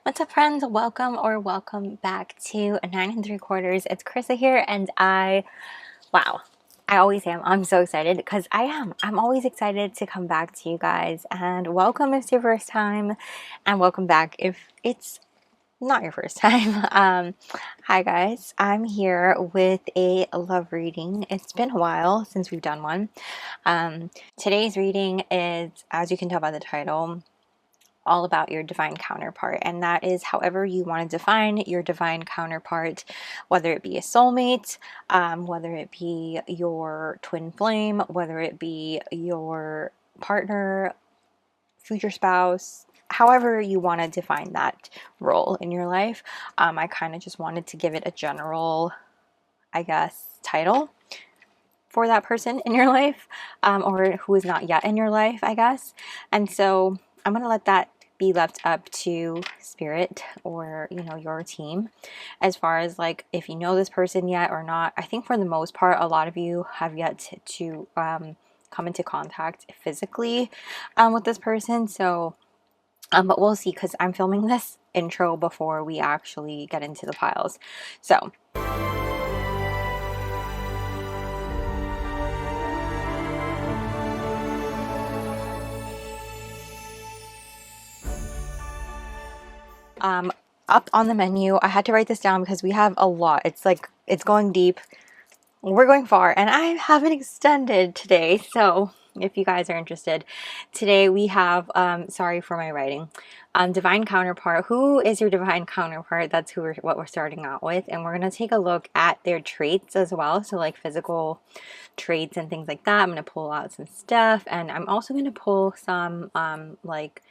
What's up, friends? Welcome back to 9 3/4. It's Carissa here, and wow, I always am. I'm so excited because I'm always excited to come back to you guys. And welcome if it's your first time, and welcome back if it's not your first time. Hi guys, I'm here with a love reading. It's been a while since we've done one. Today's reading is, as you can tell by the title, all about your divine counterpart, and that is however you want to define your divine counterpart, whether it be a soulmate, whether it be your twin flame, whether it be your partner, future spouse, however you want to define that role in your life. I kind of just wanted to give it a general, I guess, title for that person in your life, or who is not yet in your life, I guess. And so I'm going to let that be left up to spirit, or your team, as far as like if you know this person yet or not. I think for the most part a lot of you have yet to come into contact physically with this person, so but we'll see, because I'm filming this intro before we actually get into the piles. So up on the menu, I had to write this down because we have a lot. It's like, it's going deep. We're going far, and I have it extended today. So if you guys are interested, today we have, sorry for my writing, divine counterpart. Who is your divine counterpart? That's what we're starting out with. And we're going to take a look at their traits as well. So like physical traits and things like that. I'm going to pull out some stuff, and I'm also going to pull some, like,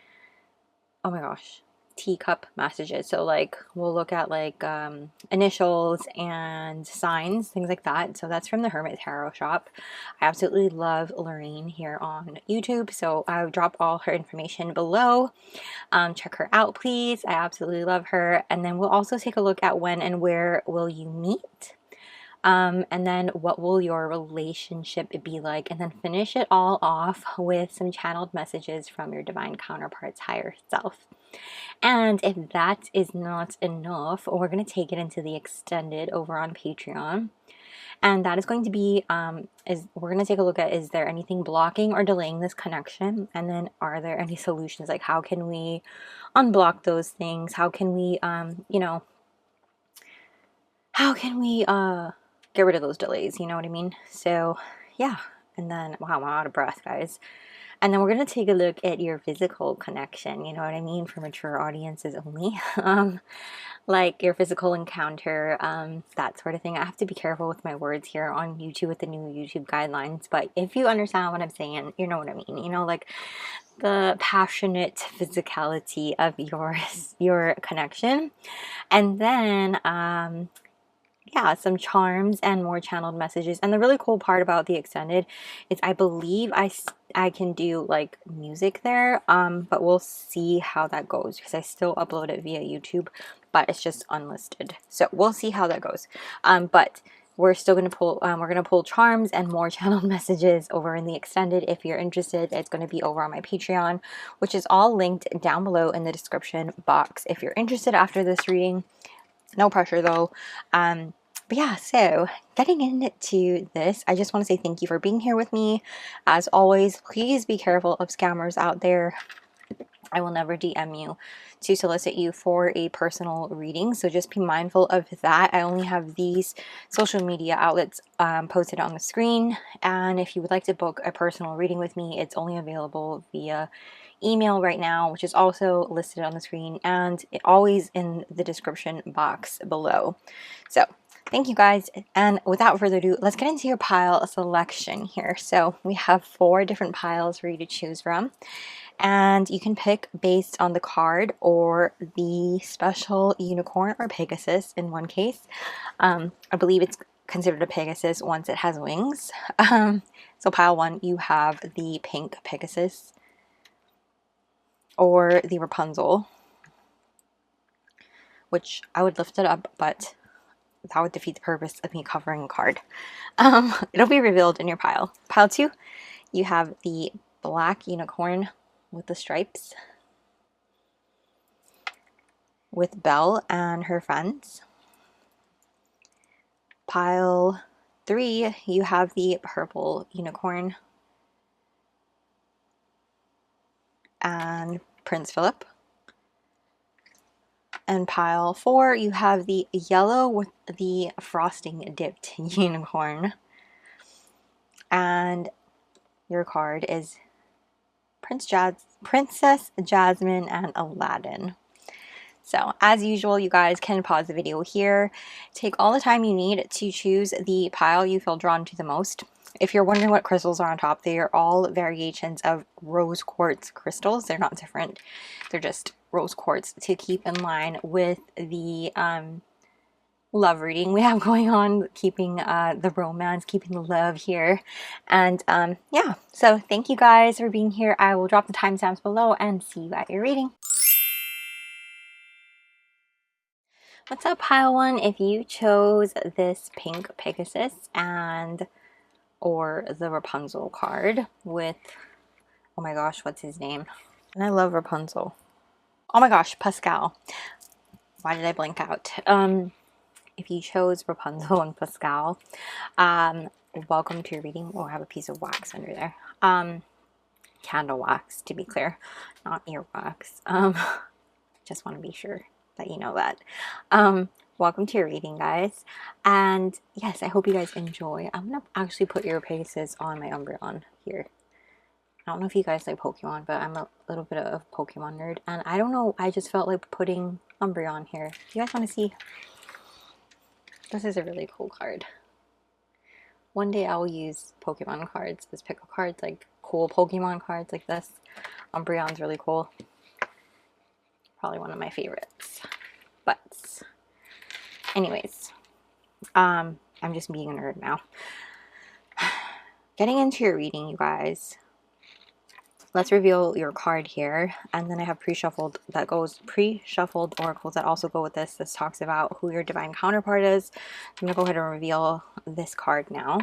oh my gosh, teacup messages. So like we'll look at like initials and signs, things like that. So that's from the Hermit Tarot Shop. I absolutely love Lorraine here on YouTube, so I'll drop all her information below. Check her out, please. I absolutely love her. And then we'll also take a look at when and where will you meet. And then what will your relationship be like, and then finish it all off with some channeled messages from your divine counterpart's higher self. And if that is not enough, we're going to take it into the extended over on Patreon. And that is going to be, we're going to take a look at, is there anything blocking or delaying this connection? And then are there any solutions? Like, how can we unblock those things? How can we, how can we get rid of those delays? You know what I mean? So yeah. And then, wow, I'm out of breath, guys. And then we're going to take a look at your physical connection, you know what I mean, for mature audiences only. Like your physical encounter, that sort of thing. I have to be careful with my words here on YouTube with the new YouTube guidelines, but if you understand what I'm saying, you know what I mean. You know, like the passionate physicality of your connection. And then yeah, some charms and more channeled messages. And the really cool part about the extended is I believe I can do like music there, but we'll see how that goes, because I still upload it via YouTube, but it's just unlisted. So we'll see how that goes. But we're still going to pull, we're going to pull charms and more channeled messages over in the extended. If you're interested, it's going to be over on my Patreon, which is all linked down below in the description box if you're interested after this reading. No pressure though. But yeah, so getting into this, I just want to say thank you for being here with me. As always, please be careful of scammers out there. I will never DM you to solicit you for a personal reading, so just be mindful of that. I only have these social media outlets posted on the screen, and if you would like to book a personal reading with me, it's only available via email right now, which is also listed on the screen and always in the description box below. So thank you guys, and without further ado, let's get into your pile selection here. So we have 4 different piles for you to choose from, and you can pick based on the card or the special unicorn or Pegasus in one case. I believe it's considered a Pegasus once it has wings. So pile 1, you have the pink Pegasus or the Rapunzel, which I would lift it up, but that would defeat the purpose of me covering a card. It'll be revealed in your pile. Pile 2, you have the black unicorn with the stripes. with Belle and her friends. Pile 3, you have the purple unicorn and Prince Phillip. And pile 4, you have the yellow with the frosting dipped unicorn. And your card is Princess Jasmine and Aladdin. So as usual, you guys can pause the video here, take all the time you need to choose the pile you feel drawn to the most. If you're wondering what crystals are on top, they are all variations of rose quartz crystals. They're not different. They're just rose quartz to keep in line with the love reading we have going on, keeping the romance, keeping the love here. And yeah, so thank you guys for being here. I will drop the timestamps below and see you at your reading. What's up, pile 1? If you chose this pink Pegasus or the Rapunzel card with, oh my gosh, what's his name? And I love Rapunzel. Oh my gosh, Pascal. Why did I blank out? If you chose Rapunzel and Pascal, welcome to your reading. Oh, I have a piece of wax under there. Candle wax, to be clear, not earwax. Just want to be sure that you know that. Welcome to your reading, guys. And yes, I hope you guys enjoy. I'm gonna actually put your Pegasus on my Umbreon here. I don't know if you guys like Pokemon, but I'm a little bit of a Pokemon nerd, and I don't know, I just felt like putting Umbreon here. Do you guys want to see? This is a really cool card. One day I will use Pokemon cards as pickle cards, like cool Pokemon cards like this. Umbreon's really cool. Probably one of my favorites. But anyways, I'm just being a nerd now. Getting into your reading, you guys. Let's reveal your card here, and then I have pre-shuffled oracles that also go with this. This talks about who your divine counterpart is. I'm gonna go ahead and reveal this card now.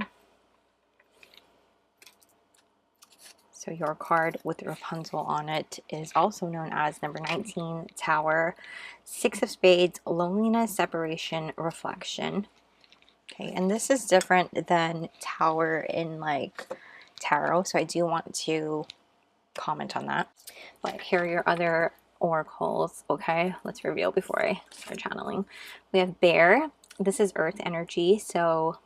So your card with Rapunzel on it is also known as number 19, Tower, 6 of Spades, Loneliness, Separation, Reflection. Okay, and this is different than Tower in like tarot, so I do want to comment on that. But here are your other oracles. Okay, let's reveal before I start channeling. We have Bear. This is earth energy, so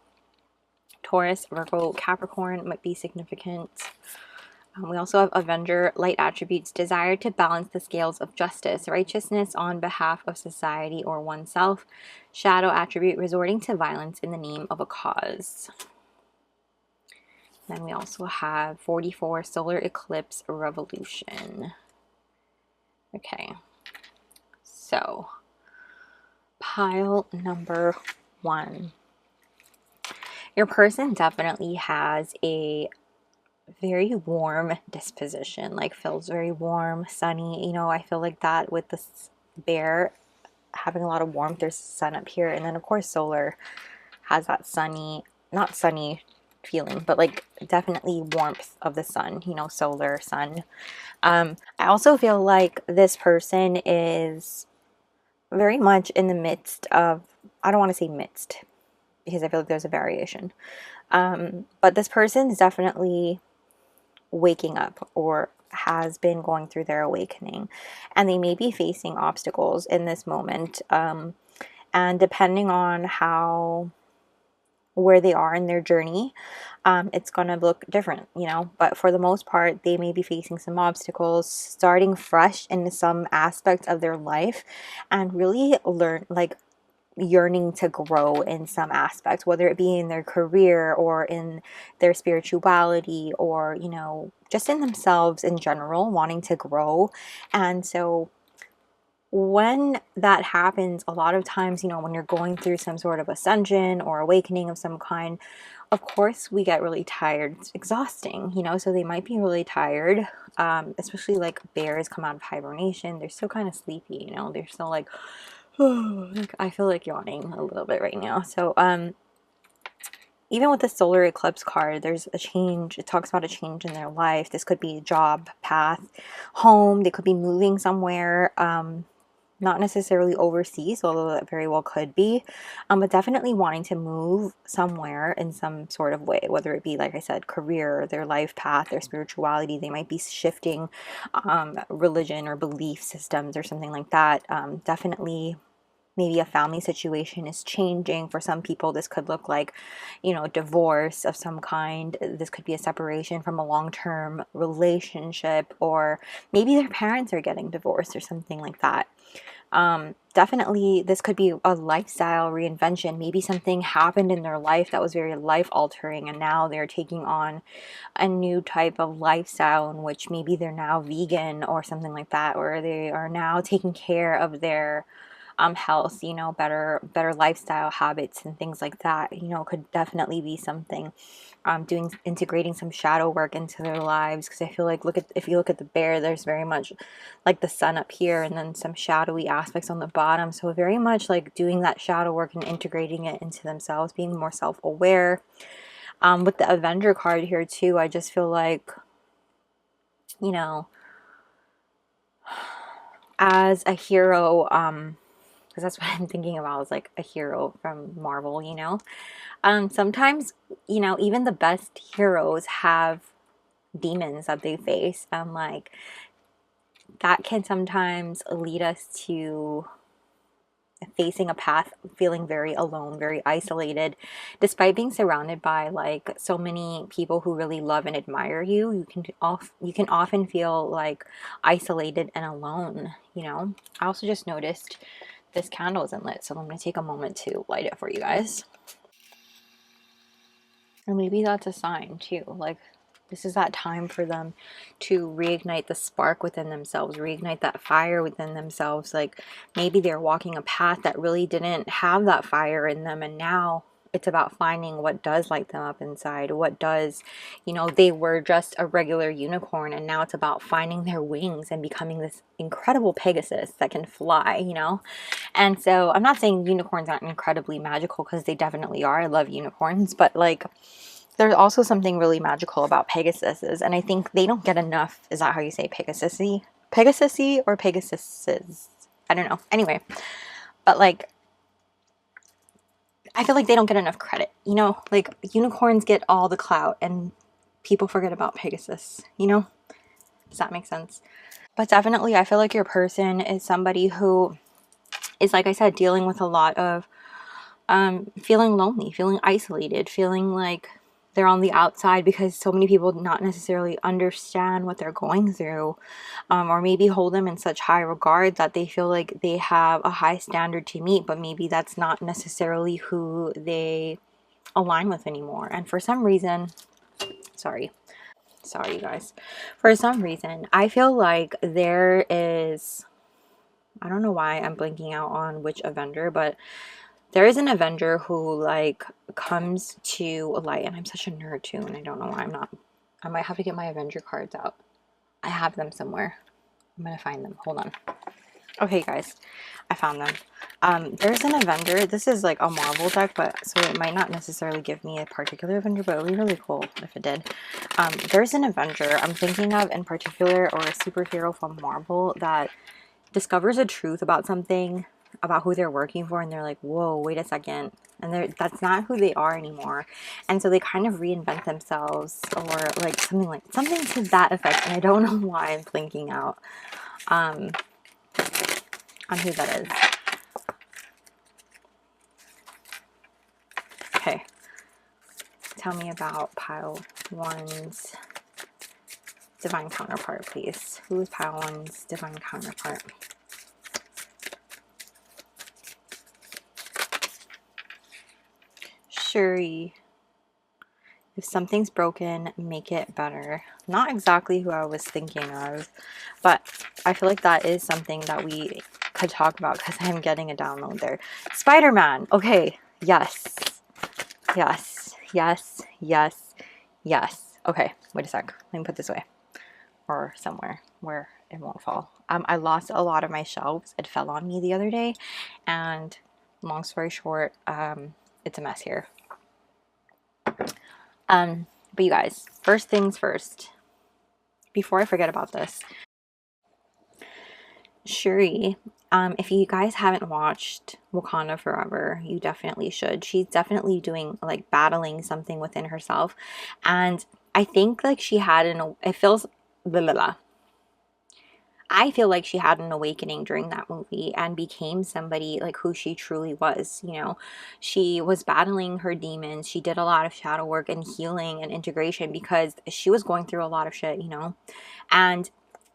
Taurus, Virgo, Capricorn might be significant. We also have Avenger, light attributes, desire to balance the scales of justice, righteousness on behalf of society or oneself. Shadow attribute, resorting to violence in the name of a cause. Then we also have 44, solar eclipse, revolution. Okay, so pile number 1. Your person definitely has a very warm disposition, like feels very warm, sunny. You know, I feel like that with this Bear having a lot of warmth. There's sun up here, and then of course solar has that sunny, not sunny feeling, but like definitely warmth of the sun, you know, solar sun. I also feel like this person is very much in the midst of, I don't want to say midst because I feel like there's a variation, but this person is definitely waking up or has been going through their awakening, and they may be facing obstacles in this moment, and depending on where they are in their journey, it's gonna look different, you know, but for the most part they may be facing some obstacles, starting fresh in some aspects of their life, and really yearning to grow in some aspects, whether it be in their career or in their spirituality, or, you know, just in themselves in general, wanting to grow. And so when that happens, a lot of times, you know, when you're going through some sort of ascension or awakening of some kind, of course we get really tired. It's exhausting, you know, so they might be really tired, especially like bears come out of hibernation. They're still kind of sleepy, you know, they're still like, oh, like I feel like yawning a little bit right now. So even with the solar eclipse card, there's a change. It talks about a change in their life. This could be job, path, home. They could be moving somewhere. not necessarily overseas, although that very well could be, but definitely wanting to move somewhere in some sort of way, whether it be, like I said, career, their life path, their spirituality. They might be shifting religion or belief systems or something like that. Definitely maybe a family situation is changing. For some people, this could look like, you know, divorce of some kind. This could be a separation from a long-term relationship, or maybe their parents are getting divorced or something like that. Definitely this could be a lifestyle reinvention. Maybe something happened in their life that was very life altering, and now they're taking on a new type of lifestyle in which maybe they're now vegan or something like that, or they are now taking care of their health, you know, better lifestyle habits and things like that, you know, could definitely be something. Integrating some shadow work into their lives, because I feel like, if you look at the bear, there's very much like the sun up here and then some shadowy aspects on the bottom. So very much like doing that shadow work and integrating it into themselves, being more self-aware. With the Avenger card here too, I just feel like, you know, as a hero, because that's what I'm thinking about, is like a hero from Marvel, you know. Sometimes, you know, even the best heroes have demons that they face, and like that can sometimes lead us to facing a path feeling very alone, very isolated, despite being surrounded by like so many people who really love and admire you. You can often feel like isolated and alone, you know. I also just noticed this candle isn't lit, so I'm going to take a moment to light it for you guys. And maybe that's a sign too. Like, this is that time for them to reignite the spark within themselves, reignite that fire within themselves. Like, maybe they're walking a path that really didn't have that fire in them, and now it's about finding what does light them up inside. What does, you know, they were just a regular unicorn, and now it's about finding their wings and becoming this incredible Pegasus that can fly, you know. And so I'm not saying unicorns aren't incredibly magical, because they definitely are. I love unicorns, but like, there's also something really magical about Pegasuses, and I think they don't get enough. Is that how you say Pegasusy? Pegasusy or Pegasuses? I don't know. Anyway, but like, I feel like they don't get enough credit. You know, like unicorns get all the clout, and people forget about Pegasus. You know, does that make sense? But definitely, I feel like your person is somebody who is, like I said, dealing with a lot of feeling lonely, feeling isolated, feeling like they're on the outside because so many people not necessarily understand what they're going through, or maybe hold them in such high regard that they feel like they have a high standard to meet, but maybe that's not necessarily who they align with anymore. And for some reason, sorry you guys, for some reason I feel like there is, I don't know why I'm blinking out on which Avenger, but there is an Avenger who like comes to a light, and I'm such a nerd too, and I don't know why I'm not. I might have to get my Avenger cards out. I have them somewhere. I'm gonna find them. Hold on. Okay, guys, I found them. There's an Avenger. This is like a Marvel deck, but so it might not necessarily give me a particular Avenger, but it would be really cool if it did. There's an Avenger I'm thinking of in particular, or a superhero from Marvel that discovers a truth about something, about who they're working for, and they're like, whoa, wait a second, and that's not who they are anymore. And so they kind of reinvent themselves, or like something to that effect, and I don't know why I'm blinking out on who that is. Okay, tell me about pile one's divine counterpart, please. Who is pile one's divine counterpart? Shuri. If something's broken, make it better. Not exactly who I was thinking of, but I feel like that is something that we could talk about, because I'm getting a download there. Spider-Man. Okay. Yes. Yes. Yes. Yes. Yes. Okay. Wait a sec. Let me put this away, or somewhere where it won't fall. I lost a lot of my shelves. It fell on me the other day, and long story short, it's a mess here. But you guys, first things first, before I forget about this, Shuri If you guys haven't watched Wakanda Forever, you definitely should. She's definitely doing, like, battling something within herself. And I think, like, she had it feels, blah, blah, blah. I feel like she had an awakening during that movie and became somebody like who she truly was. You know, she was battling her demons. She did a lot of shadow work and healing and integration because she was going through a lot of shit, you know. And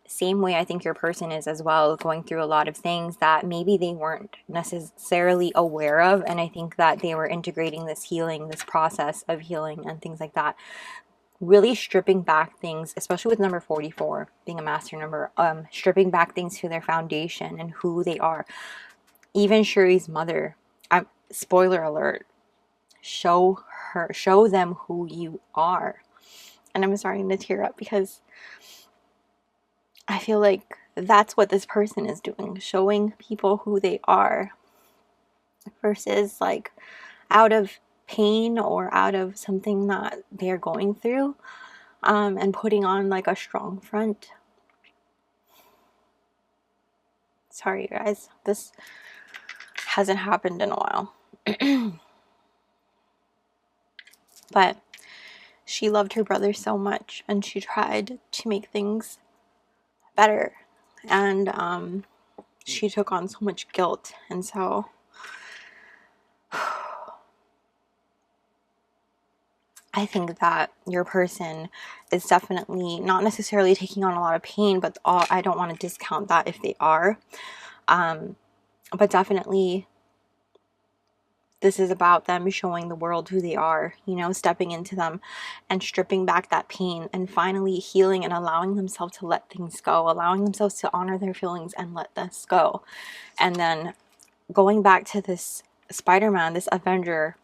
same way I think your person is as well, going through a lot of things that maybe they weren't necessarily aware of. And I think that they were integrating this healing, this process of healing and things like that, really stripping back things, especially with number 44 being a master number, stripping back things to their foundation and who they are. Even Shuri's mother, spoiler alert, show them who you are. And I'm starting to tear up because I feel like that's what this person is doing, showing people who they are, versus like out of pain or out of something that they're going through, and putting on like a strong front. Sorry guys, this hasn't happened in a while. But she loved her brother so much and she tried to make things better, and she took on so much guilt. And so I think that your person is definitely not necessarily taking on a lot of pain, but I don't want to discount that if they are, but definitely this is about them showing the world who they are, you know, stepping into them and stripping back that pain and finally healing and allowing themselves to let things go, allowing themselves to honor their feelings and let this go. And then going back to this Spider-Man, this Avenger,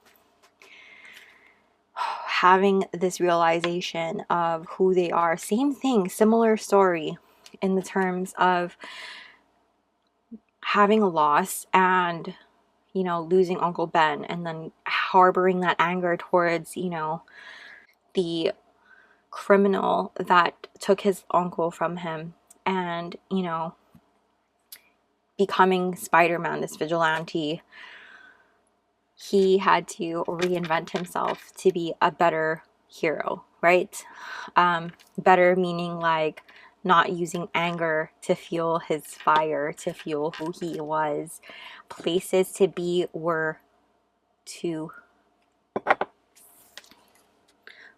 having this realization of who they are. Same thing, similar story in the terms of having a loss and, you know, losing Uncle Ben and then harboring that anger towards, you know, the criminal that took his uncle from him, and, you know, becoming Spider-Man, this vigilante. He had to reinvent himself to be a better hero, right? Better meaning like not using anger to fuel his fire, to fuel who he was. Places to be were to...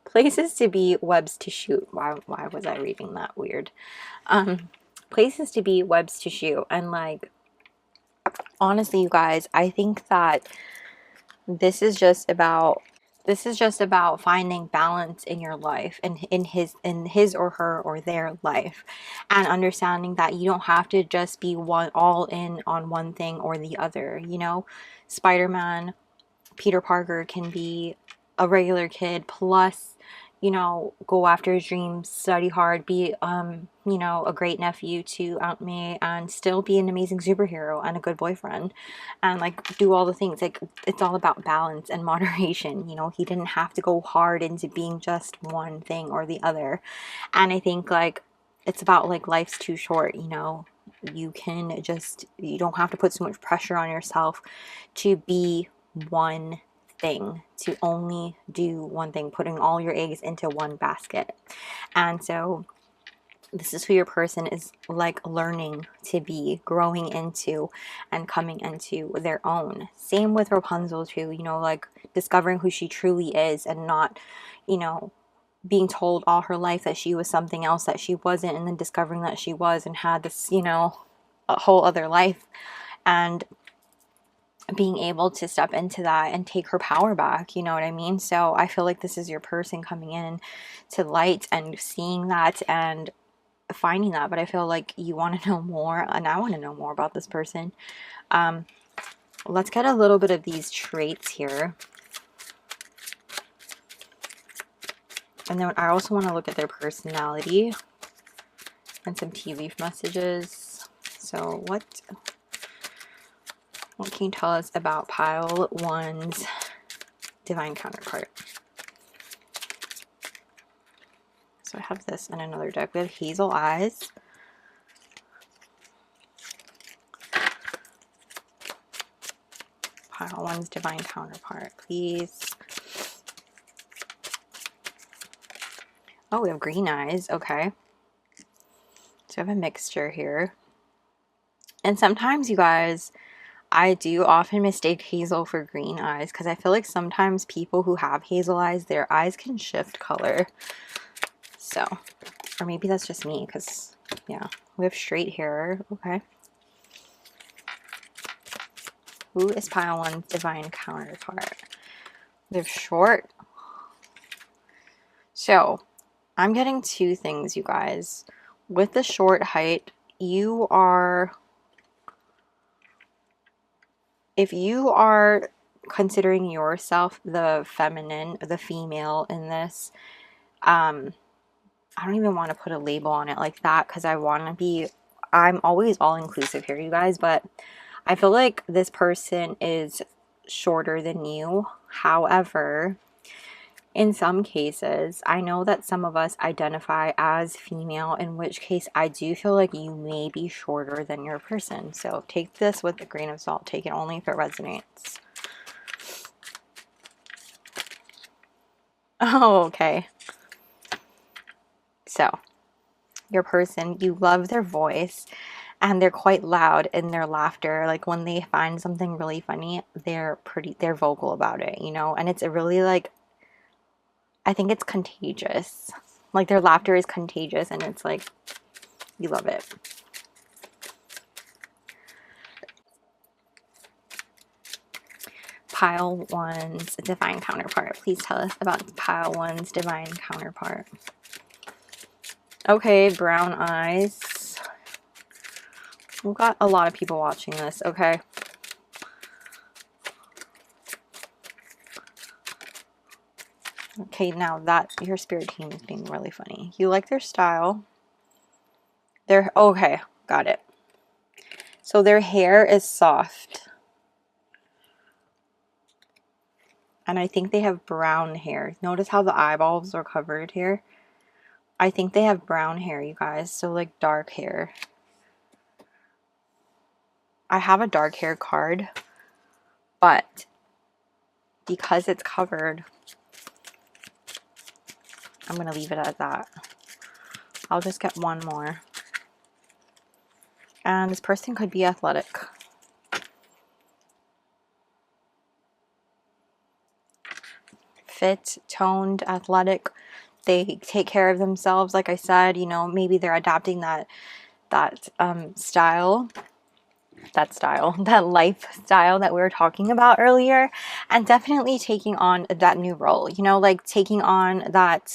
Places to be, webs to shoot. Why was I reading that weird? Places to be, webs to shoot. And like, honestly, you guys, I think that this is just about finding balance in your life and in his or her or their life, and understanding that you don't have to just be all in on one thing or the other. You know, Spider-Man, Peter Parker can be a regular kid plus, you know, go after his dreams, study hard, be you know, a great nephew to Aunt May, and still be an amazing superhero and a good boyfriend, and like do all the things. Like, it's all about balance and moderation. You know, he didn't have to go hard into being just one thing or the other. And I think like it's about like life's too short, you know. You don't have to put so much pressure on yourself to be one thing, to only do one thing, putting all your eggs into one basket. And so this is who your person is like learning to be, growing into, and coming into their own. Same with Rapunzel too, you know, like discovering who she truly is and not, you know, being told all her life that she was something else that she wasn't, and then discovering that she was and had this, you know, a whole other life, and being able to step into that and take her power back. You know what I mean? So I feel like this is your person coming in to light and seeing that and finding that. But I feel like you want to know more, and I want to know more about this person. Let's get a little bit of these traits here. And then I also want to look at their personality and some tea leaf messages. So what can you tell us about pile 1's divine counterpart? So I have this in another deck. We have Hazel Eyes, Pile one's divine counterpart, please. Oh, we have green eyes. Okay. So I have a mixture here. And sometimes, you guys, I do often mistake hazel for green eyes because I feel like sometimes people who have hazel eyes, their eyes can shift color. So, or maybe that's just me because, yeah, we have straight hair. Okay. Who is pile one's divine counterpart? We have short. So, I'm getting two things, you guys. With the short height, you are, if you are considering yourself the feminine, the female in this, I don't even want to put a label on it like that because I want to be, I'm always all inclusive here, you guys, but I feel like this person is shorter than you. However, in some cases, I know that some of us identify as female, in which case I do feel like you may be shorter than your person. So take this with a grain of salt. Take it only if it resonates. Oh, okay. So your person, you love their voice and they're quite loud in their laughter. Like when they find something really funny, they're vocal about it, you know, and it's a really like, I think it's contagious. Like their laughter is contagious and it's like, you love it. Pile one's divine counterpart. Please tell us about pile one's divine counterpart. Okay, brown eyes. We've got a lot of people watching this. Okay. Okay, now that your spirit team is being really funny. You like their style. Okay, got it. So their hair is soft. And I think they have brown hair. Notice how the eyeballs are covered here? I think they have brown hair, you guys. So like dark hair. I have a dark hair card, but because it's covered, I'm going to leave it at that. I'll just get one more. And this person could be athletic. Fit, toned, athletic. They take care of themselves. Like I said, you know, maybe they're adapting that style, that lifestyle that we were talking about earlier, and definitely taking on that new role, you know, like taking on that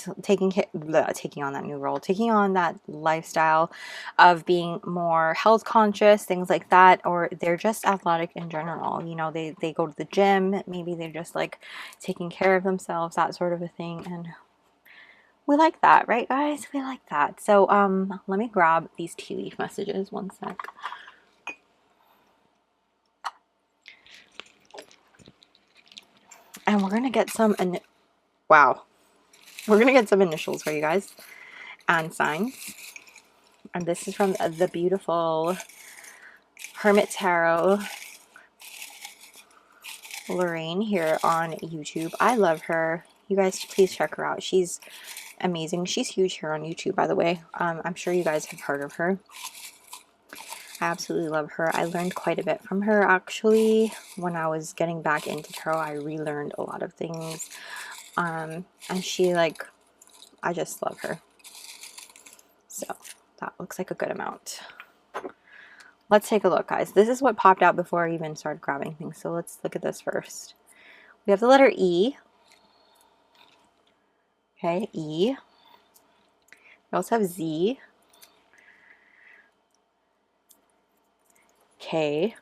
lifestyle of being more health conscious, things like that, or they're just athletic in general, you know, they go to the gym, maybe they're just like taking care of themselves, that sort of a thing, and we like that, right guys? We like that. So let me grab these tea leaf messages, one sec. And we're gonna get some, we're gonna get some initials for you guys and signs. And this is from the beautiful Hermit Tarot, Lorraine, here on YouTube. I love her. You guys, please check her out. She's amazing. She's huge here on YouTube, by the way. I'm sure you guys have heard of her. I absolutely love her. I learned quite a bit from her, actually. When I was getting back into tarot, I relearned a lot of things. And she, like, I just love her. So that looks like a good amount. Let's take a look, guys. This is what popped out before I even started grabbing things. So let's look at this first. We have the letter E. Okay, E. We also have Z. K.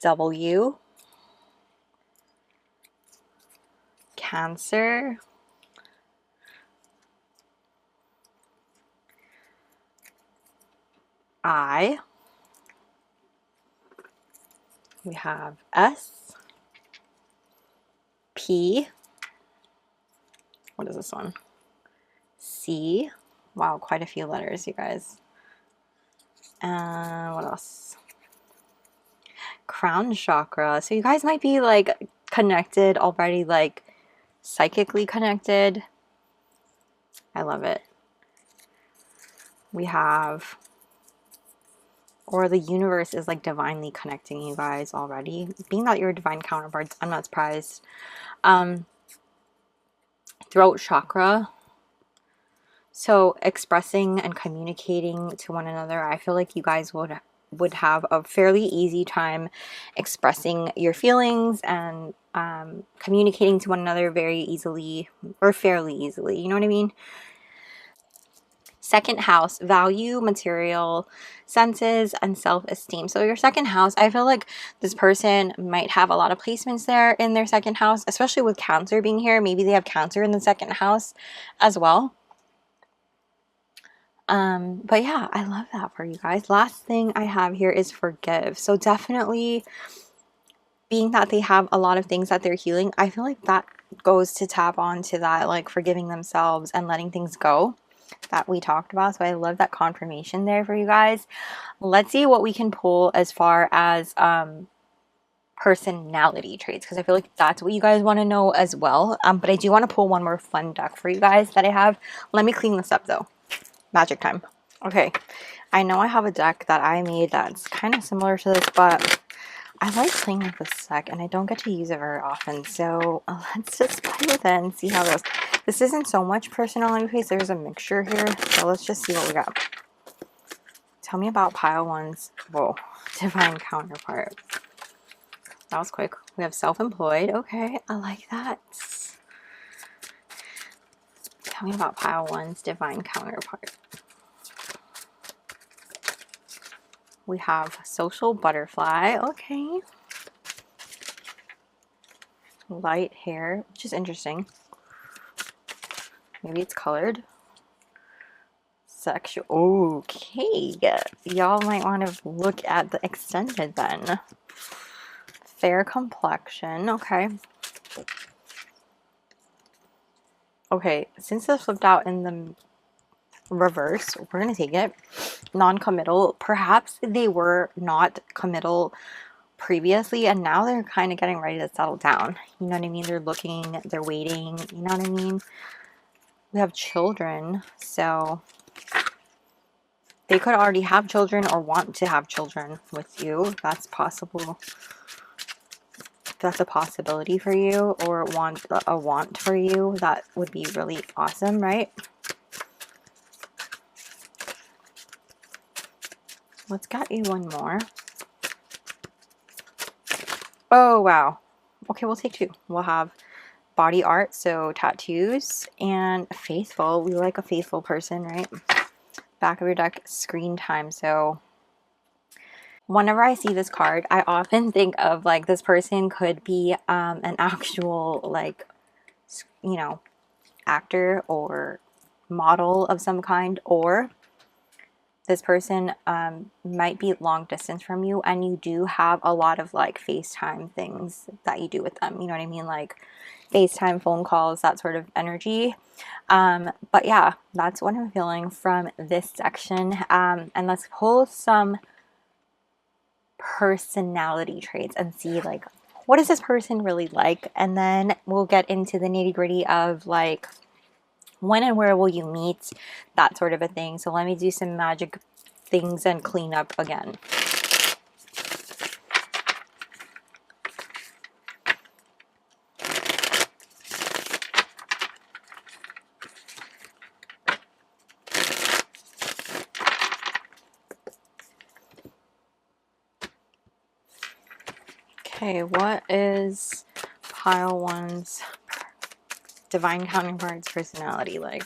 W. Cancer. I. We have S. P. What is this one? C. Wow, quite a few letters, you guys. What else? crown chakra. So you guys might be like connected already, like psychically connected. I love it. We have, or the universe is like divinely connecting you guys already. Being that you're divine counterparts, I'm not surprised. Throat chakra. So expressing and communicating to one another. I feel like you guys would have a fairly easy time expressing your feelings and communicating to one another very easily, or fairly easily. You know what I mean? Second house, value, material, senses, and self-esteem. So your second house, I feel like this person might have a lot of placements there in their second house, especially with Cancer being here. Maybe they have Cancer in the second house as well. But yeah, I love that for you guys. Last thing I have here is forgive. So definitely, being that they have a lot of things that they're healing, I feel like that goes to tap onto that, like forgiving themselves and letting things go that we talked about. So I love that confirmation there for you guys. Let's see what we can pull as far as personality traits, because I feel like that's what you guys want to know as well. But I do want to pull one more fun deck for you guys that I have. Let me clean this up though. Magic time. Okay, I know I have a deck that I made that's kind of similar to this, but I like playing with this deck and I don't get to use it very often, so let's just play with it and see how it goes. This isn't so much personality traits, there's a mixture here, so let's just see what we got. Tell me about pile one's, whoa, divine counterpart. That was quick. We have self-employed. Okay, I like that. Tell me about pile one's divine counterpart. We have social butterfly. Okay. Light hair, which is interesting. Maybe it's colored. Sexual. Okay. Y'all might want to look at the extended then. Fair complexion. Okay. Okay. Since this flipped out in the reverse, we're going to take it. Non-committal. Perhaps they were not committal previously and now they're kind of getting ready to settle down. You know what I mean? They're looking, they're waiting. You know what I mean? We have children, so they could already have children or want to have children with you. That's possible. That's a possibility for you, or a want for you. That would be really awesome, right? Let's get you one more. Oh, wow. Okay, we'll take two. We'll have body art, so tattoos, and faithful. We like a faithful person, right? Back of your deck, screen time. So whenever I see this card, I often think of like this person could be an actual, like, you know, actor or model of some kind, or this person might be long distance from you and you do have a lot of like FaceTime things that you do with them. You know what I mean? Like FaceTime, phone calls, that sort of energy. But yeah, that's what I'm feeling from this section. And let's pull some personality traits and see like, what is this person really like? And then we'll get into the nitty-gritty of like, when and where will you meet? That sort of a thing. So let me do some magic things and clean up again. Okay, what is pile one's divine counterpart's personality like?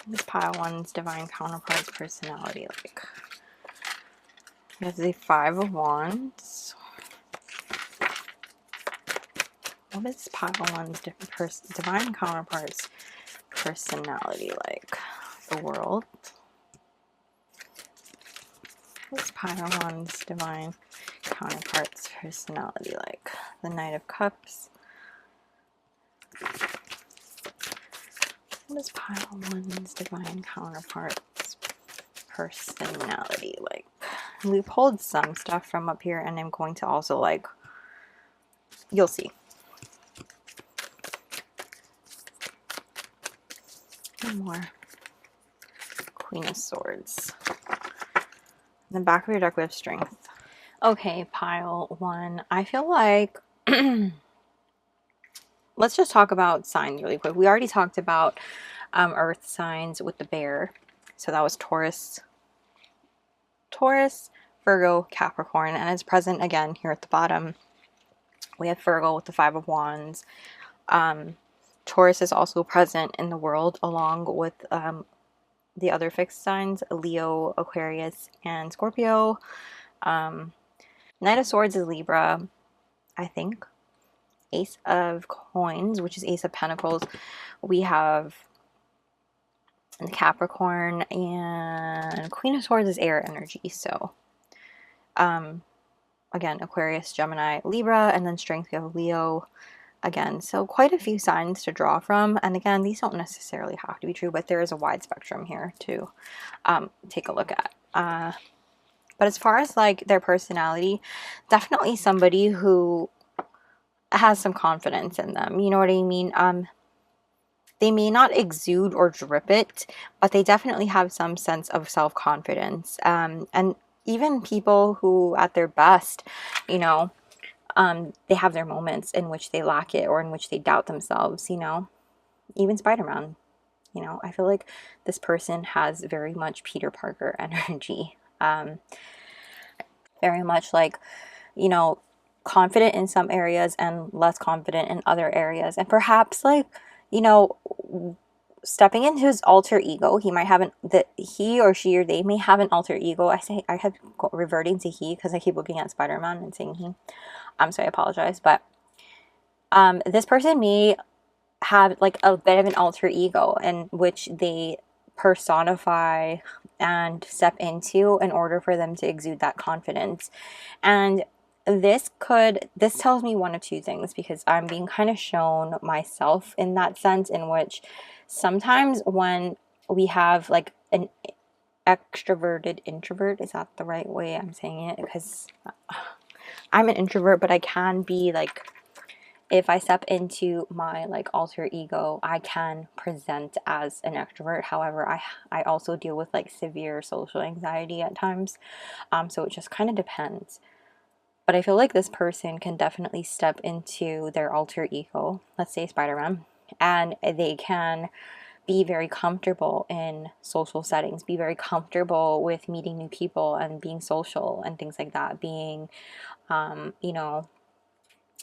What is pile one's divine counterpart's personality like? We have the 5 of Wands. What is pile one's divine counterpart's personality like? The World. What's pile one's divine counterpart's personality like? The Knight of Cups. What is pile one's divine counterpart's personality like? we pulled some stuff from up here, and I'm going to also, like, you'll see. One more. Queen of Swords. In the back of your deck we have Strength. Okay, pile 1. I feel like let's just talk about signs really quick. We already talked about earth signs with the bear. So that was Taurus, Virgo, Capricorn, and it's present again here at the bottom. We have Virgo with the 5 of Wands. Taurus is also present in the world along with the other fixed signs, Leo, Aquarius, and Scorpio. Knight of Swords is Libra, I think. Ace of Coins, which is Ace of Pentacles. We have the Capricorn, and Queen of Swords is air energy. So, again, Aquarius, Gemini, Libra, and then Strength, we have Leo. Again, so quite a few signs to draw from, and again, these don't necessarily have to be true, but there is a wide spectrum here to take a look at. But as far as like their personality, definitely somebody who has some confidence in them, you know what I mean? They may not exude or drip it, but they definitely have some sense of self-confidence. And even people who at their best, you know, they have their moments in which they lack it or in which they doubt themselves, you know. Even Spider-Man, you know, I feel like this person has very much Peter Parker energy. Very much like, you know, confident in some areas and less confident in other areas. And perhaps like, you know, stepping into his alter ego, he might have he or she or they may have an alter ego. I have reverting to he because I keep looking at Spider-Man and saying he. So I apologize, but this person may have like a bit of an alter ego in which they personify and step into in order for them to exude that confidence. And this tells me one of two things, because I'm being kind of shown myself in that sense, in which sometimes when we have like an extroverted introvert, is that the right way I'm saying it? Because I'm an introvert, but I can be like, if I step into my like alter ego, I can present as an extrovert. However, I also deal with like severe social anxiety at times. So it just kind of depends. But I feel like this person can definitely step into their alter ego, let's say Spider-Man, and they can be very comfortable in social settings, be very comfortable with meeting new people and being social and things like that, being, you know,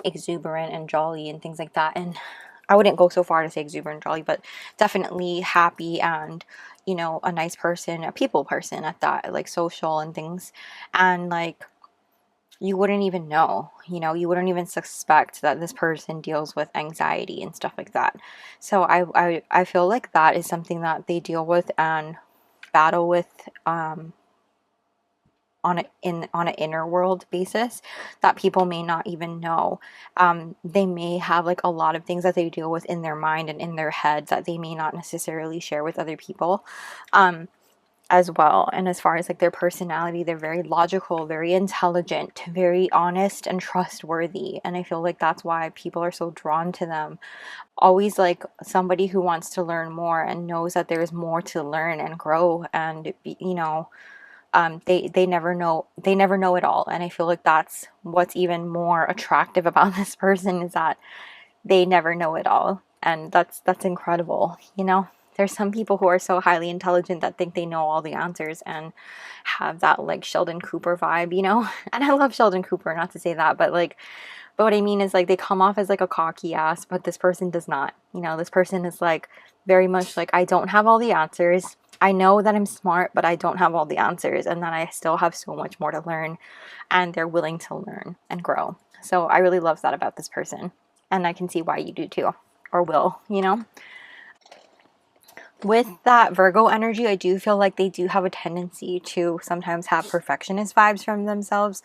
exuberant and jolly and things like that. And I wouldn't go so far to say exuberant and jolly, but definitely happy and, you know, a nice person, a people person at that, like social and things. And like, you wouldn't even know, you know, you wouldn't even suspect that this person deals with anxiety and stuff like that. So I feel like that is something that they deal with and battle with on an inner world basis that people may not even know. They may have like a lot of things that they deal with in their mind and in their head that they may not necessarily share with other people. As well. And as far as like their personality, they're very logical, very intelligent, very honest and trustworthy. And I feel like that's why people are so drawn to them. Always like somebody who wants to learn more and knows that there's more to learn and grow, and you know, they never know it all. And I feel like that's what's even more attractive about this person, is that they never know it all. And that's incredible, you know. There's some people who are so highly intelligent that think they know all the answers and have that like Sheldon Cooper vibe, you know. And I love Sheldon Cooper, not to say that, but like, but what I mean is like they come off as like a cocky ass, but this person does not. You know, this person is like very much like, I don't have all the answers. I know that I'm smart, but I don't have all the answers, and that I still have so much more to learn, and they're willing to learn and grow. So I really love that about this person, and I can see why you do too, or will, you know. With that Virgo energy, I do feel like they do have a tendency to sometimes have perfectionist vibes from themselves.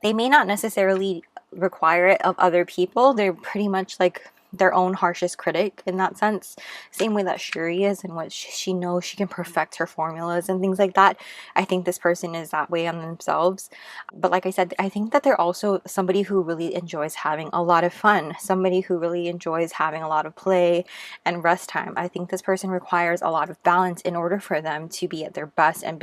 They may not necessarily require it of other people. They're pretty much like their own harshest critic in that sense, same way that Shuri is, in which she knows she can perfect her formulas and things like that. I think this person is that way on themselves. But like I said, I think that they're also somebody who really enjoys having a lot of fun, somebody who really enjoys having a lot of play and rest time. I think this person requires a lot of balance in order for them to be at their best and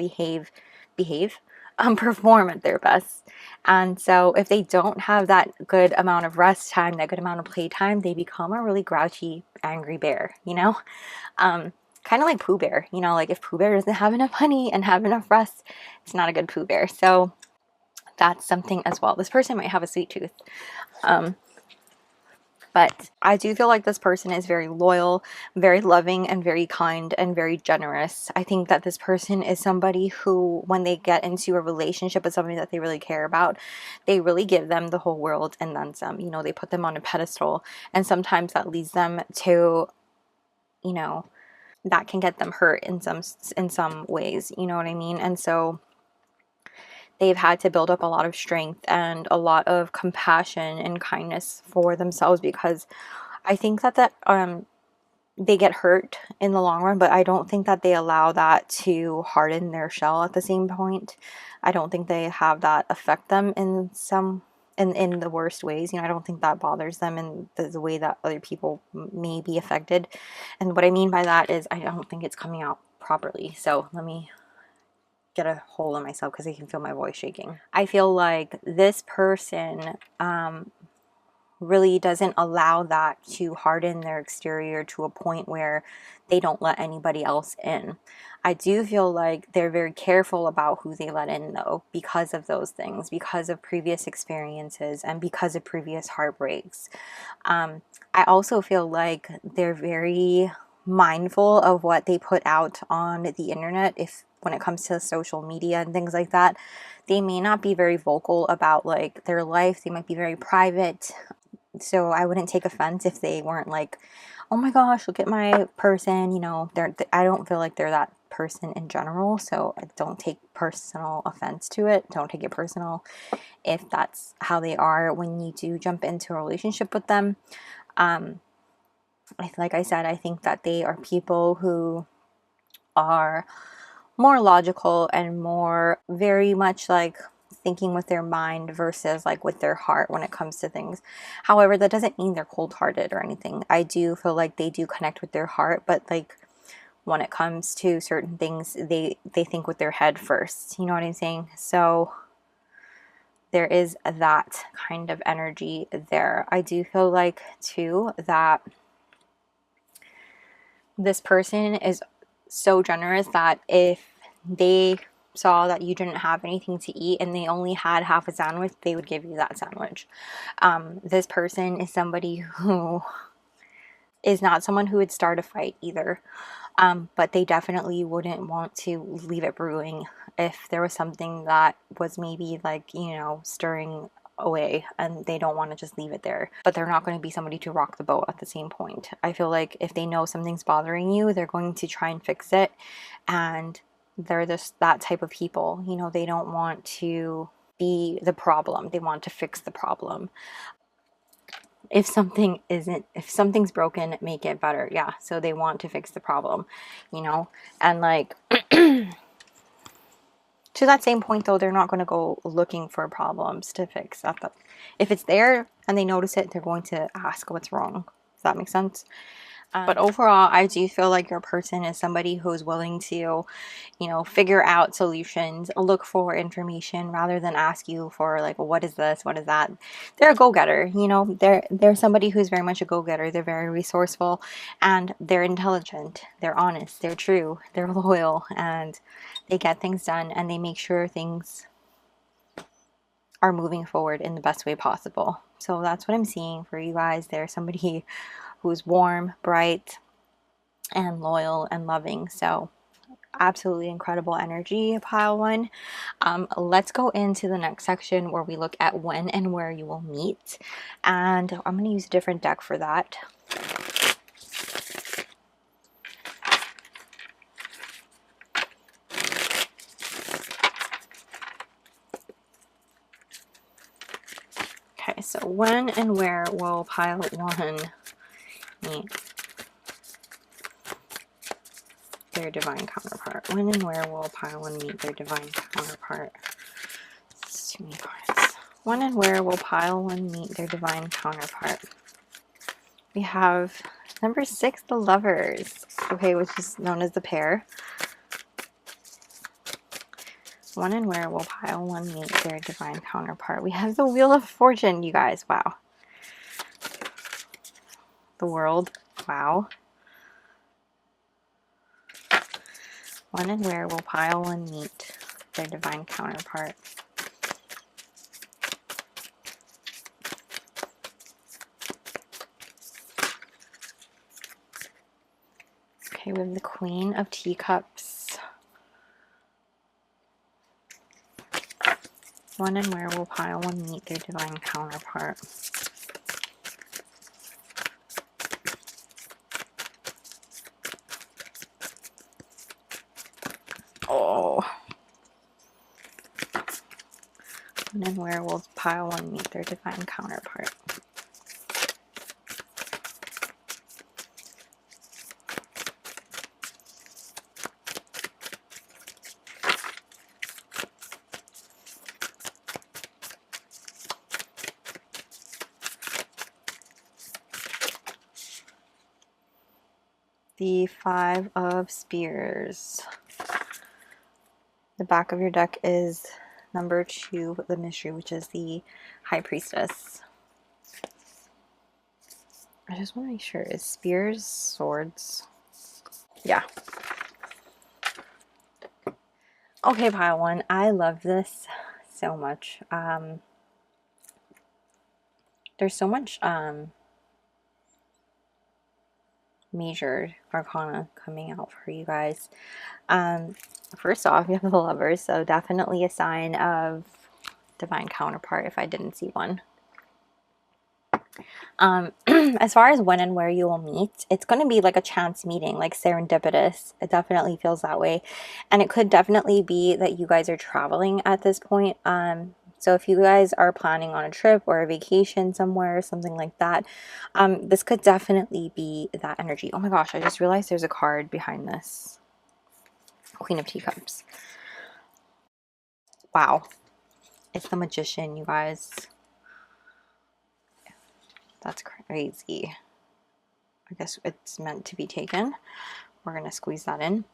perform at their best. And so if they don't have that good amount of rest time, that good amount of play time, they become a really grouchy, angry bear, you know? Kind of like Pooh Bear, you know, like if Pooh Bear doesn't have enough honey and have enough rest, it's not a good Pooh Bear. So that's something as well. This person might have a sweet tooth. But I do feel like this person is very loyal, very loving, and very kind and very generous. I think that this person is somebody who, when they get into a relationship with somebody that they really care about, they really give them the whole world and then some. You know, they put them on a pedestal, and sometimes that leads them to, you know, that can get them hurt in some ways. You know what I mean? And so they've had to build up a lot of strength and a lot of compassion and kindness for themselves, because I think that they get hurt in the long run, but I don't think that they allow that to harden their shell at the same point. I don't think they have that affect them in the worst ways. You know, I don't think that bothers them in the way that other people may be affected. And what I mean by that is I don't think it's coming out properly. So let me get a hold of myself because I can feel my voice shaking. I feel like this person really doesn't allow that to harden their exterior to a point where they don't let anybody else in. I do feel like they're very careful about who they let in, though, because of those things, because of previous experiences and because of previous heartbreaks. I also feel like they're very mindful of what they put out on the internet. When it comes to social media and things like that, they may not be very vocal about like their life. They might be very private. So I wouldn't take offense if they weren't like, oh my gosh, look at my person. You know, I don't feel like they're that person in general. So I don't take personal offense to it. Don't take it personal if that's how they are when you do jump into a relationship with them. Like I said, I think that they are people who are more logical and more very much like thinking with their mind versus like with their heart when it comes to things. However, that doesn't mean they're cold-hearted or anything. I do feel like they do connect with their heart, but like when it comes to certain things, they think with their head first. You know what I'm saying? So there is that kind of energy there. I do feel like too that this person is so generous that if they saw that you didn't have anything to eat and they only had half a sandwich, they would give you that sandwich. This person is somebody who is not someone who would start a fight either, but they definitely wouldn't want to leave it brewing if there was something that was maybe like, you know, stirring away and they don't want to just leave it there. But they're not going to be somebody to rock the boat at the same point. I feel like if they know something's bothering you, they're going to try and fix it, and they're just that type of people. You know, they don't want to be the problem. They want to fix the problem. If something's broken, make it better. Yeah, so they want to fix the problem, you know. And like to that same point though, they're not going to go looking for problems to fix. If it's there and they notice it, they're going to ask what's wrong. Does that make sense? But overall, I do feel like your person is somebody who's willing to, you know, figure out solutions, look for information rather than ask you for like, what is this? What is that? They're a go-getter, you know, they're somebody who's very much a go-getter. They're very resourceful and they're intelligent. They're honest. They're true. They're loyal, and they get things done and they make sure things are moving forward in the best way possible. So that's what I'm seeing for you guys. There's somebody who's warm, bright, and loyal and loving. So absolutely incredible energy, pile one. Let's go into the next section where we look at when and where you will meet. And I'm going to use a different deck for that. Okay, so when and where will pile one meet their divine counterpart? When and where will pile 1 meet their divine counterpart? It's too many cards. When and where will pile 1 meet their divine counterpart? We have number 6, the Lovers, okay, which is known as the pair. When and where will pile 1 meet their divine counterpart? We have the Wheel of Fortune, you guys. Wow. The World. Wow. When and where will pile 1 meet their divine counterpart? Okay, we have the Queen of Teacups. When and where will pile 1 meet their divine counterpart? Oh. When and where will pile 1 meet their divine counterpart? The 5 of Spears. The back of your deck is number 2, the mystery, which is the High Priestess. I just want to make sure. Is Spears swords? Yeah. Okay, pile 1. I love this so much. There's so much major arcana coming out for you guys. First off, you have the Lovers, so definitely a sign of divine counterpart if I didn't see one. As far as when and where you will meet, it's going to be like a chance meeting, like serendipitous. It definitely feels that way, and it could definitely be that you guys are traveling at this point. So if you guys are planning on a trip or a vacation somewhere, something like that, this could definitely be that energy. Oh my gosh, I just realized there's a card behind this. Queen of Teacups. Wow. It's the Magician, you guys. That's crazy. I guess it's meant to be taken. We're going to squeeze that in.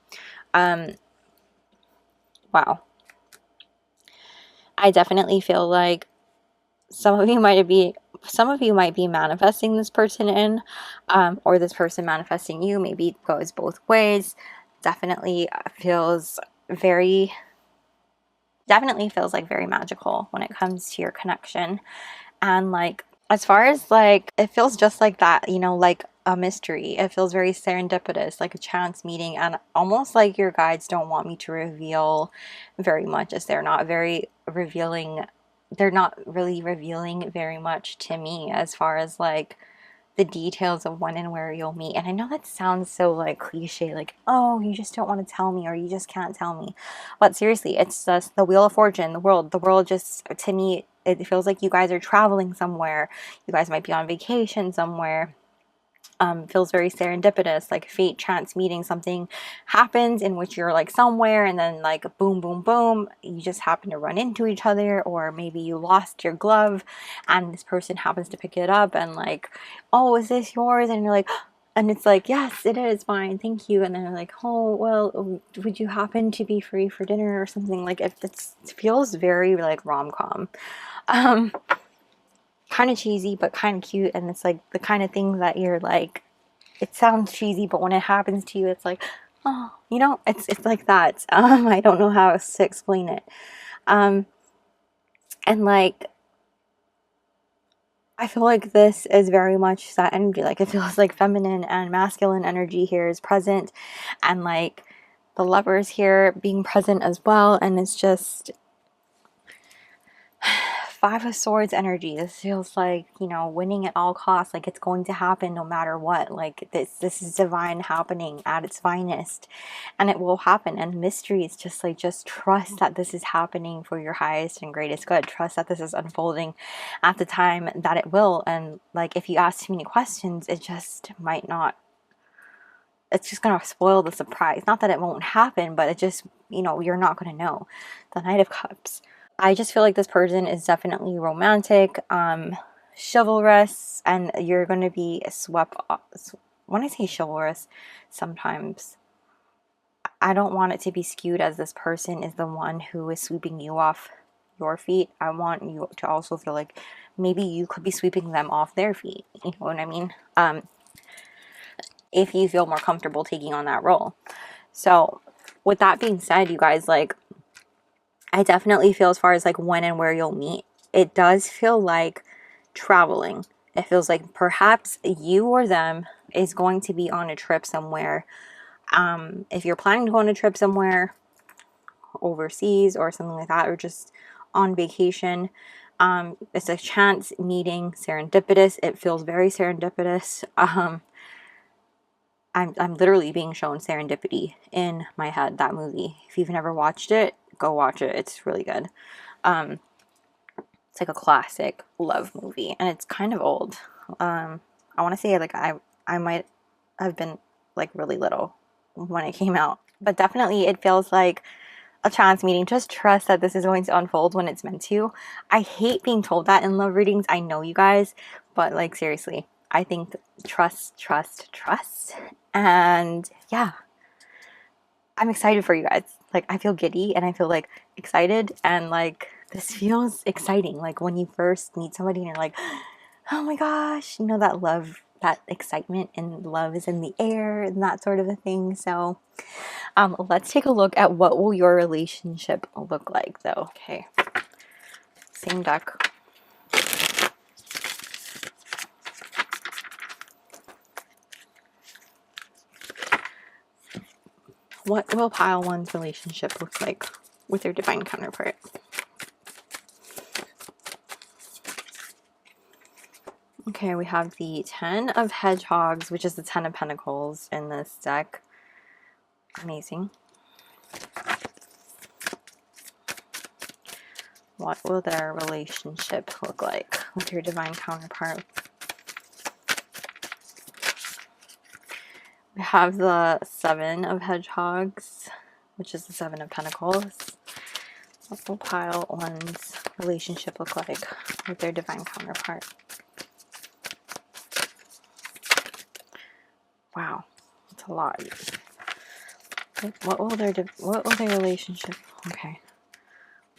Wow. I definitely feel like some of you might be manifesting this person in, or this person manifesting you. Maybe it goes both ways. Definitely feels like very magical when it comes to your connection. And like, as far as like, it feels just like that, you know, like a mystery. It feels very serendipitous, like a chance meeting, and almost like your guides don't want me to reveal very much, as they're not very revealing. They're not really revealing very much to me as far as like the details of when and where you'll meet. And I know that sounds so like cliche, like, oh, you just don't want to tell me, or you just can't tell me. But seriously, it's just the Wheel of Fortune, the world just, to me, it feels like you guys are traveling somewhere. You guys might be on vacation somewhere. Feels very serendipitous, like fate, chance meeting. Something happens in which you're like somewhere, and then like boom, boom, boom, you just happen to run into each other. Or maybe you lost your glove and this person happens to pick it up and like, oh, is this yours? And you're like, and it's like, yes, it is mine, thank you. And then they're like, oh, well, would you happen to be free for dinner or something? Like, it feels very like rom-com. Kind of cheesy, but kind of cute. And it's like the kind of thing that you're like, it sounds cheesy, but when it happens to you, it's like, oh, you know, it's like that. I don't know how else to explain it. And like, I feel like this is very much that energy. Like, it feels like feminine and masculine energy here is present, and like the Lovers here being present as well. And it's just Five of Swords energy. This feels like, you know, winning at all costs. Like it's going to happen no matter what. Like this is divine happening at its finest, and it will happen. And mystery is just like, just trust that this is happening for your highest and greatest good. Trust that this is unfolding at the time that it will. And like, if you ask too many questions, it just might not. It's just going to spoil the surprise. Not that it won't happen, but it just, you know, you're not going to know. The Knight of Cups. I just feel like this person is definitely romantic, chivalrous, and you're going to be swept off. When I say chivalrous, sometimes I don't want it to be skewed as this person is the one who is sweeping you off your feet. I want you to also feel like maybe you could be sweeping them off their feet. You know what I mean? If you feel more comfortable taking on that role. So with that being said, you guys, like, I definitely feel, as far as like when and where you'll meet, it does feel like traveling. It feels like perhaps you or them is going to be on a trip somewhere. If you're planning to go on a trip somewhere overseas or something like that, or just on vacation, it's a chance meeting, serendipitous. It feels very serendipitous. I'm literally being shown serendipity in my head, that movie. If you've never watched it, go watch it. It's really good. It's like a classic love movie, and it's kind of old. I want to say like I might have been like really little when it came out, but definitely it feels like a chance meeting. Just trust that this is going to unfold when it's meant to. I hate being told that in love readings. I know, you guys, but like seriously, I think trust. And yeah, I'm excited for you guys. Like, I feel giddy and I feel like excited, and like this feels exciting. Like when you first meet somebody and you're like, oh my gosh, you know, that love, that excitement and love is in the air and that sort of a thing. So let's take a look at what will your relationship look like though. Okay, same deck. What will pile one's relationship look like with their divine counterpart? Okay, we have the 10 of Hedgehogs, which is the 10 of Pentacles in this deck. Amazing. What will their relationship look like with your divine counterpart? We have the 7 of Hedgehogs, which is the 7 of Pentacles. What will pile one's relationship look like with their divine counterpart? Wow, that's a lot. What will their relationship? Okay.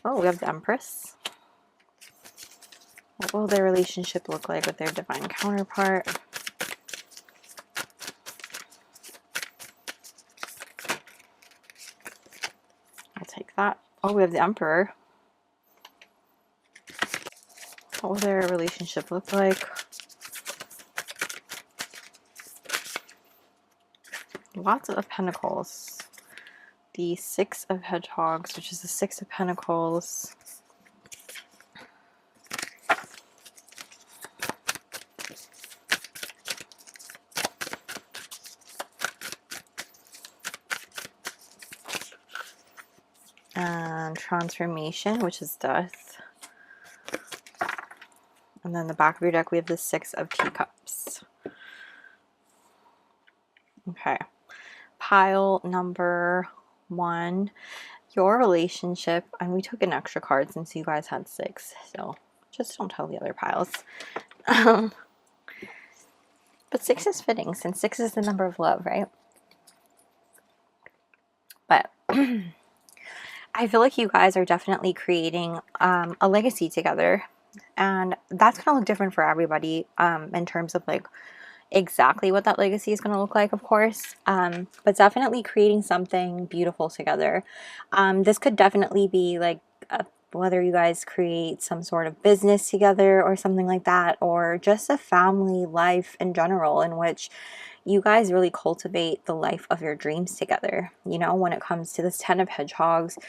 Oh, we have the Empress. What will their relationship look like with their divine counterpart? I'll take that. Oh, we have the Emperor. What will their relationship look like? Lots of Pentacles. The 6 of Hedgehogs, which is the 6 of Pentacles. And Transformation, which is Death. And then the back of your deck, we have the 6 of Teacups. Okay. Pile number 1, your relationship. And we took an extra card since you guys had 6. So just don't tell the other piles. But 6 is fitting since 6 is the number of love, right? But I feel like you guys are definitely creating a legacy together. And that's going to look different for everybody in terms of like exactly what that legacy is going to look like, of course. But definitely creating something beautiful together. This could definitely be like whether you guys create some sort of business together or something like that, or just a family life in general in which you guys really cultivate the life of your dreams together. You know, when it comes to this 10 of Hedgehogs,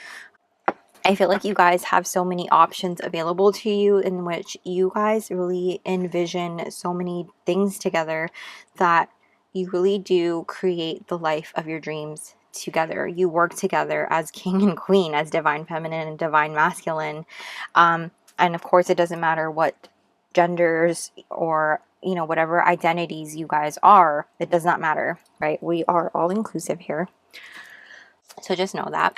I feel like you guys have so many options available to you in which you guys really envision so many things together that you really do create the life of your dreams together. You work together as king and queen, as divine feminine and divine masculine. And of course, it doesn't matter what genders or, you know, whatever identities you guys are, it does not matter, right? We are all inclusive here. So just know that.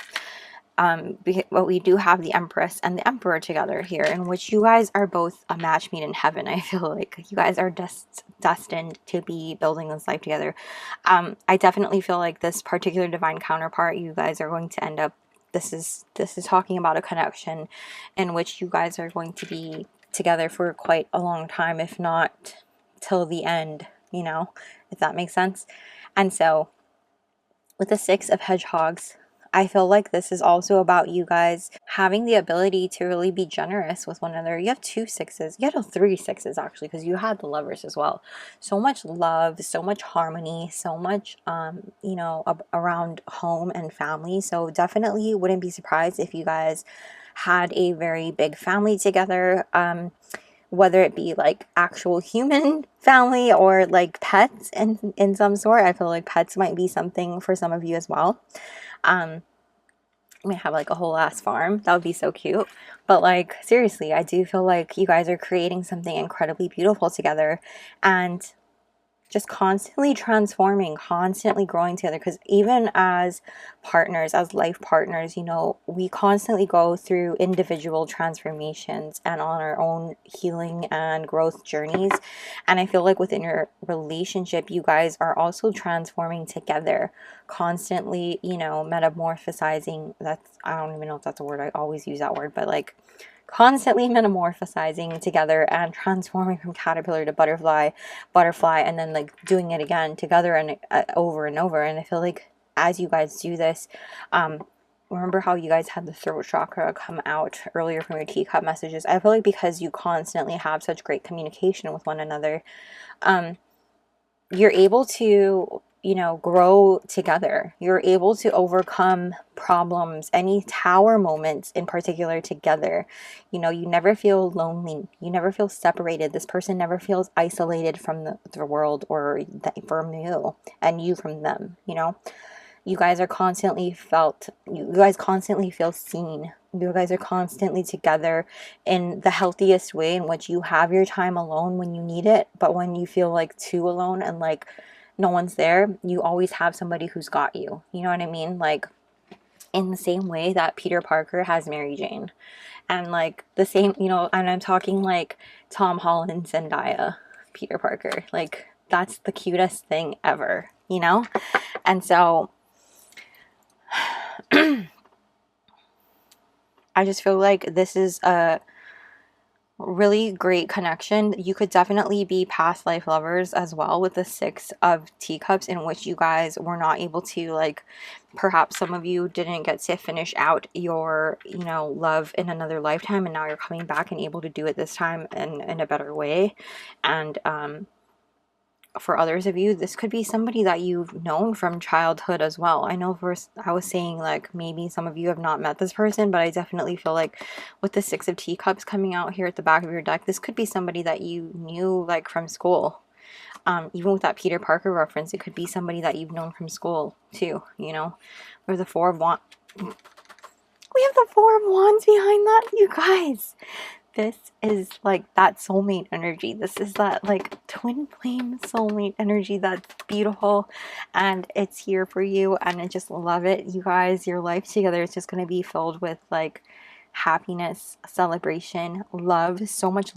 But we do have the Empress and the Emperor together here, in which you guys are both a match made in heaven. I feel like you guys are destined to be building this life together. I definitely feel like this particular divine counterpart, you guys are going to end up, this is talking about a connection in which you guys are going to be together for quite a long time, if not till the end, you know, if that makes sense. And so with the Six of Hedgehogs, I feel like this is also about you guys having the ability to really be generous with one another. You have 2 sixes. You had 3 sixes, actually, because you had the Lovers as well. So much love, so much harmony, so much, you know, around home and family. So definitely wouldn't be surprised if you guys had a very big family together. Whether it be like actual human family or like pets in some sort. I feel like pets might be something for some of you as well. We have like a whole ass farm. That would be so cute. But like, seriously, I do feel like you guys are creating something incredibly beautiful together, and just constantly transforming, constantly growing together. Because even as partners, as life partners, you know, we constantly go through individual transformations and on our own healing and growth journeys. And I feel like within your relationship, you guys are also transforming together, constantly, you know, metamorphosizing. That's, I don't even know if that's a word. I always use that word, but like constantly metamorphosizing together and transforming from caterpillar to butterfly, and then like doing it again together and over and over. And I feel like as you guys do this, remember how you guys had the throat chakra come out earlier from your teacup messages? I feel like because you constantly have such great communication with one another, you're able to, you know, grow together. You're able to overcome problems, any tower moments in particular together. You know, you never feel lonely. You never feel separated. This person never feels isolated from the world, or from you and you from them, you know. You guys are constantly you guys constantly feel seen. You guys are constantly together in the healthiest way, in which you have your time alone when you need it, but when you feel like too alone and like no one's there, you always have somebody who's got you. You know what I mean? Like in the same way that Peter Parker has Mary Jane. And like the same, you know, and I'm talking like Tom Holland, Zendaya, Peter Parker. Like that's the cutest thing ever, you know? And so I just feel like this is a really great connection. You could definitely be past life lovers as well with the Six of Teacups, in which you guys were not able to, like, perhaps some of you didn't get to finish out your, you know, love in another lifetime, and now you're coming back and able to do it this time in a better way. And for others of you, this could be somebody that you've known from childhood as well. I know first I was saying like maybe some of you have not met this person, but I definitely feel like with the Six of Teacups coming out here at the back of your deck, this could be somebody that you knew like from school. Even with that Peter Parker reference, it could be somebody that you've known from school too, you know. Or the Four of Wands. We have the Four of Wands behind that, you guys. This is like that soulmate energy. This is that like twin flame soulmate energy that's beautiful, and it's here for you, and I just love it. You guys, your life together is just going to be filled with like happiness, celebration, love, so much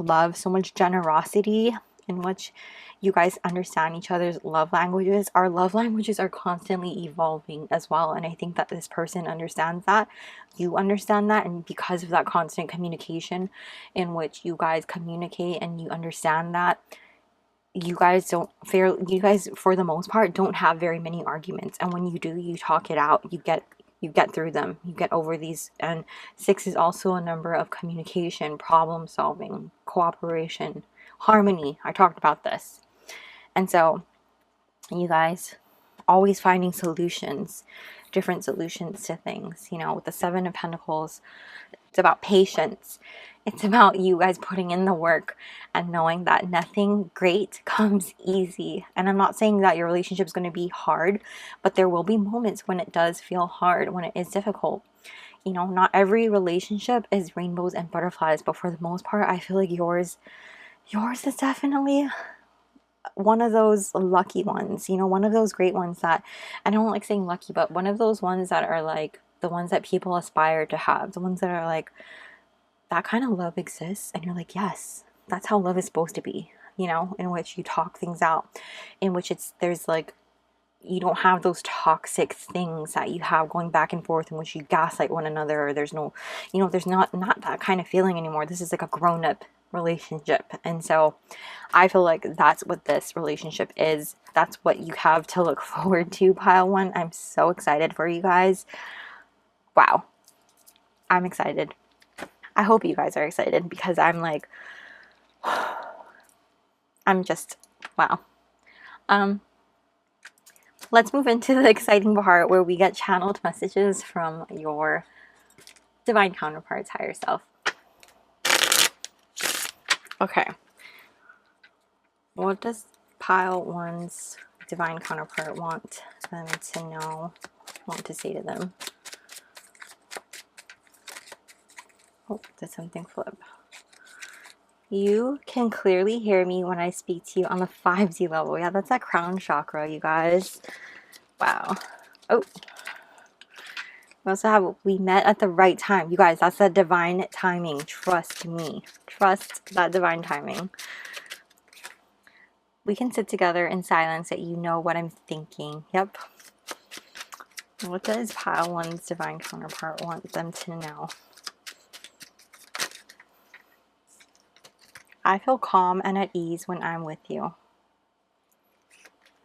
generosity, in which you guys understand each other's love languages. Our love languages are constantly evolving as well, and I think that this person understands that. You understand that, and because of that constant communication in which you guys communicate and you understand that, you guys for the most part don't have very many arguments, and when you do, you talk it out, you get through them, you get over these. And 6 is also a number of communication, problem solving, cooperation, harmony. I talked about this. And so you guys always finding solutions, different solutions to things. You know, with the Seven of Pentacles, it's about patience. It's about you guys putting in the work and knowing that nothing great comes easy. And I'm not saying that your relationship is going to be hard, but there will be moments when it does feel hard, when it is difficult. You know, not every relationship is rainbows and butterflies, but for the most part, I feel like yours is definitely one of those lucky ones, you know, one of those great ones that, I don't like saying lucky, but one of those ones that are like the ones that people aspire to have, the ones that are like, that kind of love exists, and you're like, yes, that's how love is supposed to be, you know, in which you talk things out, in which there's like, you don't have those toxic things that you have going back and forth in which you gaslight one another, or there's no, you know, there's not that kind of feeling anymore. This is like a grown-up relationship. And so I feel like that's what this relationship is. That's what you have to look forward to, pile one. I'm so excited for you guys. Wow, I'm excited. I hope you guys are excited, because I'm like, I'm just, wow. Let's move into the exciting part where we get channeled messages from your divine counterpart's higher self. Okay. What does pile one's divine counterpart want them to know, want to say to them? Oh, did something flip? You can clearly hear me when I speak to you on the 5D level. Yeah, that's that crown chakra, you guys. Wow. Oh. We also have, we met at the right time. You guys, that's the divine timing. Trust me. Trust that divine timing. We can sit together in silence that you know what I'm thinking. Yep. What does pile one's divine counterpart want them to know? I feel calm and at ease when I'm with you.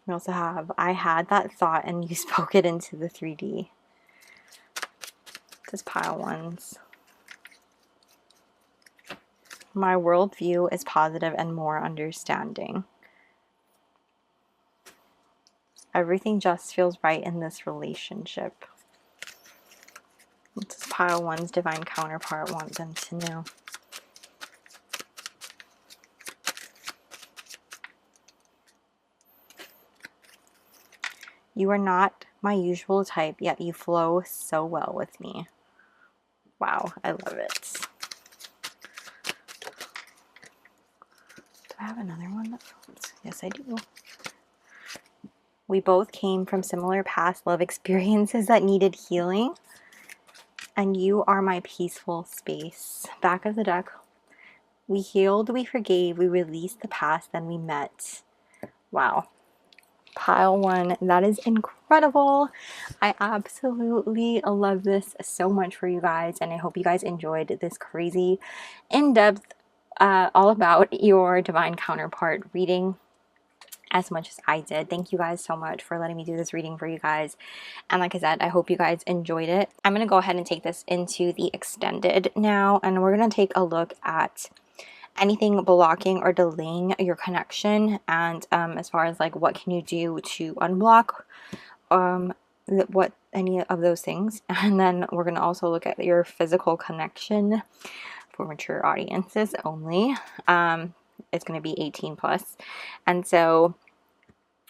We also have, I had that thought and you spoke it into the 3D. This pile ones. My worldview is positive and more understanding. Everything just feels right in this relationship. What does pile one's divine counterpart want them to know? You are not my usual type, yet you flow so well with me. Wow, I love it. Do I have another one that floats? Yes, I do. We both came from similar past love experiences that needed healing, and you are my peaceful space. Back of the deck. We healed, we forgave, we released the past, then we met. Wow. Pile one, that is incredible. I absolutely love this so much for you guys, and I hope you guys enjoyed this crazy in-depth all about your divine counterpart reading as much as I did. Thank you guys so much for letting me do this reading for you guys, and like I said, I hope you guys enjoyed it. I'm gonna go ahead and take this into the extended now, and we're gonna take a look at anything blocking or delaying your connection, and as far as like what can you do to unblock what any of those things. And then we're going to also look at your physical connection for mature audiences only. It's going to be 18 plus, and so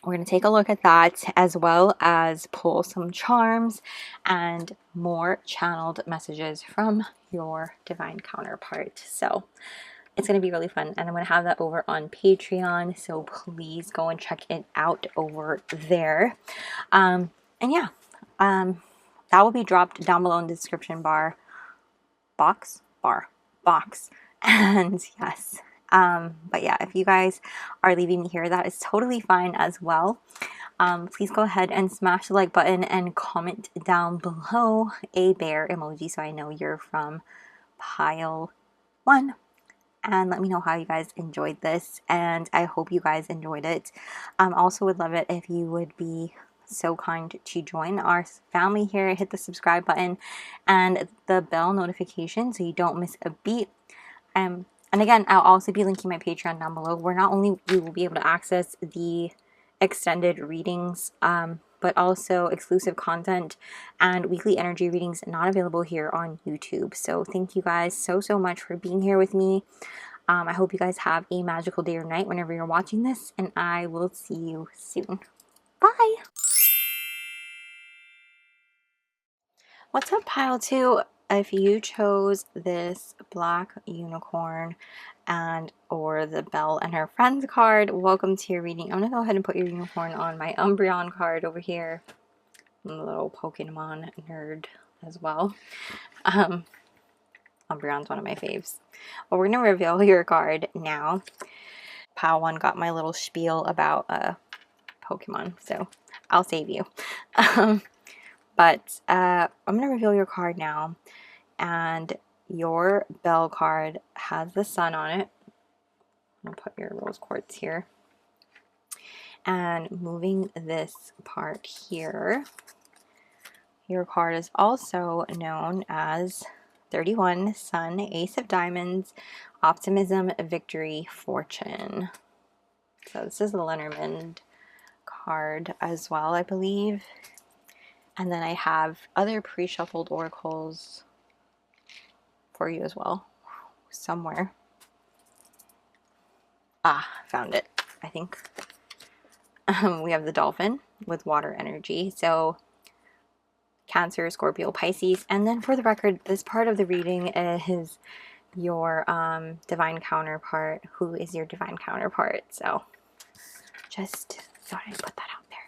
we're going to take a look at that, as well as pull some charms and more channeled messages from your divine counterpart. So it's going to be really fun, and I'm going to have that over on Patreon, so please go and check it out over there. And yeah, that will be dropped down below in the description box. And yes, but yeah, if you guys are leaving me here, that is totally fine as well. Please go ahead and smash the like button and comment down below a bear emoji so I know you're from pile one. And let me know how you guys enjoyed this, and I hope you guys enjoyed it. Also would love it if you would be so kind to join our family here. Hit the subscribe button and the bell notification so you don't miss a beat. And again, I'll also be linking my Patreon down below, where not only you will be able to access the extended readings, but but also exclusive content and weekly energy readings not available here on YouTube. So thank you guys so much for being here with me. I hope you guys have a magical day or night whenever you're watching this, and I will see you soon. Bye! What's up, pile 2? If you chose this black unicorn and or the Belle and her friends card, welcome to your reading. I'm gonna go ahead and put your unicorn on my Umbreon card over here. I'm a little Pokemon nerd as well. Umbreon's one of my faves. But we're gonna reveal your card now. Pile 1 got my little spiel about Pokemon, so I'll save you. But I'm gonna reveal your card now, and your Belle card has the sun on it. I'm gonna put your rose quartz here, and moving this part here, your card is also known as 31, Sun, Ace of Diamonds, Optimism, Victory, Fortune. So this is the Lenormand card as well, I believe. And then I have other pre-shuffled oracles for you as well, somewhere. Ah, found it, I think. We have the Dolphin with water energy. So Cancer, Scorpio, Pisces. And then for the record, this part of the reading is your divine counterpart. Who is your divine counterpart? So just thought I'd put that out there.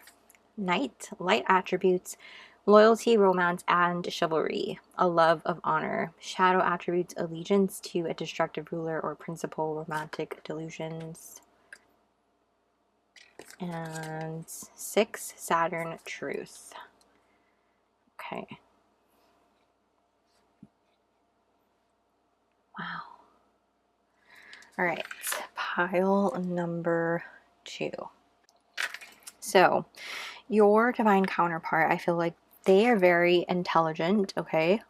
Knight, light attributes, loyalty, romance, and chivalry. A love of honor. Shadow attributes, allegiance to a destructive ruler or principal, romantic delusions. And 6, Saturn, truth. Okay. Wow. All right, pile number 2. So your divine counterpart, I feel like they are very intelligent, okay?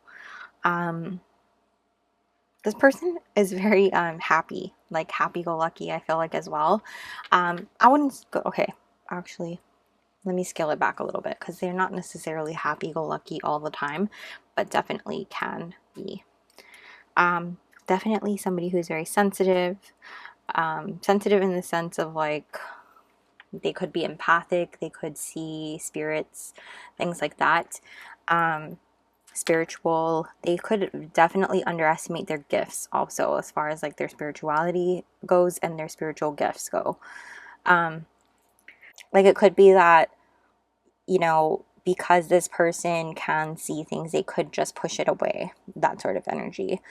This person is very happy, like happy-go-lucky, I feel like, as well. I wouldn't go, okay, actually, let me scale it back a little bit, because they're not necessarily happy-go-lucky all the time, but definitely can be. Definitely somebody who's very sensitive, sensitive in the sense of like, they could be empathic, they could see spirits, things like that. Spiritual, they could definitely underestimate their gifts also, as far as like their spirituality goes and their spiritual gifts go. Like it could be that, you know, because this person can see things, they could just push it away, that sort of energy.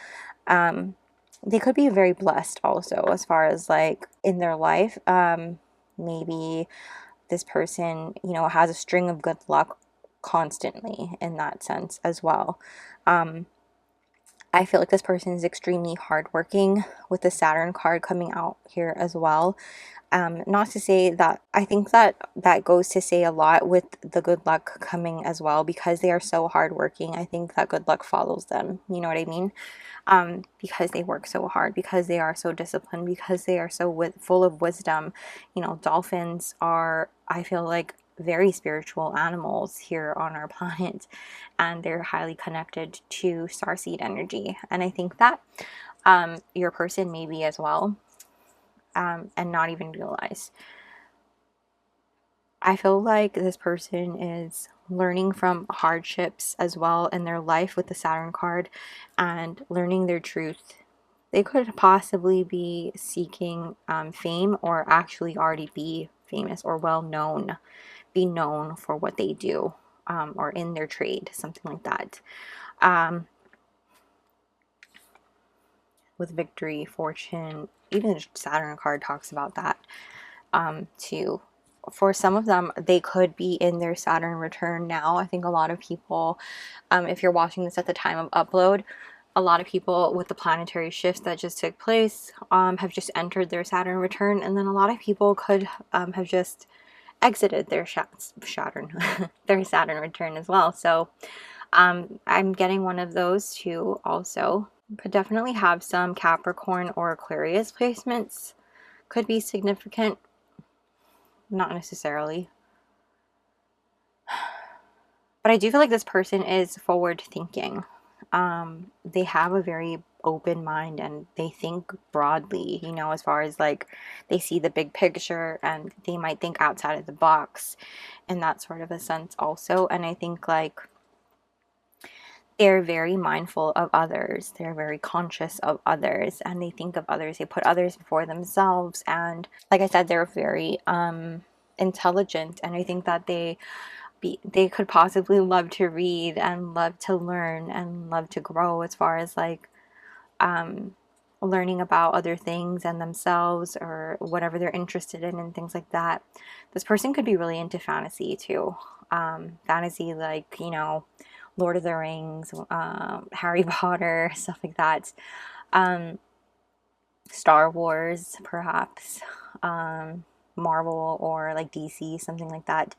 They could be very blessed also, as far as like in their life. Maybe this person, you know, has a string of good luck constantly in that sense as well. I feel like this person is extremely hardworking, with the Saturn card coming out here as well. Not to say that, I think that goes to say a lot with the good luck coming as well, because they are so hardworking. I think that good luck follows them, you know what I mean? Because they work so hard, because they are so disciplined, because they are so full of wisdom. You know, dolphins are, I feel like, very spiritual animals here on our planet, and they're highly connected to starseed energy. And I think that your person may be as well, and not even realize. I feel like this person is learning from hardships as well in their life with the Saturn card, and learning their truth. They could possibly be seeking fame, or actually already be famous or well known, be known for what they do, or in their trade, something like that. With victory, fortune, even the Saturn card talks about that too. For some of them, they could be in their Saturn return now. I think a lot of people, if you're watching this at the time of upload, a lot of people with the planetary shifts that just took place have just entered their Saturn return, and then a lot of people could have just exited their their Saturn return as well. So I'm getting one of those too also. Could definitely have some Capricorn or Aquarius placements. Could be significant. Not necessarily. But I do feel like this person is forward thinking. They have a very open mind and they think broadly, you know, as far as like they see the big picture and they might think outside of the box in that sort of a sense also. And I think like they're very mindful of others, they're very conscious of others, and they think of others, they put others before themselves. And like I said, they're very intelligent, and I think that they could possibly love to read and love to learn and love to grow as far as like learning about other things and themselves or whatever they're interested in and things like that. This person could be really into fantasy too. Fantasy, like, you know, Lord of the Rings, Harry Potter, stuff like that. Star Wars, perhaps. Marvel or like DC, something like that.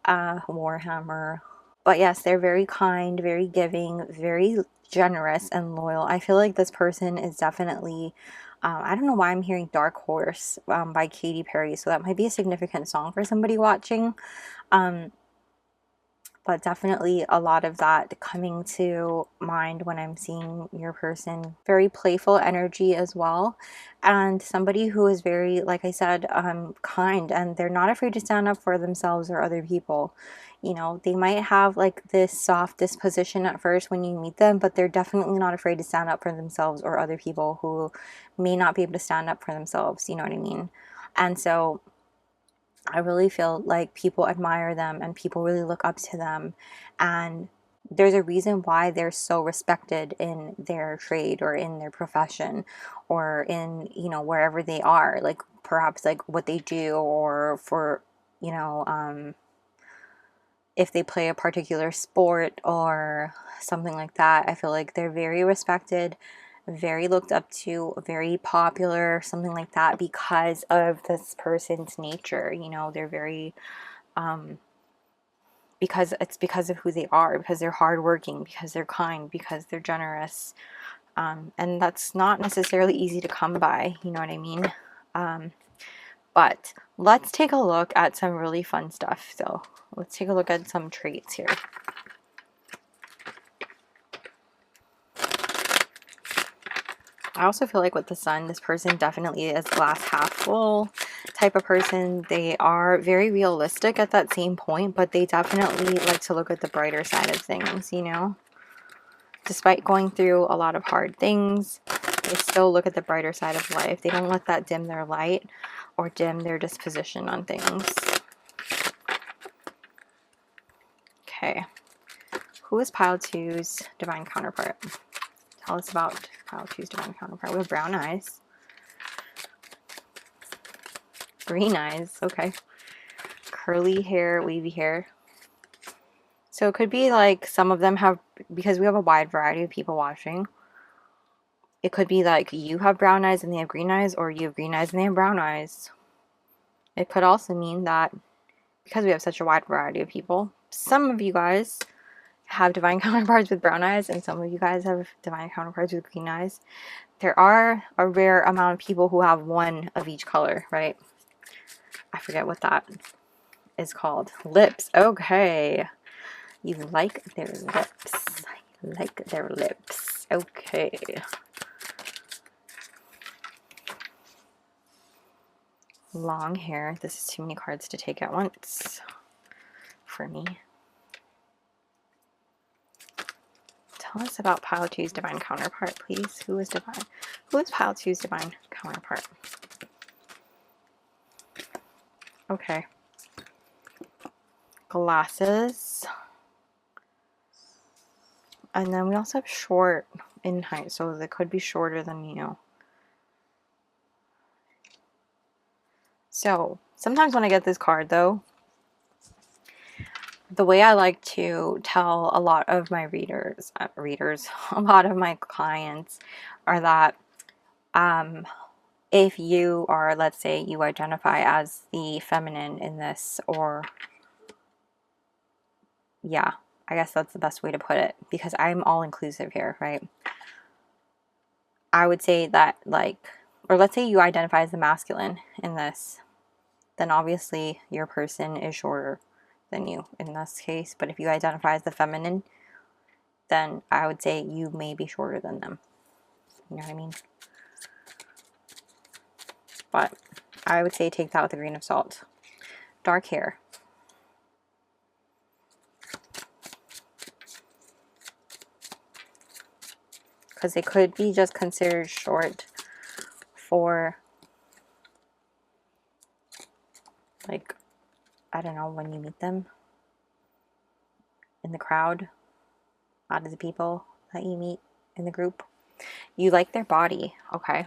Warhammer. But yes, they're very kind, very giving, very generous and loyal. I feel like this person is definitely, I don't know why I'm hearing Dark Horse by Katy Perry, so that might be a significant song for somebody watching. But definitely a lot of that coming to mind when I'm seeing your person. Very playful energy as well. And somebody who is very, like I said, kind, and they're not afraid to stand up for themselves or other people. You know, they might have like this soft disposition at first when you meet them, but they're definitely not afraid to stand up for themselves or other people who may not be able to stand up for themselves. You know what I mean? And so I really feel like people admire them and people really look up to them, and there's a reason why they're so respected in their trade or in their profession or in, you know, wherever they are, like perhaps like what they do, or for, you know, if they play a particular sport or something like that. I feel like they're very respected, very looked up to, very popular, something like that, because of this person's nature. You know, they're very, because it's because of who they are, because they're hardworking, because they're kind, because they're generous. And that's not necessarily easy to come by, you know what I mean? But let's take a look at some really fun stuff. So let's take a look at some traits here. I also feel like with the sun, this person definitely is glass half full type of person. They are very realistic at that same point, but they definitely like to look at the brighter side of things, you know? Despite going through a lot of hard things, they still look at the brighter side of life. They don't let that dim their light or dim their disposition on things. Okay. Who is pile two's divine counterpart? Tell us about pile two's divine counterpart. We have brown eyes. Green eyes. Okay. Curly hair, wavy hair. So it could be like some of them have, because we have a wide variety of people watching, it could be like you have brown eyes and they have green eyes, or you have green eyes and they have brown eyes. It could also mean that because we have such a wide variety of people, some of you guys have divine counterparts with brown eyes and some of you guys have divine counterparts with green eyes. There are a rare amount of people who have one of each color, right? I forget what that is called. Lips. Okay. You like their lips. Like their lips. Okay. Long hair. This is too many cards to take at once for me. Tell us about pile two's divine counterpart, please. Who is divine? Who is pile two's divine counterpart? Okay. Glasses. And then we also have short in height, so they could be shorter than you. So sometimes when I get this card though, the way I like to tell a lot of my readers, a lot of my clients are that if you are, let's say you identify as the feminine in this, or yeah, I guess that's the best way to put it, because I'm all inclusive here, right? I would say that, like, or let's say you identify as the masculine in this, then obviously your person is shorter than you in this case. But if you identify as the feminine, then I would say you may be shorter than them. You know what I mean? But I would say take that with a grain of salt. Dark hair. Because they could be just considered short for, like, I don't know, when you meet them in the crowd, out of the people that you meet in the group. You like their body, okay?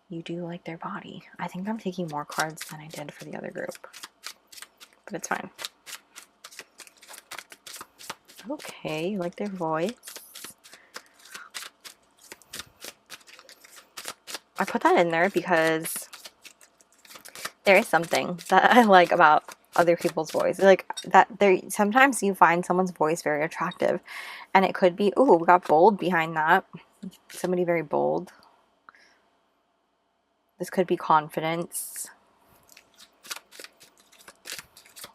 You do like their body. I think I'm taking more cards than I did for the other group, but it's fine. Okay, you like their voice. I put that in there because there is something that I like about other people's voice. Like that there sometimes you find someone's voice very attractive, and it could be, oh, we got bold behind that. Somebody very bold. This could be confidence.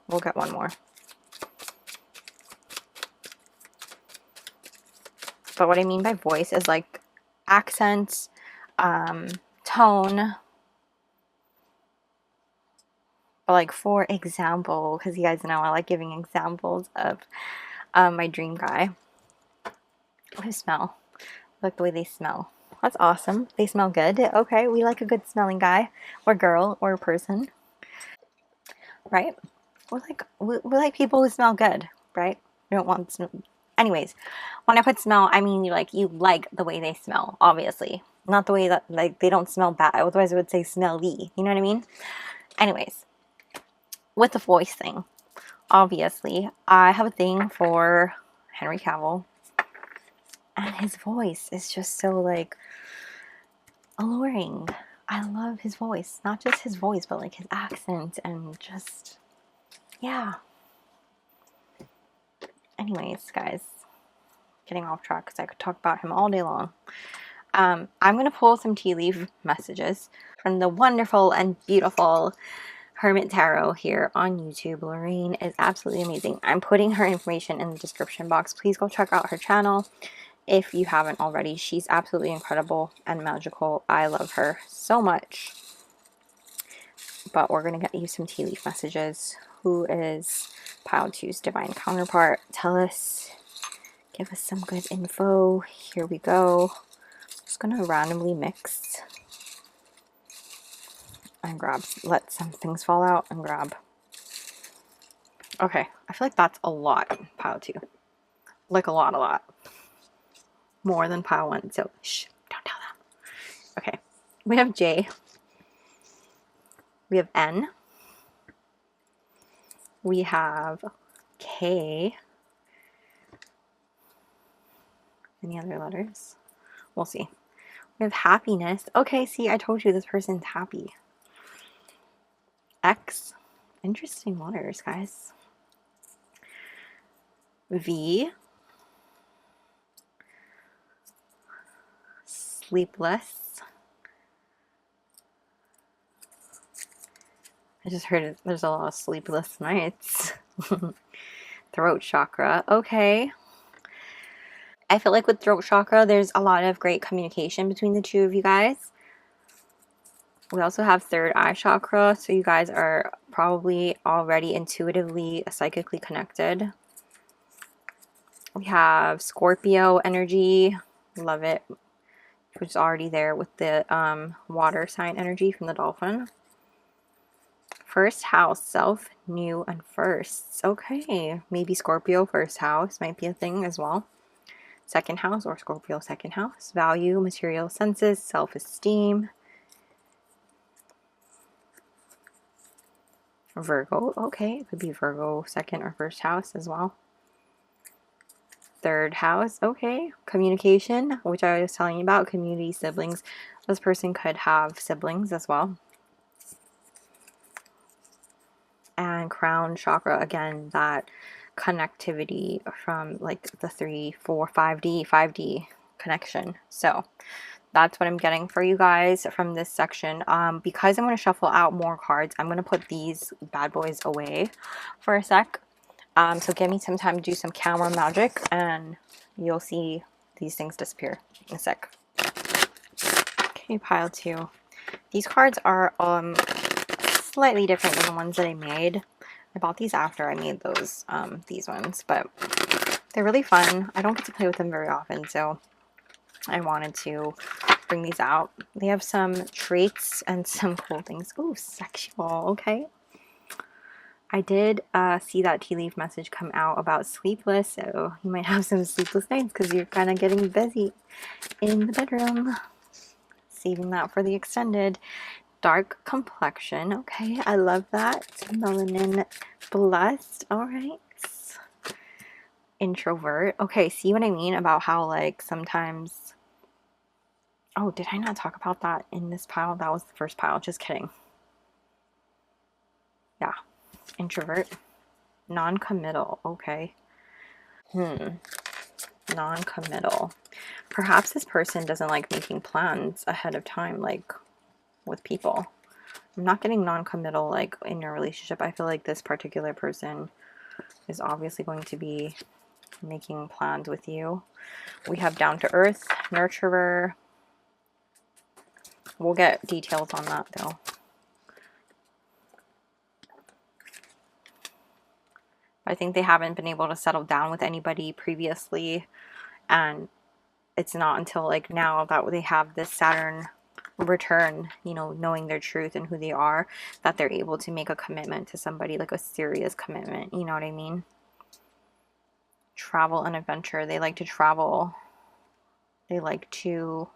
We'll get one more. But what I mean by voice is like accent, tone. But like, for example, because you guys know I like giving examples of my dream guy. What smell? Like the way they smell. That's awesome. They smell good. Okay, we like a good smelling guy or girl or person, right? We like people who smell good, right? We don't want smell. Anyways, when I put smell, I mean you like the way they smell, obviously. Not the way that, like, they don't smell bad. Otherwise I would say smelly. You know what I mean? Anyways, with the voice thing, obviously, I have a thing for Henry Cavill. And his voice is just so, like, alluring. I love his voice. Not just his voice, but like his accent and just, yeah. Anyways, guys, getting off track because I could talk about him all day long. I'm going to pull some tea leaf messages from the wonderful and beautiful Hermit Tarot here on YouTube. Lorraine is absolutely amazing. I'm putting her information in the description box. Please go check out her channel if you haven't already. She's absolutely incredible and magical. I love her so much. But we're going to get you some tea leaf messages. Who is Pile 2's divine counterpart? Tell us. Give us some good info. Here we go. Just going to randomly mix and grab. Let some things fall out and grab. Okay. I feel like that's a lot, Pile 2. Like a lot. More than Pile 1. So, shh. Don't tell them. Okay. We have J. We have N. We have K. Any other letters? We'll see. We have happiness. Okay, see, I told you this person's happy. X. Interesting letters, guys. V. Sleepless. I just heard there's a lot of sleepless nights. Throat chakra. Okay. I feel like with throat chakra, there's a lot of great communication between the two of you guys. We also have third eye chakra, so you guys are probably already intuitively, psychically connected. We have Scorpio energy. Love it. Which is already there with the water sign energy from the dolphin. First house, self, new, and firsts. Okay, maybe Scorpio first house might be a thing as well. Second house or Scorpio second house. Value, material senses, self-esteem. Virgo, okay, it could be Virgo second or first house as well. Third house, okay. Communication, which I was telling you about, community, siblings. This person could have siblings as well. And crown chakra, again, that connectivity from like the 3, 4, 5D connection. So That's what I'm getting for you guys from this section. Because I'm going to shuffle out more cards, I'm going to put these bad boys away for a sec. So give me some time to do some camera magic and you'll see these things disappear in a sec. Okay, pile 2. These cards are slightly different than the ones that I made. I bought these after I made those these ones, but they're really fun. I don't get to play with them very often, so I wanted to bring these out. They have some traits and some cool things. Ooh, sexual, okay. I did see that tea leaf message come out about sleepless, so you might have some sleepless nights because you're kind of getting busy in the bedroom. Saving that for the extended. Dark complexion, okay, I love that. Melanin blessed, all right. Introvert, okay, see what I mean about how like sometimes, oh, did I not talk about that in this pile? That was the first pile, just kidding. Yeah, introvert. Non-committal, okay. Non-committal. Perhaps this person doesn't like making plans ahead of time, like with people. I'm not getting non-committal like in your relationship. I feel like this particular person is obviously going to be making plans with you. We have down to earth, nurturer. We'll get details on that though. I think they haven't been able to settle down with anybody previously, and it's not until like now that they have this Saturn return, you know, knowing their truth and who they are, that they're able to make a commitment to somebody, like a serious commitment, you know what I mean? Travel and adventure. They like to travel. They like to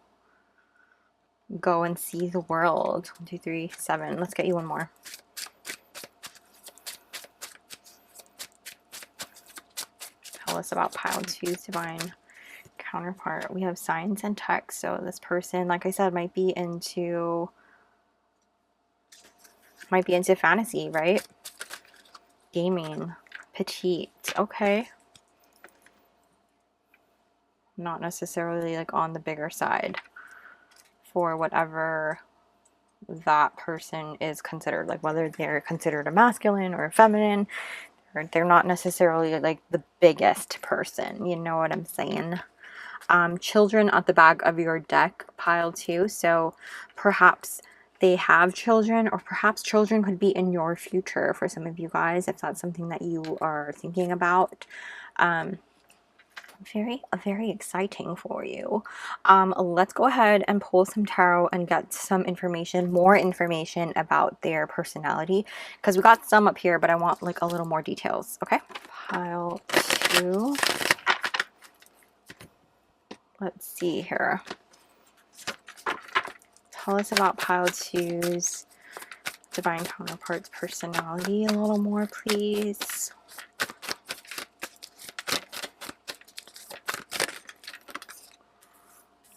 go and see the world. 1, 2, 3, 7. Let's get you one more. Tell us about pile 2's divine counterpart. We have science and tech. So this person, like I said, might be into fantasy, right? Gaming. Petite. Okay. Not necessarily like on the bigger side for whatever that person is considered, like whether they're considered a masculine or a feminine, or they're not necessarily like the biggest person, you know what I'm saying? Children at the back of your deck, pile 2. So perhaps they have children, or perhaps children could be in your future for some of you guys, if that's something that you are thinking about. Very exciting for you. Let's go ahead and pull some tarot and get some information, more information about their personality, because we got some up here, but I want like a little more details. Okay, pile 2. Let's see here. Tell us about pile 2's divine counterpart's personality a little more, please.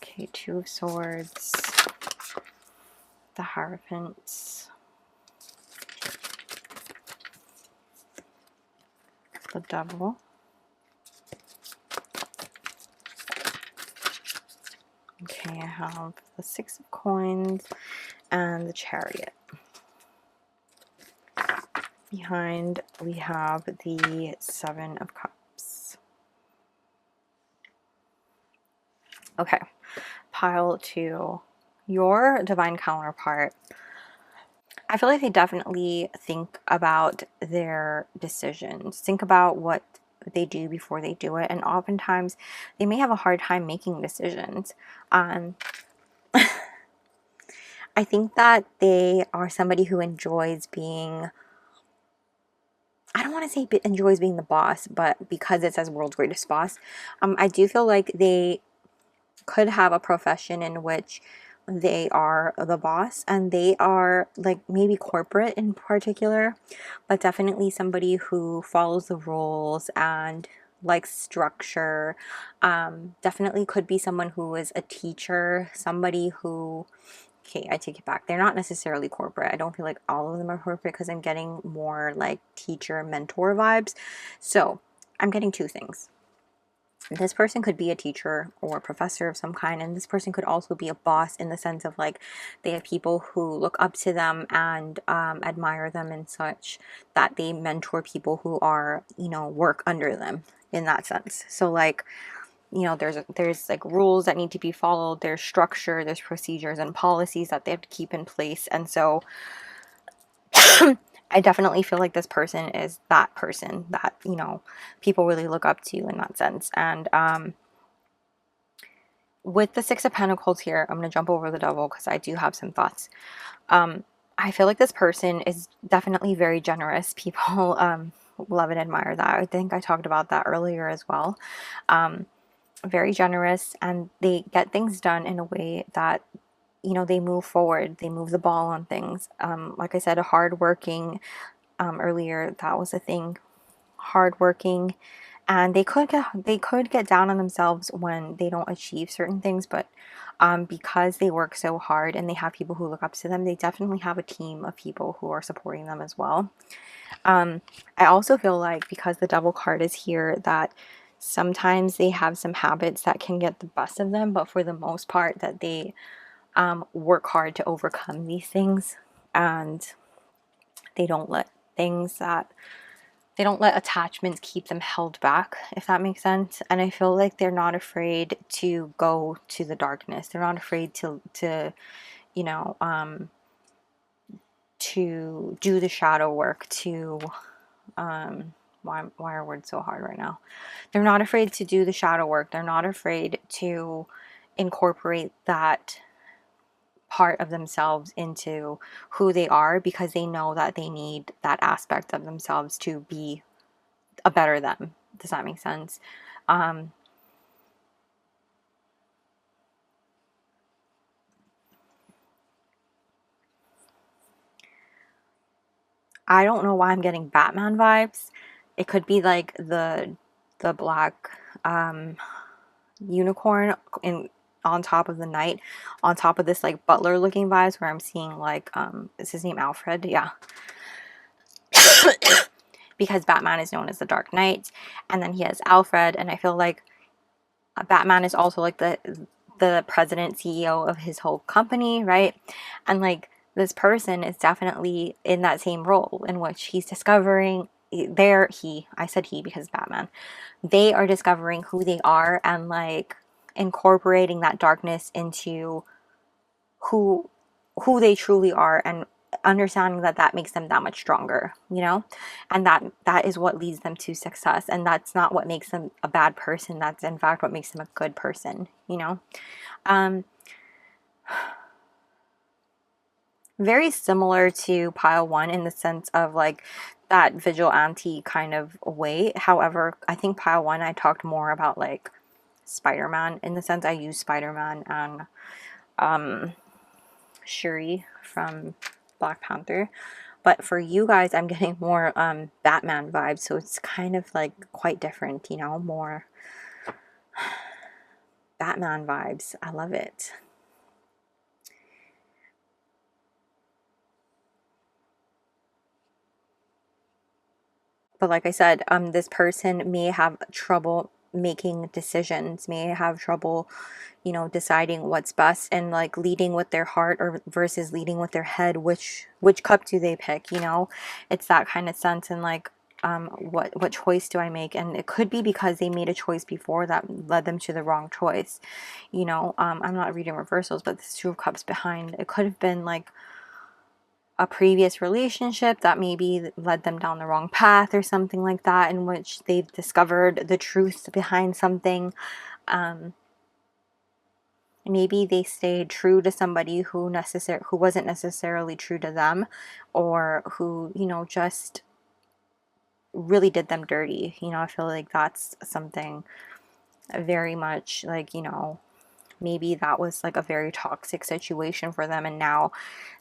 Okay, 2 of Swords, the Hierophant, the Devil, okay, I have the 6 of Coins and the Chariot. Behind we have the 7 of Cups. Okay, pile 2, your divine counterpart. I feel like they definitely think about their decisions, think about what they do before they do it, and oftentimes they may have a hard time making decisions. I think that they are somebody who enjoys being, I don't want to say enjoys being the boss, but because it says world's greatest boss, I do feel like they could have a profession in which they are the boss, and they are like maybe corporate in particular, but definitely somebody who follows the rules and likes structure. Definitely could be someone who is a teacher, somebody who, okay, I take it back, they're not necessarily corporate. I don't feel like all of them are corporate, because I'm getting more like teacher mentor vibes. So I'm getting 2 things. This person could be a teacher or a professor of some kind, and this person could also be a boss in the sense of like they have people who look up to them and admire them and such, that they mentor people who are, you know, work under them in that sense. So like, you know, there's like rules that need to be followed, there's structure, there's procedures and policies that they have to keep in place. And so I definitely feel like this person is that person that, you know, people really look up to in that sense. And with the Six of Pentacles here, I'm going to jump over the Devil because I do have some thoughts. I feel like this person is definitely very generous. People love and admire that. I think I talked about that earlier as well. Very generous, and they get things done in a way that, you know, they move forward, they move the ball on things. Like I said, a hardworking, earlier, that was a thing, hardworking, and they could get down on themselves when they don't achieve certain things, but because they work so hard and they have people who look up to them, they definitely have a team of people who are supporting them as well. I also feel like because the Devil card is here, that sometimes they have some habits that can get the best of them, but for the most part that they work hard to overcome these things, and they don't let attachments keep them held back, if that makes sense. And I feel like they're not afraid to go to the darkness. They're not afraid to you know, to do the shadow work, to why are words so hard right now? They're not afraid to do the shadow work. They're not afraid to incorporate that part of themselves into who they are, because they know that they need that aspect of themselves to be a better them. Does that make sense? I don't know why I'm getting Batman vibes. It could be like the black unicorn on top of the knight, on top of this like butler looking vibes, where I'm seeing like is his name Alfred? Yeah. Because Batman is known as the Dark Knight, and then he has Alfred, and I feel like Batman is also like the president, CEO of his whole company, right? And like this person is definitely in that same role in which he's discovering I said he because Batman, they are discovering who they are and like incorporating that darkness into who they truly are, and understanding that that makes them that much stronger, you know, and that is what leads them to success, and that's not what makes them a bad person. That's in fact what makes them a good person, you know. Very similar to pile one in the sense of like that vigilante kind of way. However, I think pile one I talked more about like Spider-Man, in the sense I use Spider-Man and Shuri from Black Panther. But for you guys, I'm getting more Batman vibes, so it's kind of like quite different, you know, more Batman vibes. I love it. But like I said, this person may have trouble making decisions, may have trouble, you know, deciding what's best, and like leading with their heart or versus leading with their head. Which cup do they pick? You know, it's that kind of sense. And like, what choice do I make? And it could be because they made a choice before that led them to the wrong choice. You know, I'm not reading reversals, but this Two of Cups behind, it could have been like a previous relationship that maybe led them down the wrong path or something like that, in which they've discovered the truth behind something. Maybe they stayed true to somebody who wasn't necessarily true to them, or who, you know, just really did them dirty. You know, I feel like that's something very much like, you know, maybe that was like a very toxic situation for them, and now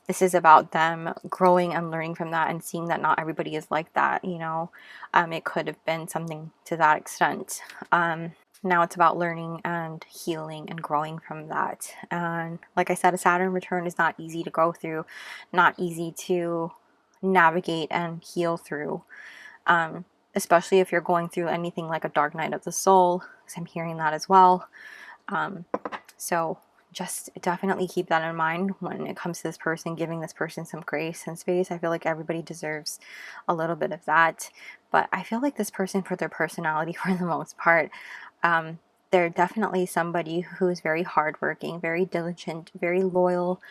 this is about them growing and learning from that and seeing that not everybody is like that, you know. It could have been something to that extent. Now it's about learning and healing and growing from that. And like I said, a Saturn return is not easy to go through, not easy to navigate and heal through, especially if you're going through anything like a dark night of the soul, because I'm hearing that as well. So just definitely keep that in mind when it comes to this person, giving this person some grace and space. I feel like everybody deserves a little bit of that, but I feel like this person, for their personality, for the most part, they're definitely somebody who is very hardworking, very diligent, very loyal,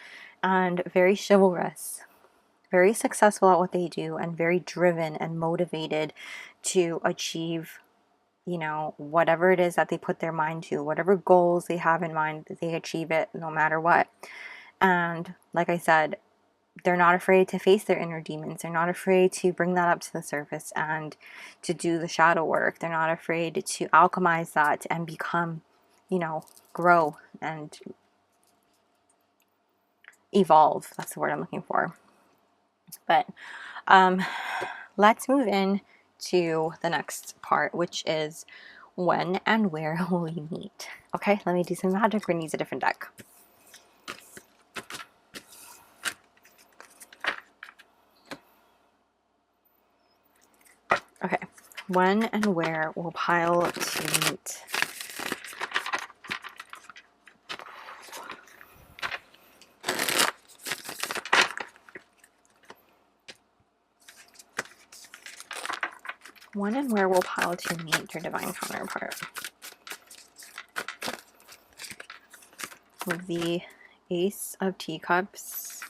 and very chivalrous, very successful at what they do, and very driven and motivated to achieve, you know, whatever it is that they put their mind to, whatever goals they have in mind, they achieve it no matter what. And like I said, they're not afraid to face their inner demons. They're not afraid to bring that up to the surface and to do the shadow work. They're not afraid to alchemize that and become, you know, grow and evolve. That's the word I'm looking for. But let's move in to the next part, which is when and where will we meet? Okay, let me do some magic. We're gonna use a different deck. Okay, when and where will pile to meet? When and where will pile to meet their divine counterpart? With the Ace of Teacups,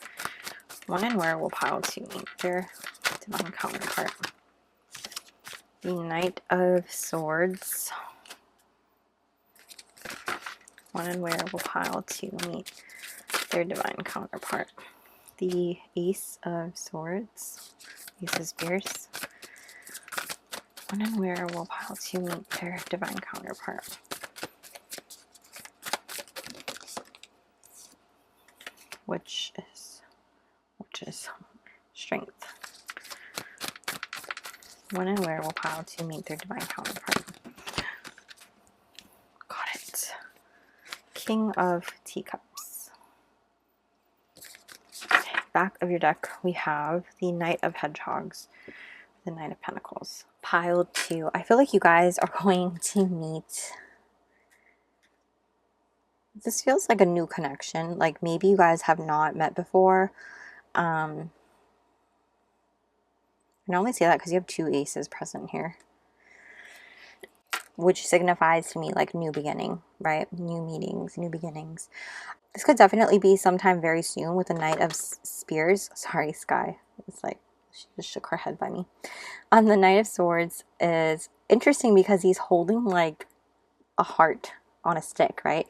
when and where will pile to meet their divine counterpart? The Knight of Swords, when and where will pile to meet their divine counterpart? The Ace of Swords, Ace of Spears, when and where will pile to meet their divine counterpart? Which is Strength. When and where will pile to meet their divine counterpart? Got it. King of Teacups. Back of your deck, we have the Knight of Hedgehogs, the Knight of Pentacles. Piled to, I feel like you guys are going to meet. This feels like a new connection. Like maybe you guys have not met before. I only say that because you have two aces present here, which signifies to me like new beginning, right? New meetings, new beginnings. This could definitely be sometime very soon with the Knight of Spears. Sorry, Sky. It's like she just shook her head by me. The Knight of Swords is interesting because he's holding like a heart on a stick, right?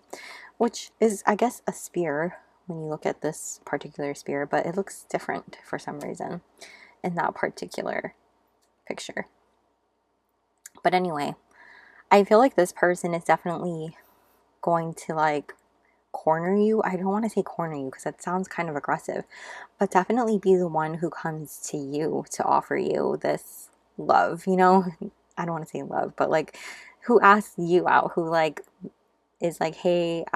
Which is, I guess, a spear when you look at this particular spear, but it looks different for some reason in that particular picture. But anyway, I feel like this person is definitely going to like corner you. I don't want to say corner you because that sounds kind of aggressive, but definitely be the one who comes to you to offer you this love, you know? I don't want to say love, but like who asks you out, who like is like, hey,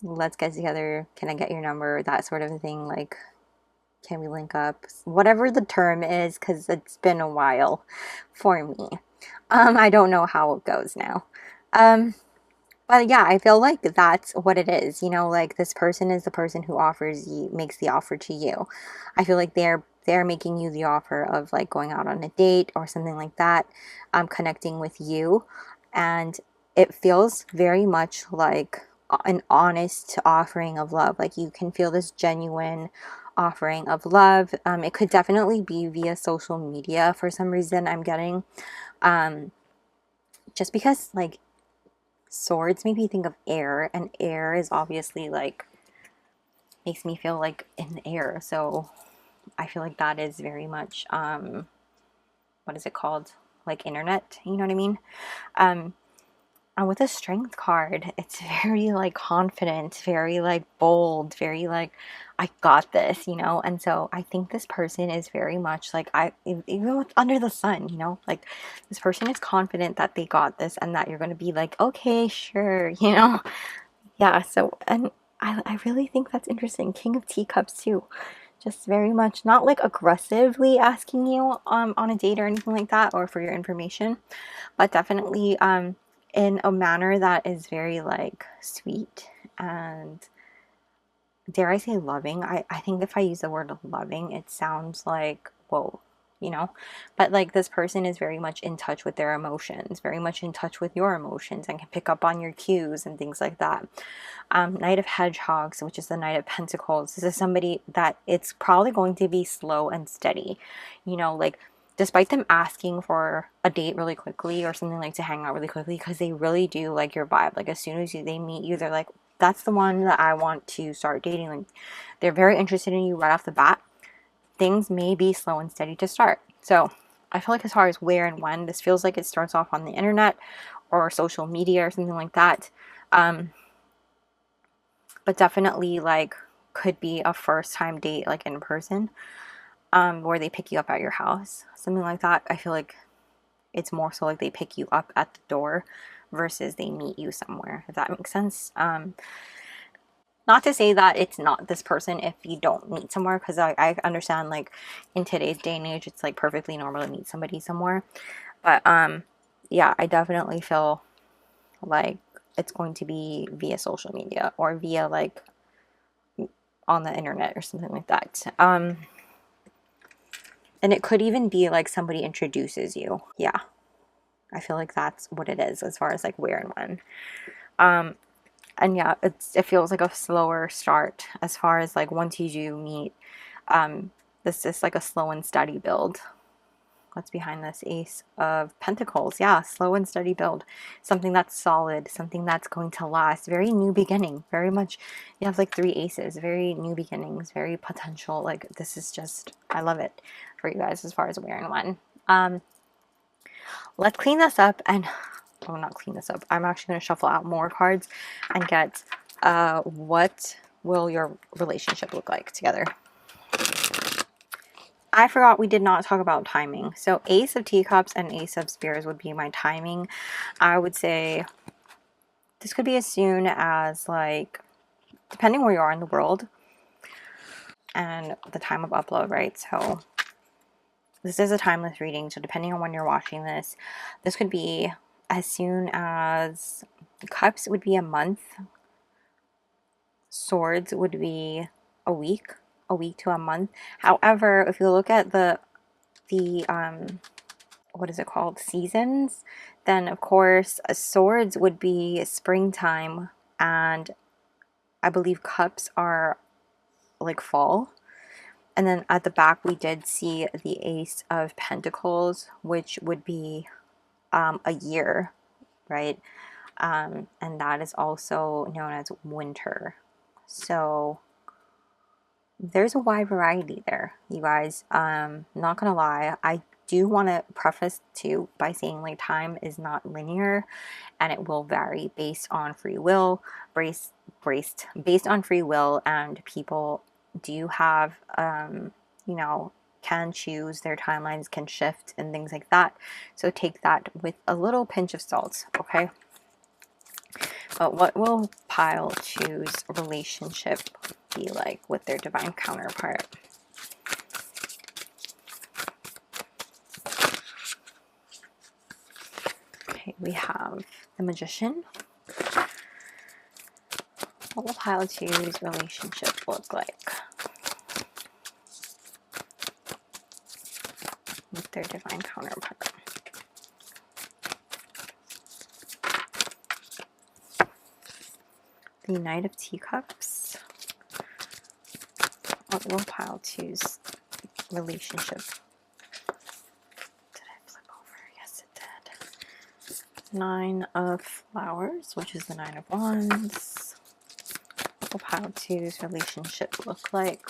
let's get together, can I get your number, that sort of a thing. Like, can we link up, whatever the term is, because it's been a while for me. I don't know how it goes now. But yeah, I feel like that's what it is, you know, like this person is the person who offers you, makes the offer to you. I feel like they're making you the offer of like going out on a date or something like that, connecting with you, and it feels very much like an honest offering of love. Like you can feel this genuine offering of love. It could definitely be via social media for some reason, I'm getting, just because like swords make me think of air, and air is obviously like makes me feel like in the air, so I feel like that is very much what is it called, like internet, you know what I mean? And with a strength card, it's very like confident, very like bold, very like I got this, you know? And so I think this person is very much like, even with under the sun, you know, like this person is confident that they got this and that you're going to be like, okay, sure, you know? Yeah. So, and I really think that's interesting. King of Teacups too. just very much not like aggressively asking you on a date or anything like that, or for your information, but definitely in a manner that is very like sweet and, dare I say, loving. I think if I use the word loving, it sounds like, whoa, you know, but like this person is very much in touch with their emotions, very much in touch with your emotions, and can pick up on your cues and things like that. Knight of Hedgehogs, which is the Knight of Pentacles. This is somebody that it's probably going to be slow and steady, you know, like despite them asking for a date really quickly or something, like to hang out really quickly, because they really do like your vibe. Like as soon as they meet you, they're like, that's the one that I want to start dating. Like they're very interested in you right off the bat. Things may be slow and steady to start. So I feel like as far as where and when, this feels like it starts off on the internet or social media or something like that. But definitely like could be a first time date, like in person, where they pick you up at your house, something like that. I feel like it's more so like they pick you up at the door versus they meet you somewhere, if that makes sense. Not to say that it's not this person if you don't meet somewhere, because I understand like in today's day and age it's like perfectly normal to meet somebody somewhere, but yeah, I definitely feel like it's going to be via social media or via like on the internet or something like that. And it could even be like somebody introduces you. Yeah, I feel like that's what it is as far as like where and when. And yeah, it feels like a slower start as far as like once you do meet. This is like a slow and steady build. What's behind this? Ace of Pentacles. Yeah, slow and steady build. Something that's solid, something that's going to last. Very new beginning. Very much, you have like 3 aces. Very new beginnings, very potential. Like this is just, I love it for you guys as far as where and when. Let's clean this up and, oh, not clean this up. I'm actually going to shuffle out more cards and get what will your relationship look like together. I forgot we did not talk about timing. So Ace of Teacups and Ace of Spears would be my timing. I would say this could be as soon as like, depending where you are in the world and the time of upload, right? So this is a timeless reading. So depending on when you're watching this, this could be as soon as Cups would be a month. Swords would be a week to a month. However, if you look at the what is it called, seasons, then of course swords would be springtime, and I believe cups are like fall. And then at the back we did see the Ace of Pentacles, which would be a year, right? And that is also known as winter. So there's a wide variety there, you guys. Not gonna lie, I do want to preface too by saying like time is not linear and it will vary based on free will, based on free will, and people do have you know, can choose, their timelines can shift and things like that. So take that with a little pinch of salt, okay? But what will pile choose relationship be like with their divine counterpart? Okay, we have the Magician. What will pile choose relationship look like with their divine counterpart? The Knight of Teacups. What will pile choose relationship? Did I flip over? Yes, it did. 9 of Flowers, which is the 9 of Wands. What will pile choose relationship look like?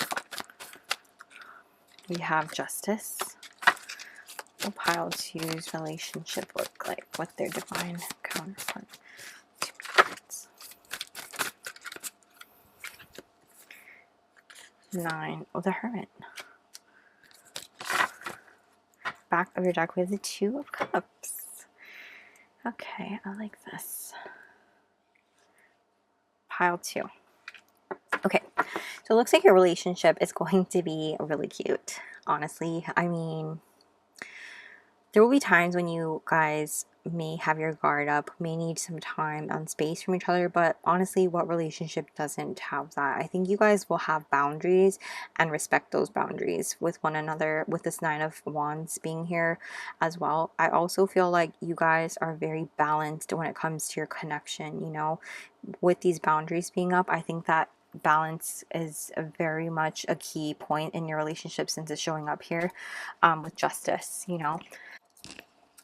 We have Justice. What will pile choose relationship look like with their divine counterpart? 9 of the Hermit. Back of your deck, we have the 2 of Cups. Okay, I like this. Pile 2. Okay, so it looks like your relationship is going to be really cute, honestly. I mean, there will be times when you guys may have your guard up, may need some time and space from each other, but honestly, what relationship doesn't have that? I think you guys will have boundaries and respect those boundaries with one another, with this Nine of Wands being here as well. I also feel like you guys are very balanced when it comes to your connection, you know, with these boundaries being up. I think that balance is very much a key point in your relationship since it's showing up here with justice, you know.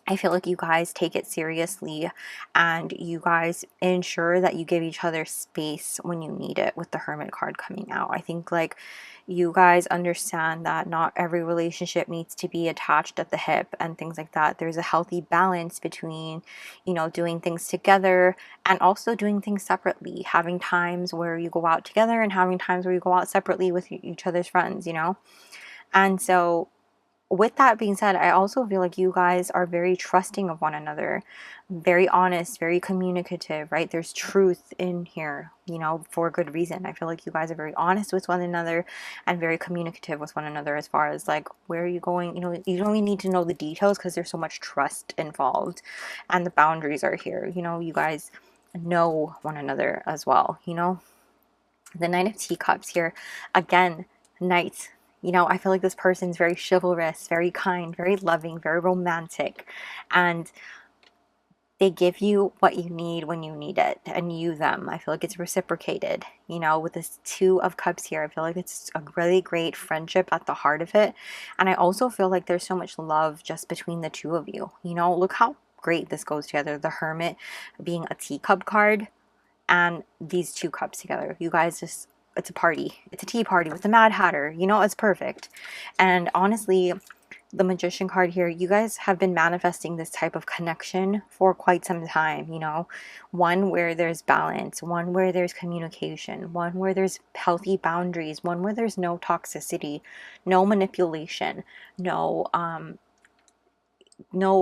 I feel like you guys take it seriously and you guys ensure that you give each other space when you need it with the Hermit card coming out. I think like you guys understand that not every relationship needs to be attached at the hip and things like that. There's a healthy balance between, you know, doing things together and also doing things separately, having times where you go out together and having times where you go out separately with each other's friends, you know. And so with that being said, I also feel like you guys are very trusting of one another, very honest, very communicative, right? There's truth in here, you know, for a good reason. I feel like you guys are very honest with one another and very communicative with one another as far as like, where are you going? You know, you don't even need to know the details because there's so much trust involved and the boundaries are here. You know, you guys know one another as well, you know? The Knight of Teacups here, again, Knight. You know, I feel like this person's very chivalrous, very kind, very loving, very romantic. And they give you what you need when you need it, and you them. I feel like it's reciprocated. You know, with this Two of Cups here, I feel like it's a really great friendship at the heart of it. And I also feel like there's so much love just between the two of you. You know, look how great this goes together. The Hermit being a teacup card and these two cups together. You guys just, it's a party. It's a tea party with the Mad Hatter. You know, it's perfect. And honestly, the Magician card here, you guys have been manifesting this type of connection for quite some time, you know. One where there's balance, one where there's communication, one where there's healthy boundaries, one where there's no toxicity, no manipulation, no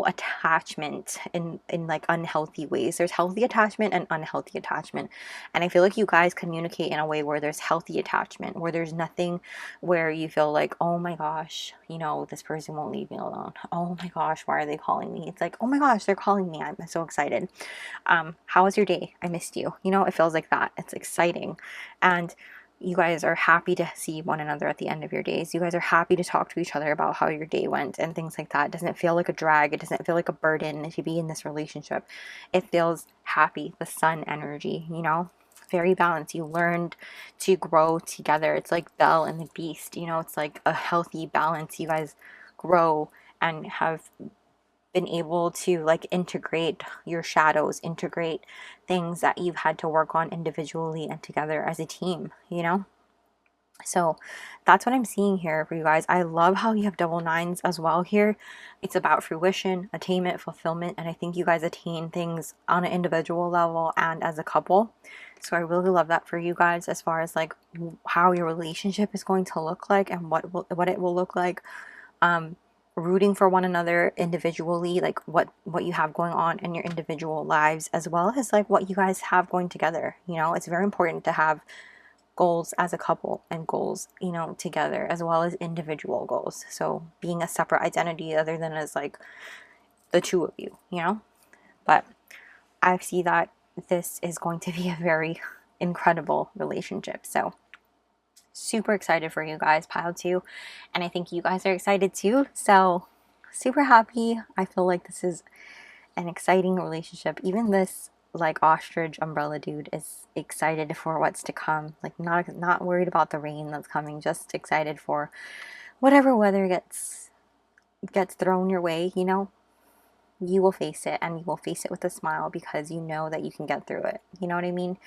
attachment in like unhealthy ways. There's healthy attachment and unhealthy attachment, and I feel like you guys communicate in a way where there's healthy attachment, where there's nothing where you feel like, oh my gosh, you know, this person won't leave me alone. Oh my gosh, why are they calling me? It's like, oh my gosh, they're calling me, I'm so excited. How was your day? I missed you. You know, it feels like that. It's exciting. And you guys are happy to see one another at the end of your days. You guys are happy to talk to each other about how your day went and things like that. It doesn't feel like a drag. It doesn't feel like a burden to be in this relationship. It feels happy, the sun energy, you know, very balanced. You learned to grow together. It's like Belle and the Beast, you know, it's like a healthy balance. You guys grow and have been able to like integrate your shadows, integrate things that you've had to work on individually and together as a team, you know? So that's what I'm seeing here for you guys. I love how you have double nines as well here. It's about fruition, attainment, fulfillment, and I think you guys attain things on an individual level and as a couple. So I really love that for you guys as far as like how your relationship is going to look like and what it will look like. Rooting for one another individually, like what you have going on in your individual lives, as well as like what you guys have going together. You know, it's very important to have goals as a couple and goals, you know, together, as well as individual goals. So being a separate identity other than as like the two of you, you know. But I see that this is going to be a very incredible relationship. So super excited for you guys, pile 2, and I think you guys are excited too. So super happy. I feel like this is an exciting relationship. Even this like ostrich umbrella dude is excited for what's to come. Like not worried about the rain that's coming, just excited for whatever weather gets thrown your way, you know. You will face it, and you will face it with a smile because you know that you can get through it. You know what I mean?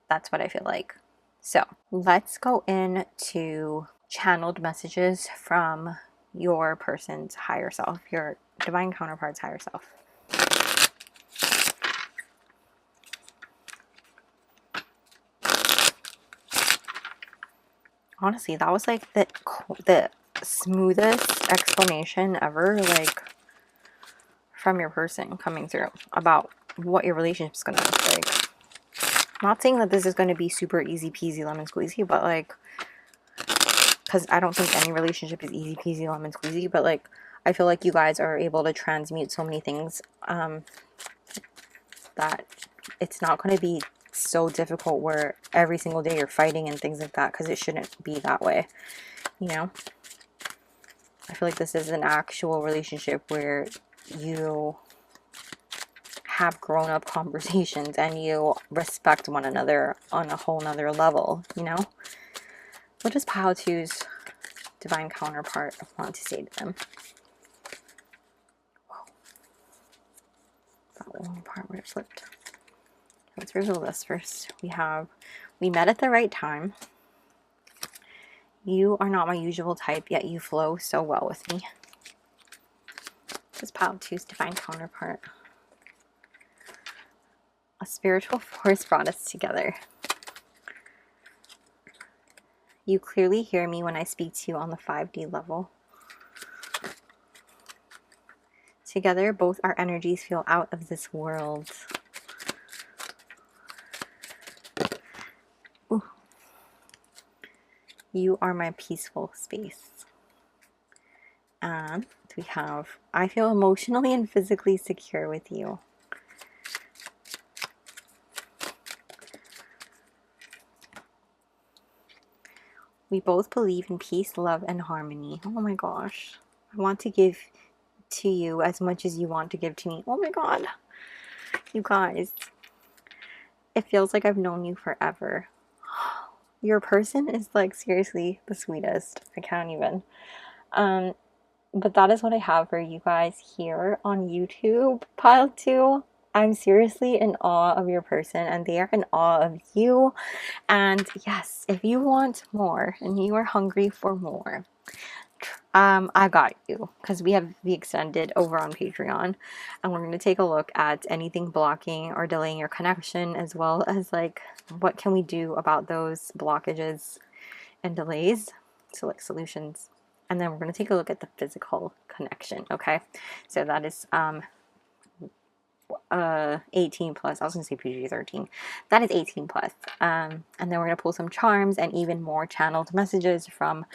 That's what I feel like. So let's go into channeled messages from your person's higher self, your divine counterpart's higher self. Honestly, that was like the smoothest explanation ever, like from your person coming through about what your relationship's gonna look like. Not saying that this is going to be super easy peasy lemon squeezy, but like, because I don't think any relationship is easy peasy lemon squeezy, but like, I feel like you guys are able to transmute so many things that it's not going to be so difficult where every single day you're fighting and things like that, because it shouldn't be that way, you know? I feel like this is an actual relationship where you have grown-up conversations and you respect one another on a whole nother level, you know? What does 𝒕𝒐𝒔𝒔's divine counterpart want to say to them? Whoa. That one part where it flipped. Let's reveal this first. We met at the right time. You are not my usual type, yet you flow so well with me. This is 𝒕𝒐𝒔𝒔's divine counterpart. A spiritual force brought us together. You clearly hear me when I speak to you on the 5D level. Together, both our energies feel out of this world. Ooh. You are my peaceful space. And we have, I feel emotionally and physically secure with you. We both believe in peace, love, and harmony. Oh my gosh. I want to give to you as much as you want to give to me. Oh my god. You guys. It feels like I've known you forever. Your person is like seriously the sweetest. I can't even. But that is what I have for you guys here on YouTube, pile 2. I'm seriously in awe of your person and they are in awe of you. And yes, if you want more and you are hungry for more, I got you, because we have the extended over on Patreon, and we're going to take a look at anything blocking or delaying your connection, as well as like what can we do about those blockages and delays, so like solutions. And then we're going to take a look at the physical connection. Okay, so that is 18 plus. I was gonna say PG-13. That is 18 plus. And then we're gonna pull some charms and even more channeled messages from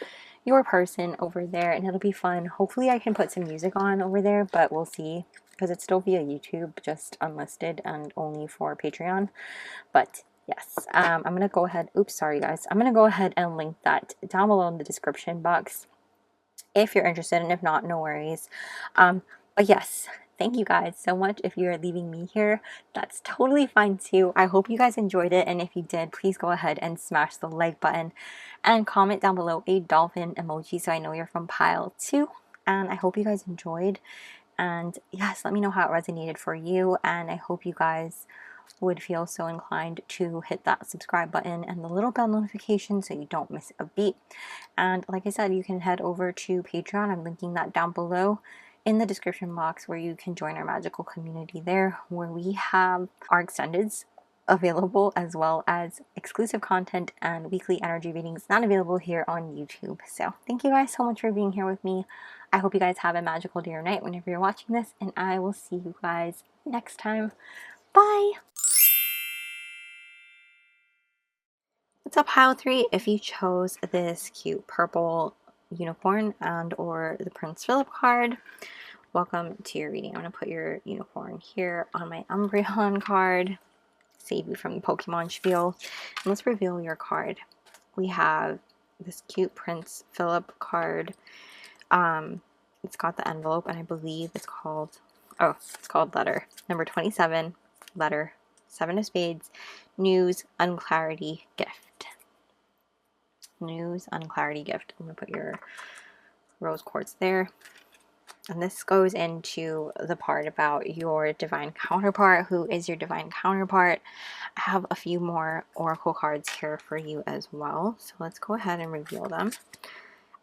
your person over there, and it'll be fun. Hopefully I can put some music on over there, but we'll see, because it's still via YouTube, just unlisted and only for Patreon. But yes, I'm gonna go ahead, oops, sorry guys, I'm gonna go ahead and link that down below in the description box if you're interested, and if not, no worries. But yes, thank you guys so much. If you're leaving me here, that's totally fine too. I hope you guys enjoyed it, and if you did, please go ahead and smash the like button and comment down below a dolphin emoji so I know you're from pile 2. And I hope you guys enjoyed, and yes, let me know how it resonated for you, and I hope you guys would feel so inclined to hit that subscribe button and the little bell notification so you don't miss a beat. And like I said, you can head over to Patreon. I'm linking that down below in the description box, where you can join our magical community there, where we have our extendeds available, as well as exclusive content and weekly energy readings not available here on YouTube. So thank you guys so much for being here with me. I hope you guys have a magical day or night whenever you're watching this, and I will see you guys next time. Bye! What's up, pile 3? If you chose this cute purple unicorn and or the Prince Phillip card, welcome to your reading. I'm going to put your unicorn here on my Umbreon card, save you from the Pokemon spiel, and let's reveal your card. We have this cute Prince Phillip card. It's got the envelope, and I believe it's called, oh, it's called letter number 27, letter 7 of spades, news, unclarity, gift. News, unclarity, gift. I'm going to put your rose quartz there. And this goes into the part about your divine counterpart. Who is your divine counterpart? I have a few more oracle cards here for you as well. So let's go ahead and reveal them.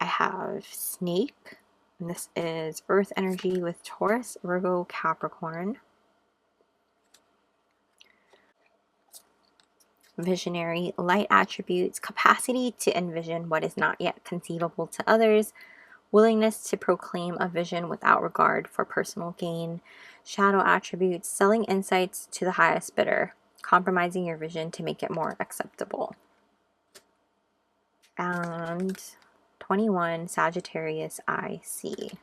I have Snake. And this is Earth energy with Taurus, Virgo, Capricorn. Visionary, light attributes, capacity to envision what is not yet conceivable to others, willingness to proclaim a vision without regard for personal gain, shadow attributes, selling insights to the highest bidder, compromising your vision to make it more acceptable. And 21, Sagittarius IC.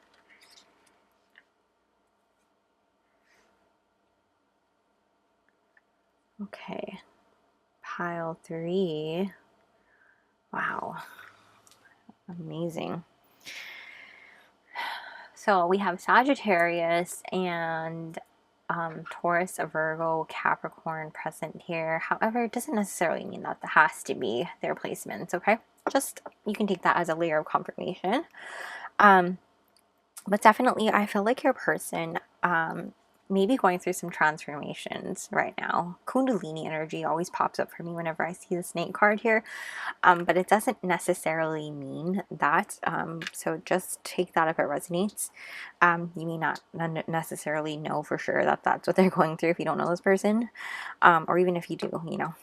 Okay, pile 3. Wow, amazing. So we have Sagittarius and Taurus, Virgo, Capricorn present here. However, it doesn't necessarily mean that that has to be their placements, okay? Just, you can take that as a layer of confirmation. But definitely, I feel like your person may be going through some transformations right now. Kundalini energy always pops up for me whenever I see the snake card here. But it doesn't necessarily mean that. So just take that if it resonates. You may not necessarily know for sure that that's what they're going through if you don't know this person. Or even if you do, you know.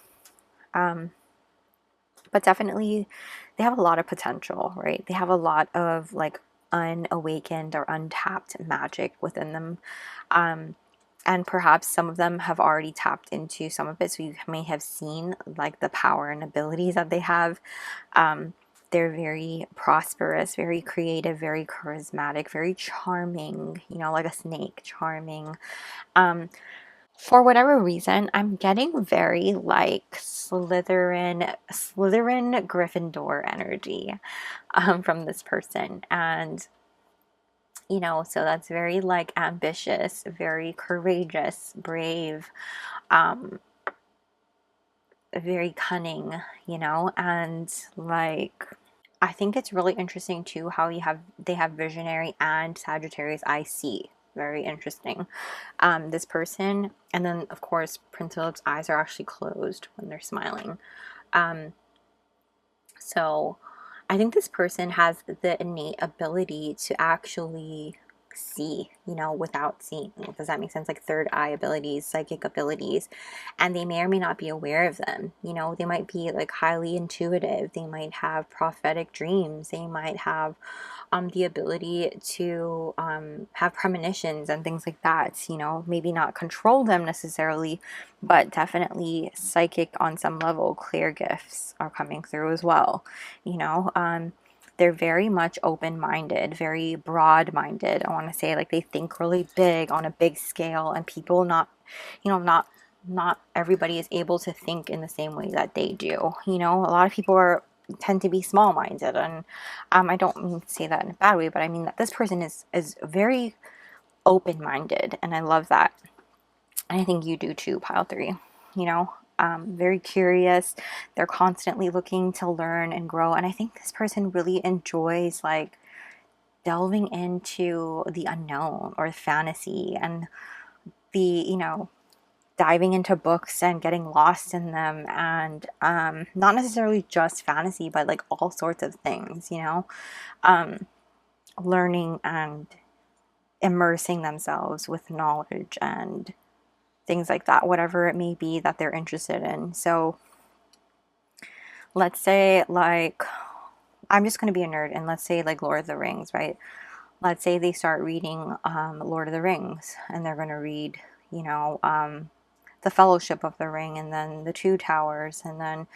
But definitely they have a lot of potential, right? They have a lot of like unawakened or untapped magic within them. And perhaps some of them have already tapped into some of it, so you may have seen like the power and abilities that they have. They're very prosperous, very creative, very charismatic, very charming, you know, like a snake, charming. For whatever reason, I'm getting very like Slytherin, Gryffindor energy from this person. And you know, so that's very like ambitious, very courageous, brave, very cunning, you know. And like, I think it's really interesting too how they have visionary and Sagittarius IC. Very interesting. This person, and then of course Prince Philip's eyes are actually closed when they're smiling. So I think this person has the innate ability to actually see, you know, without seeing. Does that make sense? Like third eye abilities, psychic abilities, and they may or may not be aware of them. You know, they might be like highly intuitive. They might have prophetic dreams. They might have the ability to have premonitions and things like that. You know, maybe not control them necessarily, but definitely psychic on some level. Clear gifts are coming through as well. You know, they're very much open-minded, very broad-minded. I want to say like they think really big on a big scale, and people not, you know, not everybody is able to think in the same way that they do. You know, a lot of people tend to be small-minded, and I don't mean to say that in a bad way, but I mean that this person is very open-minded, and I love that. And I think you do too, pile 3. You know, very curious. They're constantly looking to learn and grow. And I think this person really enjoys like delving into the unknown or fantasy, and the, you know, diving into books and getting lost in them, and not necessarily just fantasy, but like all sorts of things, you know, learning and immersing themselves with knowledge and things like that, whatever it may be that they're interested in. So let's say like, I'm just going to be a nerd, and let's say like Lord of the Rings, right? Let's say they start reading Lord of the Rings, and they're going to read, you know, the Fellowship of the Ring, and then the Two Towers, and then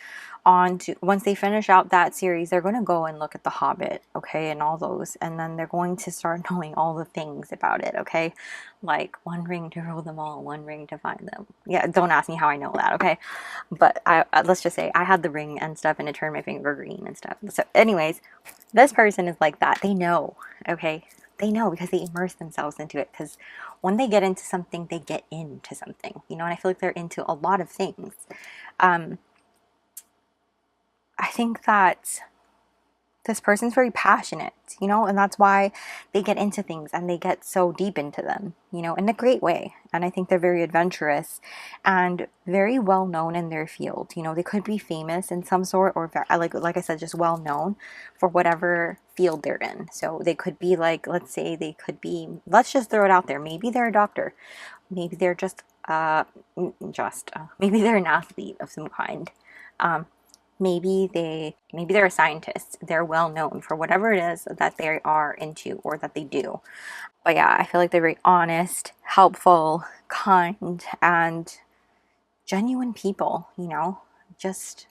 on to, once they finish out that series, they're going to go and look at the Hobbit, okay, and all those, and then they're going to start knowing all the things about it, okay, like one ring to rule them all, one ring to find them. Yeah, don't ask me how I know that, okay, but let's just say I had the ring and stuff, and it turned my finger green and stuff. So anyways, this person is like that. They know, okay, they know because they immerse themselves into it, because when they get into something, they get into something, you know, and I feel like they're into a lot of things. I think that this person's very passionate, you know, and that's why they get into things and they get so deep into them, you know, in a great way. And I think they're very adventurous and very well known in their field. You know, they could be famous in some sort, or like I said, just well known for whatever field they're in. So they could be like, let's say they could be, let's just throw it out there. Maybe they're a doctor. Maybe they're maybe they're an athlete of some kind. Maybe they're a scientist. They're well known for whatever it is that they are into or that they do. But yeah, I feel like they're very honest, helpful, kind, and genuine people, you know, just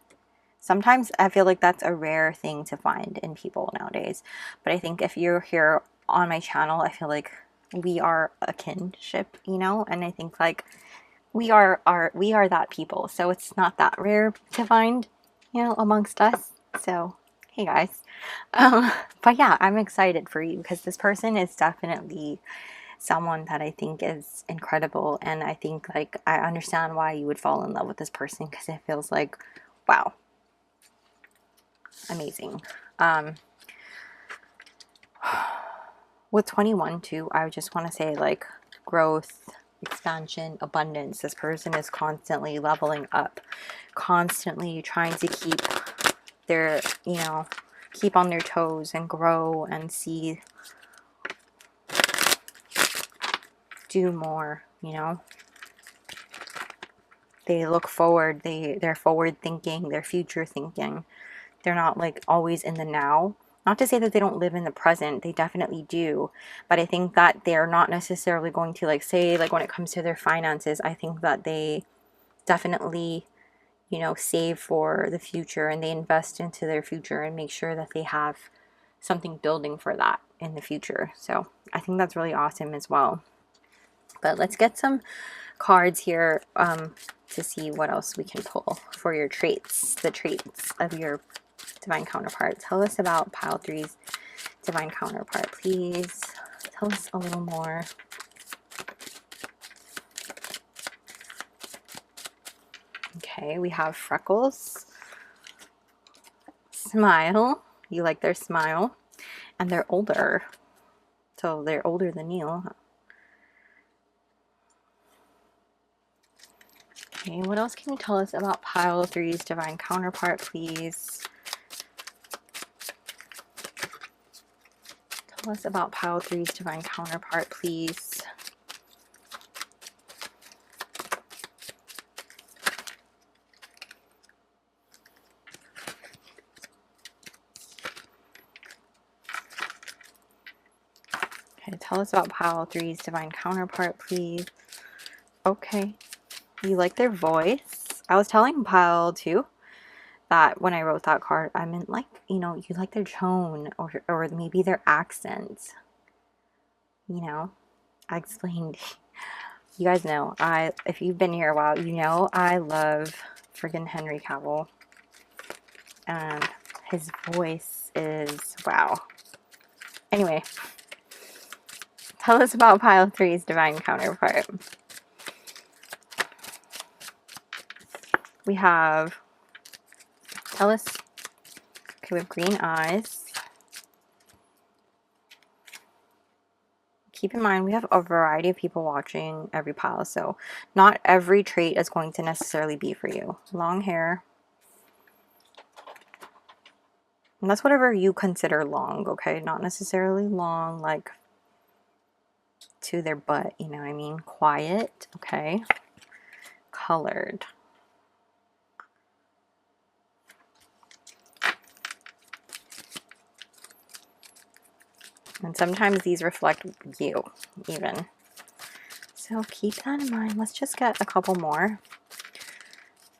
sometimes I feel like that's a rare thing to find in people nowadays. But I think if you're here on my channel, I feel like we are a kinship, you know, and I think like we are that people. So it's not that rare to find, you know, amongst us. So hey guys. But yeah, I'm excited for you because this person is definitely someone that I think is incredible, and I think like I understand why you would fall in love with this person because it feels like, wow, amazing. With 21 too, I just want to say like growth, expansion, abundance. This person is constantly leveling up, constantly trying to keep their, you know, keep on their toes and grow and see, do more, you know. They look forward, they're forward thinking, they're future thinking. They're not like always in the now. Not to say that they don't live in the present, they definitely do, but I think that they're not necessarily going to like say like when it comes to their finances, I think that they definitely, you know, save for the future and they invest into their future and make sure that they have something building for that in the future. So I think that's really awesome as well. But let's get some cards here to see what else we can pull for your traits, the traits of your divine counterpart. Tell us about pile three's divine counterpart, please. Tell us a little more. Okay, we have freckles, smile. You like their smile, and they're older. So they're older than you. Okay, what else can you tell us about pile three's divine counterpart, please? Tell us about pile three's divine counterpart, please. Okay, tell us about pile three's divine counterpart, please. Okay, you like their voice. I was telling pile two that when I wrote that card, I meant like, you know, you like their tone or maybe their accent. You know, I explained. You guys know, if you've been here a while, you know I love friggin' Henry Cavill. And his voice is wow. Anyway, tell us about pile three's divine counterpart. We have, tell us, okay, we have green eyes. Keep in mind, we have a variety of people watching every pile, so not every trait is going to necessarily be for you. Long hair. And that's whatever you consider long, okay? Not necessarily long, like to their butt, you know what I mean? Quiet, okay? Colored. And sometimes these reflect you, even. So keep that in mind. Let's just get a couple more.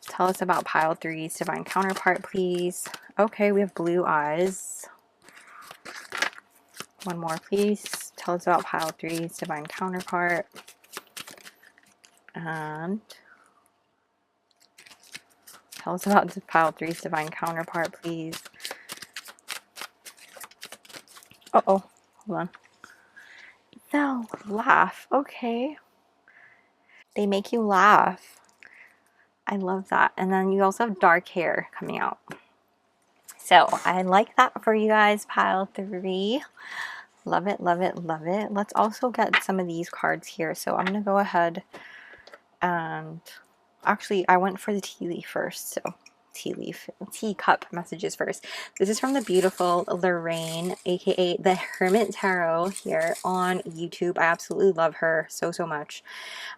Tell us about pile three's divine counterpart, please. Okay, we have blue eyes. One more, please. Tell us about pile three's divine counterpart. And tell us about pile three's divine counterpart, please. Uh-oh, hold on. No, laugh. Okay. They make you laugh. I love that. And then you also have dark hair coming out. So I like that for you guys, pile three. Love it, love it, love it. Let's also get some of these cards here. So I'm going to go ahead and actually I went for the tea leaf first. So teacup messages first. This is from the beautiful Lorraine, aka the Hermit Tarot, here on YouTube. I absolutely love her so much.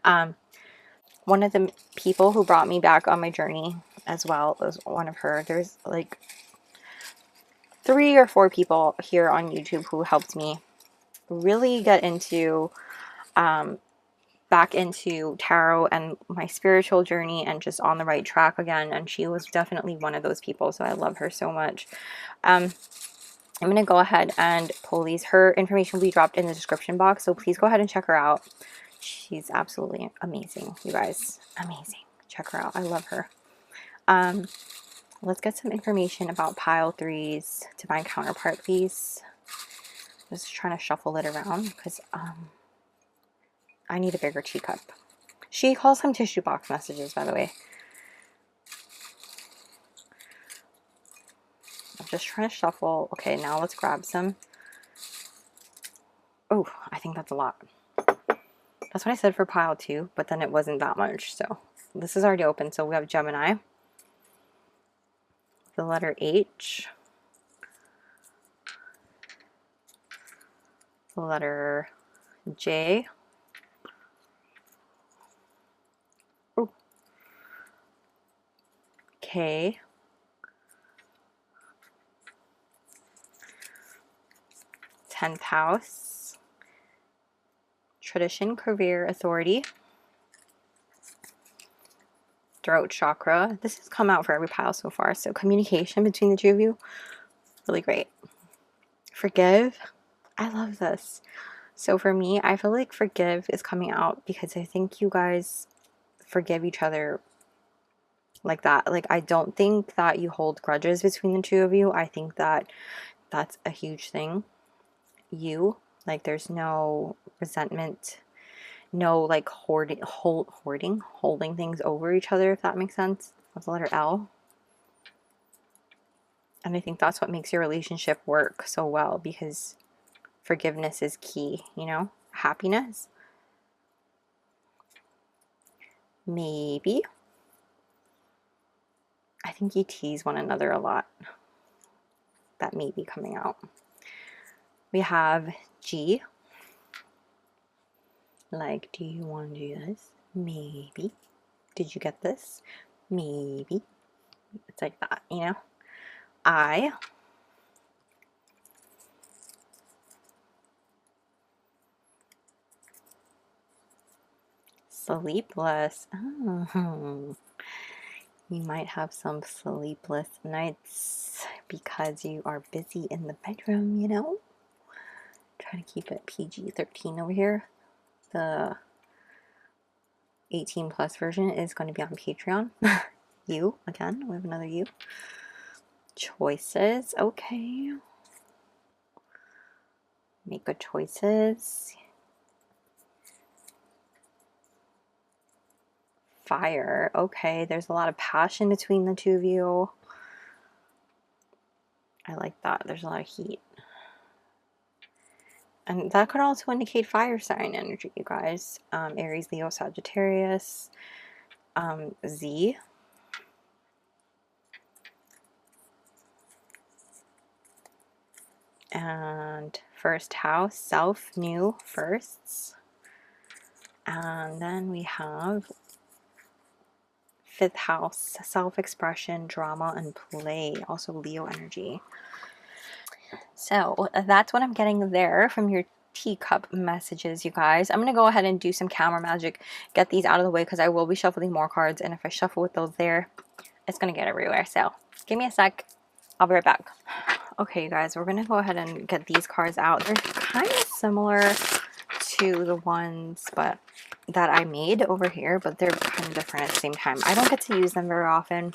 One of the people who brought me back on my journey as well was one of her. There's like 3 or 4 people here on YouTube who helped me really get into back into tarot and my spiritual journey and just on the right track again. And she was definitely one of those people. So I love her so much. I'm going to go ahead and pull these. Her information will be dropped in the description box. So please go ahead and check her out. She's absolutely amazing, you guys. Amazing. Check her out. I love her. Let's get some information about pile 3's divine counterpart, please. Just trying to shuffle it around because I need a bigger teacup. She calls them tissue box messages, by the way. I'm just trying to shuffle. Okay, now let's grab some. Oh, I think that's a lot. That's what I said for pile 2, but then it wasn't that much. So this is already open. So we have Gemini, the letter H, the letter J, oh, K, Tenth house, tradition, career, authority, throat chakra. This has come out for every pile so far. So communication between the two of you, really great. Forgive. I love this. So for me, I feel like forgive is coming out because I think you guys forgive each other like that. Like, I don't think that you hold grudges between the two of you. I think that that's a huge thing. Like, there's no resentment, no like holding things over each other, if that makes sense. That's the letter L. And I think that's what makes your relationship work so well, because forgiveness is key, you know, happiness. Maybe. I think you tease one another a lot. That may be coming out. We have G. Like, do you want to do this? Maybe. Did you get this? Maybe. It's like that, you know? I. Sleepless. Oh. You might have some sleepless nights because you are busy in the bedroom, you know? Trying to keep it PG-13 over here. The 18 plus version is going to be on Patreon. You, again, we have another you. Choices, okay. Make good choices. Fire, okay. There's a lot of passion between the two of you. I like that. There's a lot of heat. And that could also indicate fire sign energy, you guys. Aries, Leo, Sagittarius. Z. And first house, self, new, firsts. And then we have fifth house, self-expression, drama, and play. Also Leo energy. So that's what I'm getting there from your teacup messages, you guys. I'm going to go ahead and do some camera magic, get these out of the way, because I will be shuffling more cards. And if I shuffle with those there, it's going to get everywhere. So give me a sec. I'll be right back. Okay, you guys, we're going to go ahead and get these cards out. They're kind of similar to the ones that I made over here, but they're kind of different at the same time. I don't get to use them very often,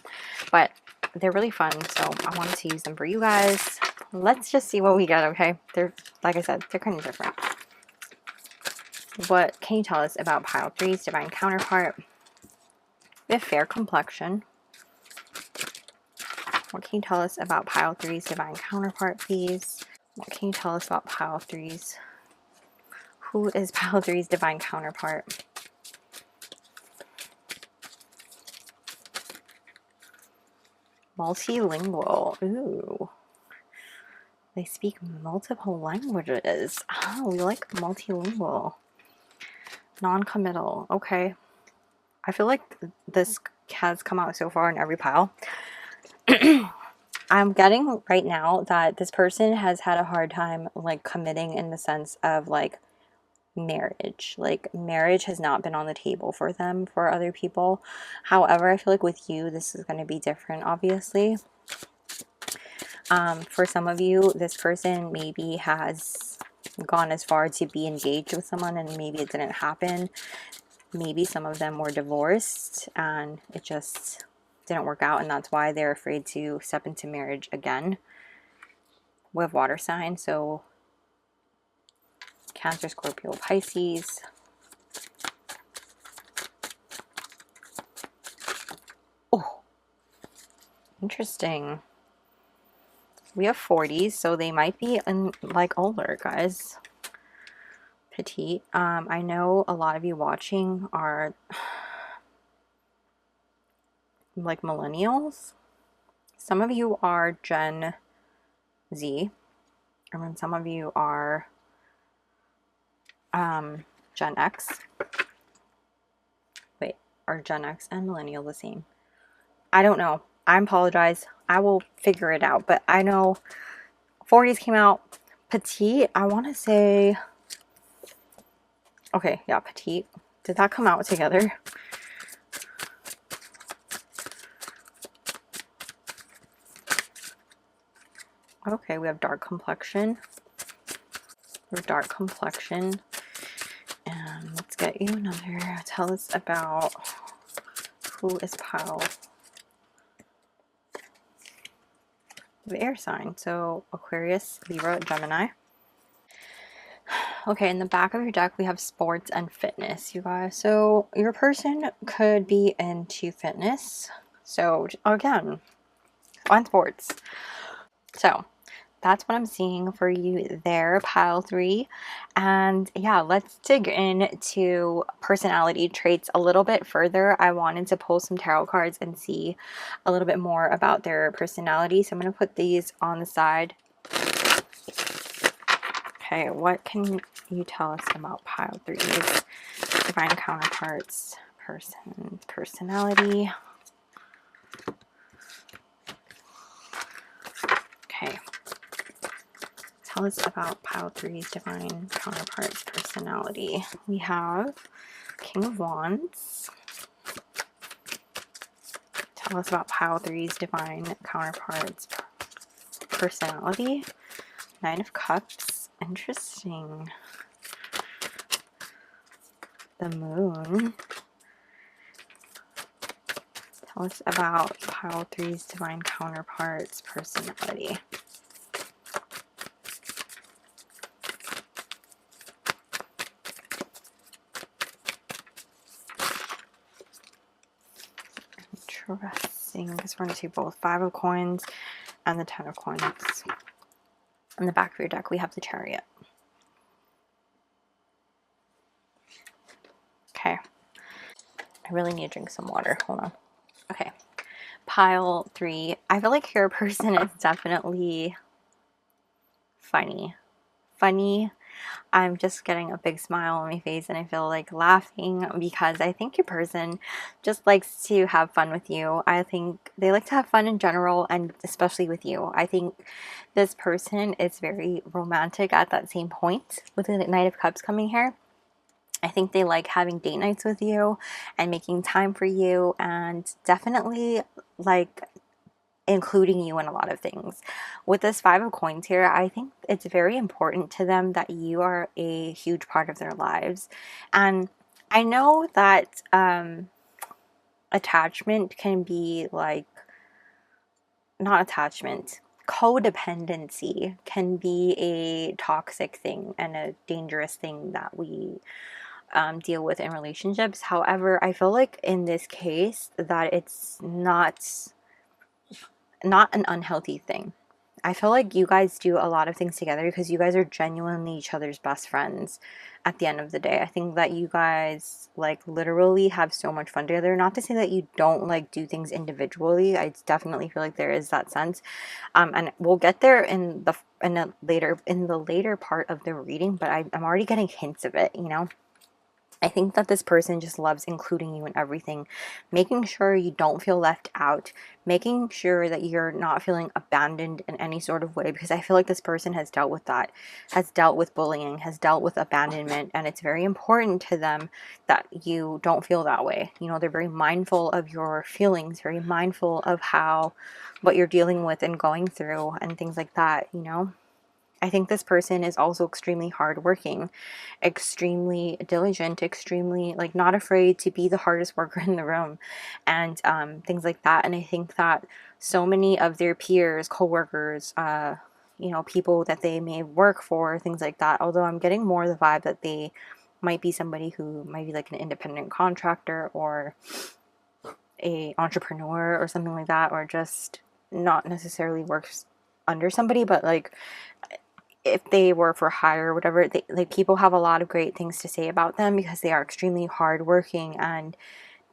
but they're really fun, so I wanted to use them for you guys. Let's just see what we get, okay? They're, like I said, they're kind of different. What can you tell us about pile 3's divine counterpart? We have fair complexion. What can you tell us about pile 3's divine counterpart, please? What can you tell us about pile 3's? Who is pile 3's divine counterpart? Multilingual. Ooh. They speak multiple languages. Oh, we like multilingual. Non-committal. Okay. I feel like this has come out so far in every pile. I'm getting right now that this person has had a hard time like committing, in the sense of like marriage. Like marriage has not been on the table for them for other people. However, I feel like with you, this is going to be different, obviously. For some of you, this person maybe has gone as far to be engaged with someone and maybe it didn't happen. Maybe some of them were divorced and it just didn't work out, and that's why they're afraid to step into marriage again. We have water signs, so Cancer, Scorpio, Pisces. Oh, interesting. We have 40s, so they might be in like older, guys. Petite. I know a lot of you watching are like millennials. Some of you are Gen Z, and then some of you are Gen X. Wait, are Gen X and millennial the same? I don't know. I apologize. I will figure it out. But I know 40s came out. Petite, I want to say... Okay, yeah, Petite. Did that come out together? Okay, we have dark complexion. We have dark complexion. And let's get you another. Tell us about who is Pile. The air sign. So Aquarius, Libra, Gemini. Okay, in the back of your deck, we have sports and fitness, you guys. So your person could be into fitness. So again, on sports. So that's what I'm seeing for you there, pile 3. And yeah, let's dig into personality traits a little bit further. I wanted to pull some tarot cards and see a little bit more about their personality. So I'm going to put these on the side. Okay, what can you tell us about pile 3's divine counterparts, personality? Okay. Tell us about pile 3's divine counterparts personality. We have King of Wands. Tell us about pile 3's divine counterparts personality. Nine of Cups. Interesting. The Moon. Tell us about pile 3's divine counterparts personality. Interesting, because we're going to see both 5 of Coins and the 10 of Coins. On the back of your deck, we have the Chariot. Okay. I really need to drink some water. Hold on. Okay. Pile 3. I feel like your person is definitely funny. Funny. I'm just getting a big smile on my face and I feel like laughing because I think your person just likes to have fun with you. I think they like to have fun in general, and especially with you. I think this person is very romantic at that same point with the Knight of Cups coming here. I think they like having date nights with you and making time for you, and definitely like including you in a lot of things. With this 5 of Coins here, I think it's very important to them that you are a huge part of their lives. And I know that attachment can be like, not attachment, codependency can be a toxic thing and a dangerous thing that we deal with in relationships. However, I feel like in this case that it's not an unhealthy thing. I feel like you guys do a lot of things together because you guys are genuinely each other's best friends at the end of the day. I think that you guys like literally have so much fun together. Not to say that you don't like do things individually. I definitely feel like there is that sense. And we'll get there in the later part of the reading, but I'm already getting hints of it, you know. I think that this person just loves including you in everything, making sure you don't feel left out, making sure that you're not feeling abandoned in any sort of way, because I feel like this person has dealt with that, has dealt with bullying, has dealt with abandonment, and it's very important to them that you don't feel that way. You know, they're very mindful of your feelings, very mindful of what you're dealing with and going through and things like that, you know. I think this person is also extremely hardworking, extremely diligent, extremely like not afraid to be the hardest worker in the room, and things like that. And I think that so many of their peers, co-workers, you know, people that they may work for, things like that. Although I'm getting more the vibe that they might be somebody who might be like an independent contractor or a entrepreneur or something like that, or just not necessarily works under somebody, but like if they were for hire or whatever, like people have a lot of great things to say about them because they are extremely hardworking and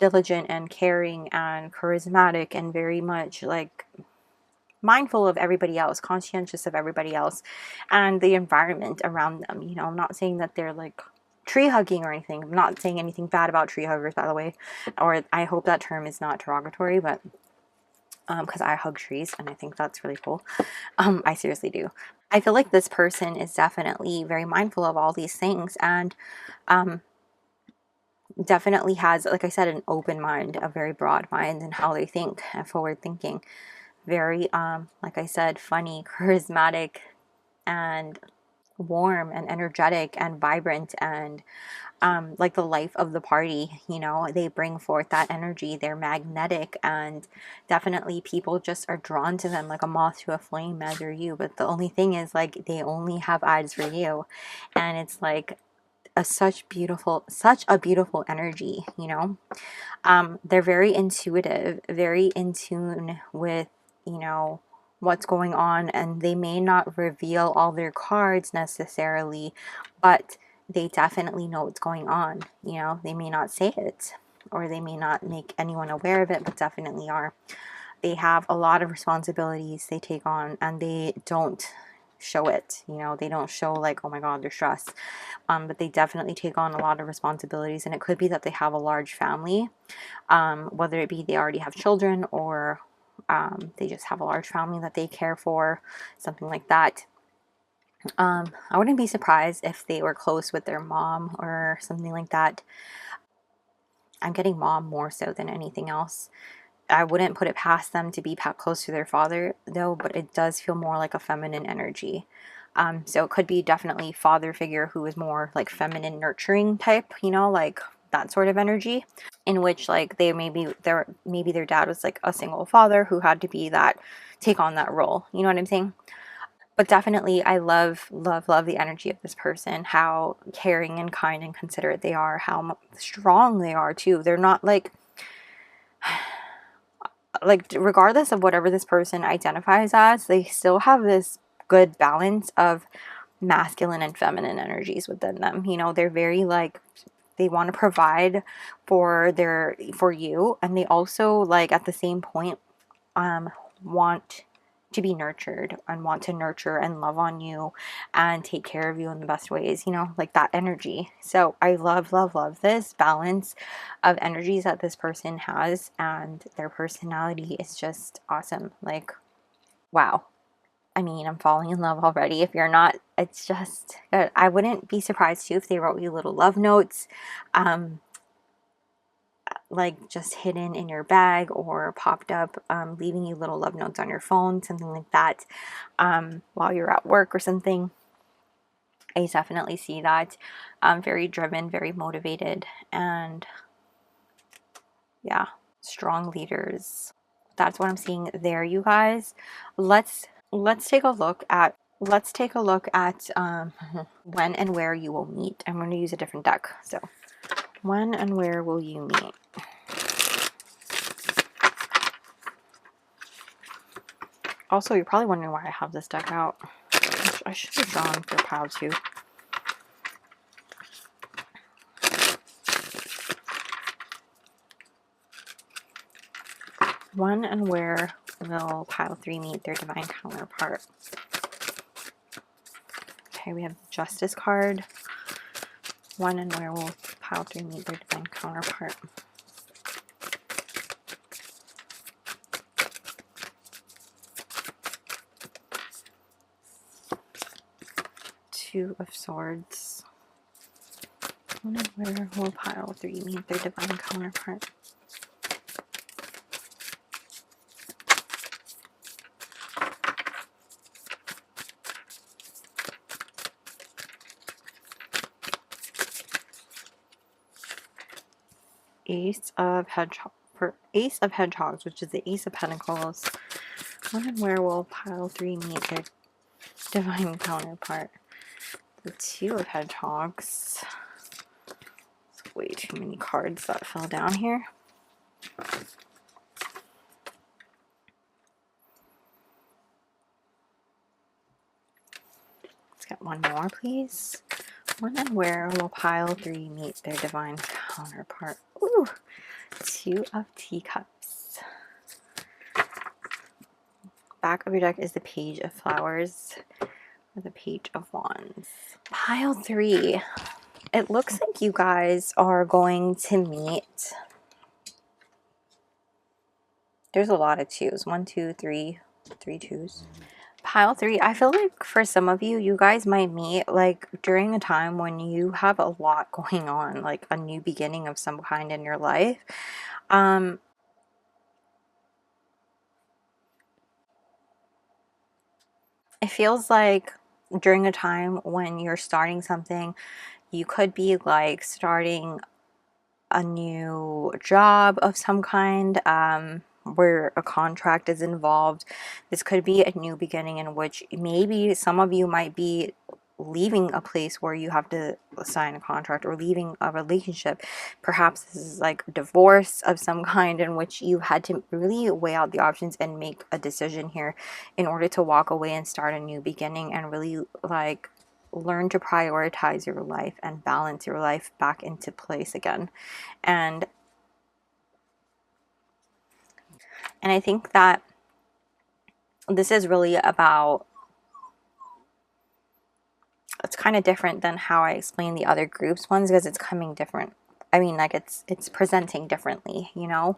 diligent and caring and charismatic and very much like mindful of everybody else, conscientious of everybody else and the environment around them. You know, I'm not saying that they're like tree hugging or anything. I'm not saying anything bad about tree huggers, by the way, or I hope that term is not derogatory, but because I hug trees and I think that's really cool. I seriously do. I feel like this person is definitely very mindful of all these things and definitely has, like I said, an open mind, a very broad mind in how they think and forward thinking. Very, like I said, funny, charismatic, and warm and energetic and vibrant and like the life of the party. You know, they bring forth that energy. They're magnetic and definitely people just are drawn to them like a moth to a flame, as are you. But the only thing is like they only have eyes for you, and it's like such a beautiful energy, you know. They're very intuitive, very in tune with, you know, what's going on, and they may not reveal all their cards necessarily, but they definitely know what's going on. You know, they may not say it or they may not make anyone aware of it, but definitely are. They have a lot of responsibilities they take on and they don't show it. You know, they don't show like, oh my god, they're stressed. But they definitely take on a lot of responsibilities, and it could be that they have a large family, whether it be they already have children or they just have a large family that they care for, something like that. I wouldn't be surprised if they were close with their mom or something like that. I'm getting mom more so than anything else. I wouldn't put it past them to be close to their father though, but it does feel more like a feminine energy. So it could be definitely father figure who is more like feminine nurturing type, you know, like that sort of energy, in which like maybe their dad was like a single father who had to be that, take on that role. You know what I'm saying? But definitely I love the energy of this person, how caring and kind and considerate they are, how strong they are too. They're not like regardless of whatever this person identifies as, they still have this good balance of masculine and feminine energies within them. You know, they're very like, they want to provide for you, and they also like at the same point want to be nurtured and want to nurture and love on you and take care of you in the best ways, you know, like that energy. So I love this balance of energies that this person has, and their personality is just awesome. Like, wow. I mean, I'm falling in love already. If you're not, it's just good. I wouldn't be surprised too if they wrote you little love notes, like just hidden in your bag or popped up, leaving you little love notes on your phone, something like that, while you're at work or something. I definitely see that. Very driven, very motivated, and yeah, strong leaders. That's what I'm seeing there, you guys. Let's take a look at when and where you will meet. I'm going to use a different deck. So, when and where will you meet? Also, you're probably wondering why I have this deck out. I should have drawn for pile 2. When and where will pile 3 meet their divine counterpart? Okay, we have the Justice card. When and where will Pile 3 meet their divine counterpart. Two of Swords. When and where will Pile 3 meet their divine counterpart? Ace of Hedgehogs, which is the Ace of Pentacles. When and where will Pile 3 meet their divine counterpart? The Two of Hedgehogs. It's way too many cards that fell down here. Let's get one more, please. When and where will Pile 3 meet their divine counterpart? Ooh, Two of Teacups. Back of your deck is the Page of Flowers or the Page of Wands. Pile 3. It looks like you guys are going to meet. There's a lot of twos. 1, 2, 3. 3 twos. Pile 3, I feel like for some of you, you guys might meet like during a time when you have a lot going on, like a new beginning of some kind in your life. It feels like during a time when you're starting something, you could be like starting a new job of some kind, where a contract is involved. This could be a new beginning in which maybe some of you might be leaving a place where you have to sign a contract, or leaving a relationship. Perhaps this is like divorce of some kind in which you had to really weigh out the options and make a decision here in order to walk away and start a new beginning and really like learn to prioritize your life and balance your life back into place again. And I think that this is really about, it's kind of different than how I explain the other groups ones, because it's coming different. I mean, like it's presenting differently, you know.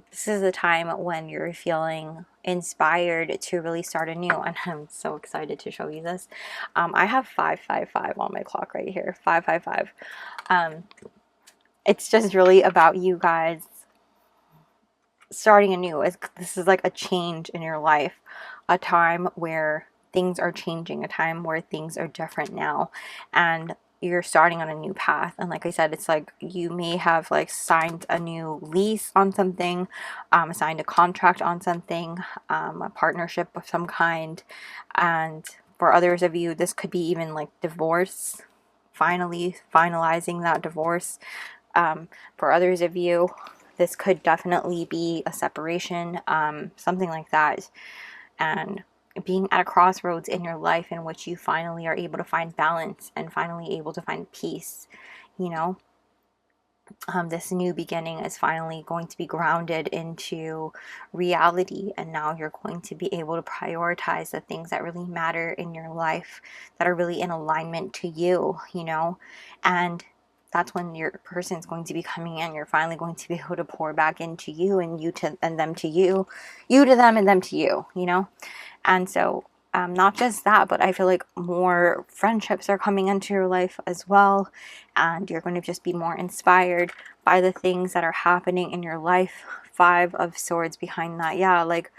This is a time when you're feeling inspired to really start anew, and I'm so excited to show you this. I have 555 on my clock right here. 555. It's just really about you guys starting anew. This is like a change in your life, a time where things are changing, a time where things are different now, and you're starting on a new path. And like I said, it's like you may have like signed a new lease on something, signed a contract on something, a partnership of some kind. And for others of you, this could be even like divorce, finally finalizing that divorce. For others of you, this could definitely be a separation, something like that. And being at a crossroads in your life in which you finally are able to find balance and finally able to find peace, you know. This new beginning is finally going to be grounded into reality, and now you're going to be able to prioritize the things that really matter in your life, that are really in alignment to you, you know. And that's when your person's going to be coming in. You're finally going to be able to pour back into you, and you to and them to you, you to them and them to you, you know. And so not just that, but I feel like more friendships are coming into your life as well, and you're going to just be more inspired by the things that are happening in your life. 5 of Swords behind that. Yeah, like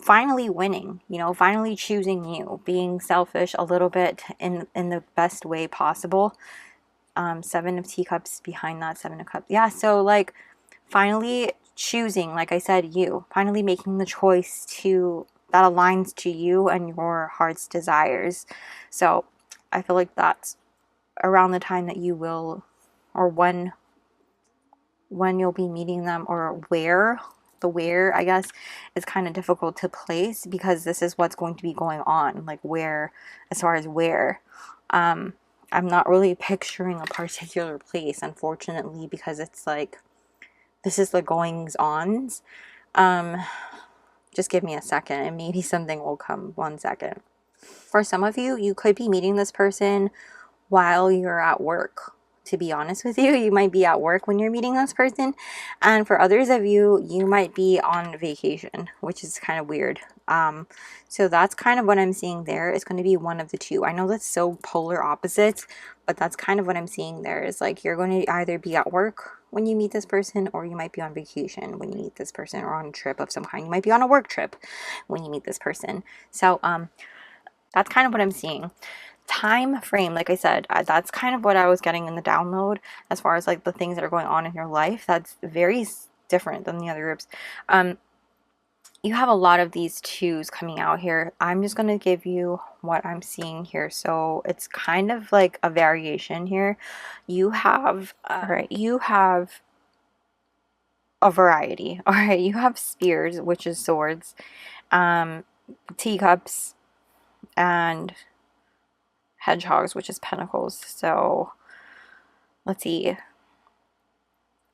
finally winning, you know, finally choosing you, being selfish a little bit in the best way possible. 7 of Teacups behind that. 7 of Cups. Yeah, so like finally choosing, like I said, you finally making the choice that aligns to you and your heart's desires. So I feel like that's around the time that you will, or when you'll be meeting them, or where. The where, I guess, is kind of difficult to place, because this is what's going to be going on, like where, as far as where. I'm not really picturing a particular place, unfortunately, because it's like, this is the goings-ons. Just give me a second and maybe something will come. 1 second. For some of you, you could be meeting this person while you're at work. to be honest with you. You might be at work when you're meeting this person, and for others of you, you might be on vacation, which is kind of weird. So that's kind of what I'm seeing there. It's going to be one of the two. I know that's so polar opposites, but that's kind of what I'm seeing there. Is like you're going to either be at work when you meet this person, or you might be on vacation when you meet this person, or on a trip of some kind. You might be on a work trip when you meet this person. So that's kind of what I'm seeing. Time frame, like I said, that's kind of what I was getting in the download as far as like the things that are going on in your life. That's very different than the other groups. You have a lot of these twos coming out here. I'm just going to give you what I'm seeing here. So it's kind of like a variation here. You have, you have a variety. All right, you have spears, which is swords, teacups, and hedgehogs, which is pentacles. So let's see.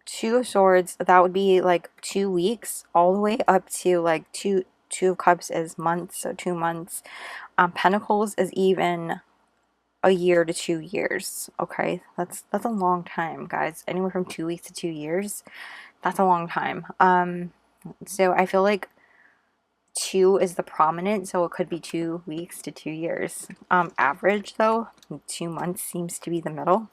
Two of swords, that would be like 2 weeks, all the way up to like two of cups is months, so 2 months. Pentacles is even a year to 2 years. Okay, that's a long time, guys. Anywhere from 2 weeks to 2 years, that's a long time. So I feel like 2 is the prominent, so it could be 2 weeks to 2 years. Average though, 2 months seems to be the middle.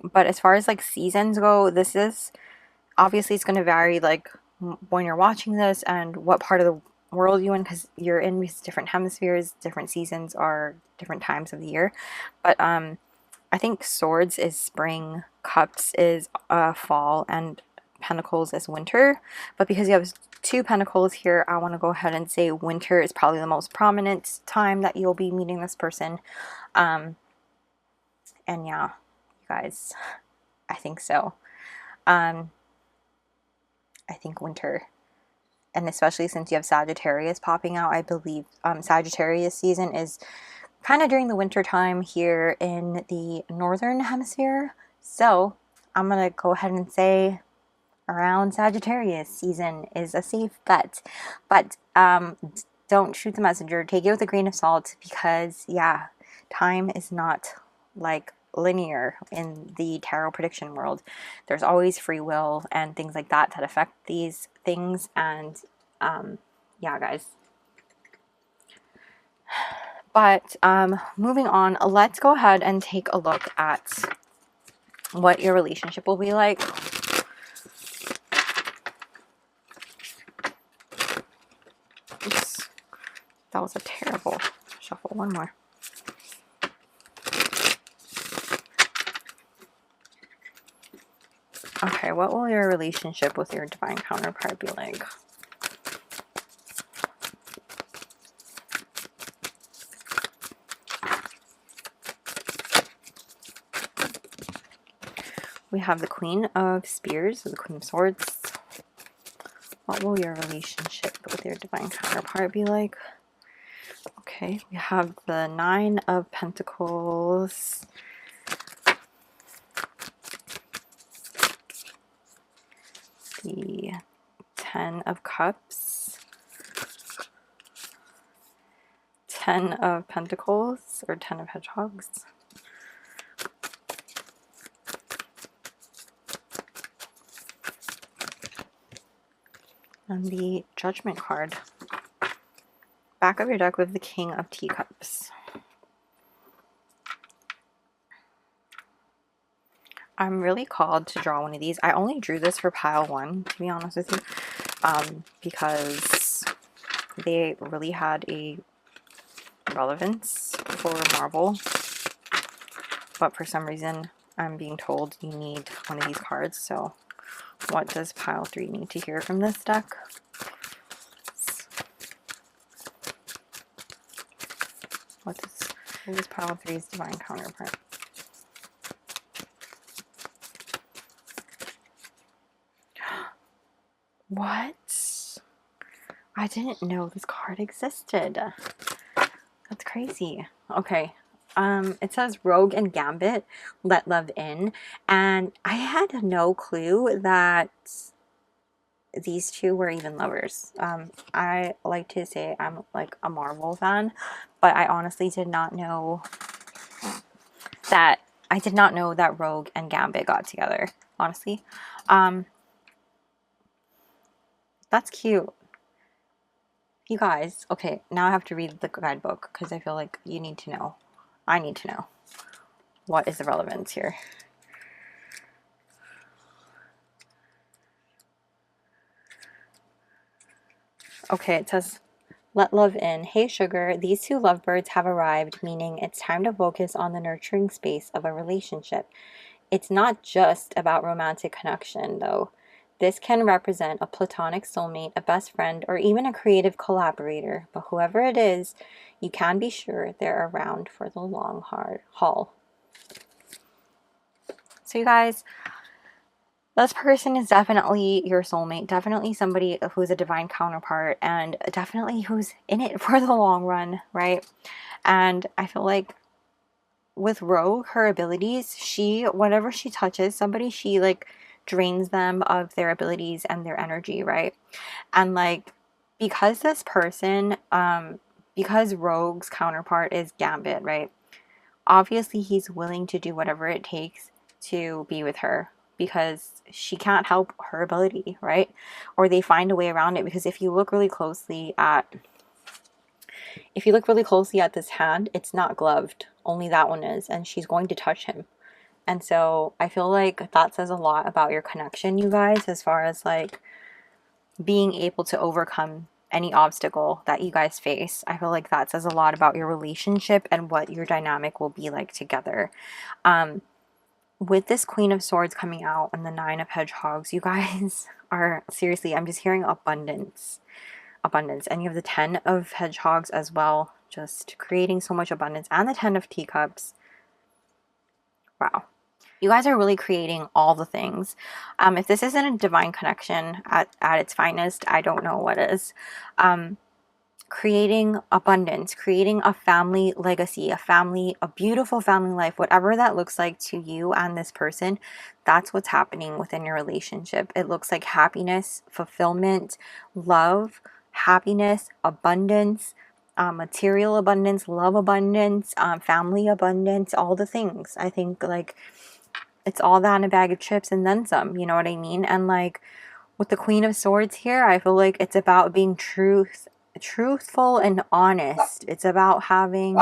But as far as like seasons go, this is obviously, it's going to vary like when you're watching this and what part of the world you're in, because you're in these different hemispheres. Different seasons are different times of the year. But I think swords is spring, cups is fall, and pentacles is winter. But because you have 2 pentacles here, I want to go ahead and say winter is probably the most prominent time that you'll be meeting this person. And yeah, you guys, I think so. I think winter, and especially since you have Sagittarius popping out, I believe Sagittarius season is kind of during the winter time here in the northern hemisphere. So I'm gonna go ahead and say around Sagittarius season is a safe bet. But don't shoot the messenger. Take it with a grain of salt, because yeah, time is not like linear in the tarot prediction world. There's always free will and things like that that affect these things. And yeah, guys. But moving on, let's go ahead and take a look at what your relationship will be like. Oops. That was a terrible shuffle. One more. Okay, what will your relationship with your divine counterpart be like? We have the Queen of Spears, the Queen of Swords. What will your relationship with your divine counterpart be like? Okay, we have the 9 of Pentacles. The 10 of Cups. 10 of Pentacles, or 10 of Hedgehogs. And the Judgment card. Back of your deck with the King of Teacups. I'm really called to draw one of these. I only drew this for pile 1, to be honest with you, because they really had a relevance for Marvel. But for some reason, I'm being told you need one of these cards. So what does pile 3 need to hear from this deck? What is pile 3's divine counterpart? What? I didn't know this card existed. That's crazy. Okay. It says Rogue and Gambit, let love in. And I had no clue that these two were even lovers. I like to say I'm like a Marvel fan, but I honestly did not know that Rogue and Gambit got together, honestly. That's cute. You guys, okay, now I have to read the guidebook because I feel like you need to know. I need to know. What is the relevance here? Okay, it says, let love in. Hey sugar, these two lovebirds have arrived, meaning it's time to focus on the nurturing space of a relationship. It's not just about romantic connection, though. This can represent a platonic soulmate, a best friend, or even a creative collaborator. But whoever it is, you can be sure they're around for the long, hard haul. So you guys, this person is definitely your soulmate, definitely somebody who's a divine counterpart, and definitely who's in it for the long run, right? And I feel like with Rogue, her abilities, whatever she touches somebody, she like drains them of their abilities and their energy, right? And like, because this person, because Rogue's counterpart is Gambit, right? Obviously he's willing to do whatever it takes to be with her because she can't help her ability, right? Or they find a way around it, because if you look really closely at this hand, it's not gloved. Only that one is, and she's going to touch him. And so I feel like that says a lot about your connection, you guys, as far as like being able to overcome any obstacle that you guys face. I feel like that says a lot about your relationship and what your dynamic will be like together. With this Queen of Swords coming out and the Nine of Hedgehogs, you guys are seriously, I'm just hearing abundance. And you have the 10 of Hedgehogs as well, just creating so much abundance, and the 10 of Teacups. Wow, you guys are really creating all the things. If this isn't a divine connection at its finest, I don't know what is. Creating abundance, creating a family legacy, a beautiful family life, whatever that looks like to you and this person, that's what's happening within your relationship. It looks like happiness, fulfillment, love, happiness, abundance, material abundance, love abundance, family abundance, all the things. I think like it's all that in a bag of chips and then some, you know what I mean? And like with the Queen of Swords here, I feel like it's about being truthful and honest. It's about having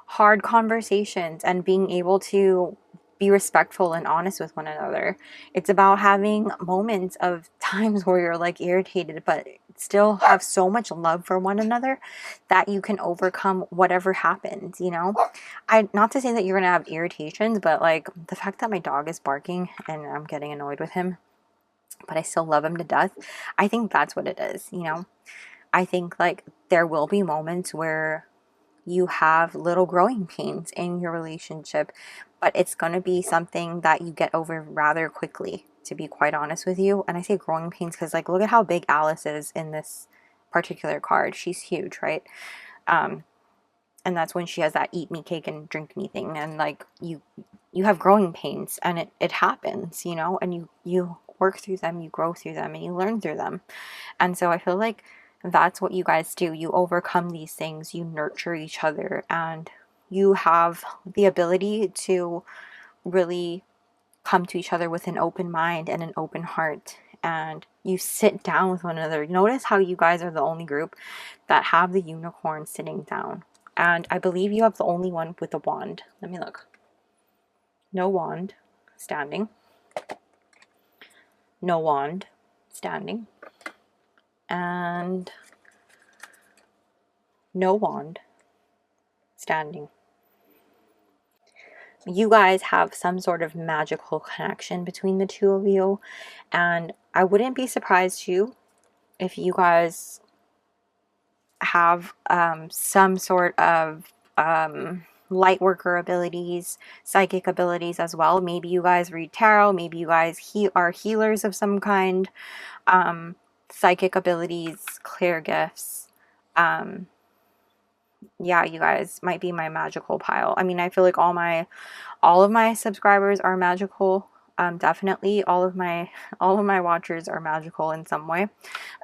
hard conversations and being able to be respectful and honest with one another. It's about having moments of times where you're like irritated, but still have so much love for one another that you can overcome whatever happens, you know? Not to say that you're gonna have irritations, but like the fact that my dog is barking and I'm getting annoyed with him, but I still love him to death, I think that's what it is, you know? I think like there will be moments where you have little growing pains in your relationship, but it's going to be something that you get over rather quickly, to be quite honest with you. And I say growing pains because like look at how big Alice is in this particular card. She's huge, right? And that's when she has that eat me cake and drink me thing, and like you have growing pains, and it happens, you know, and you work through them, you grow through them, and you learn through them. And so I feel like that's what you guys do. You overcome these things, you nurture each other, and you have the ability to really come to each other with an open mind and an open heart. And you sit down with one another. Notice how you guys are the only group that have the unicorn sitting down. And I believe you have the only one with a wand. Let me look. No wand, standing. No wand, standing. And no wand, standing. You guys have some sort of magical connection between the two of you, and I wouldn't be surprised too if you guys have some sort of light worker abilities, psychic abilities as well. Maybe you guys read tarot, maybe you guys are healers of some kind, psychic abilities, clear gifts. Yeah, you guys might be my magical pile. I mean, I feel like all of my subscribers are magical. Definitely all of my watchers are magical in some way,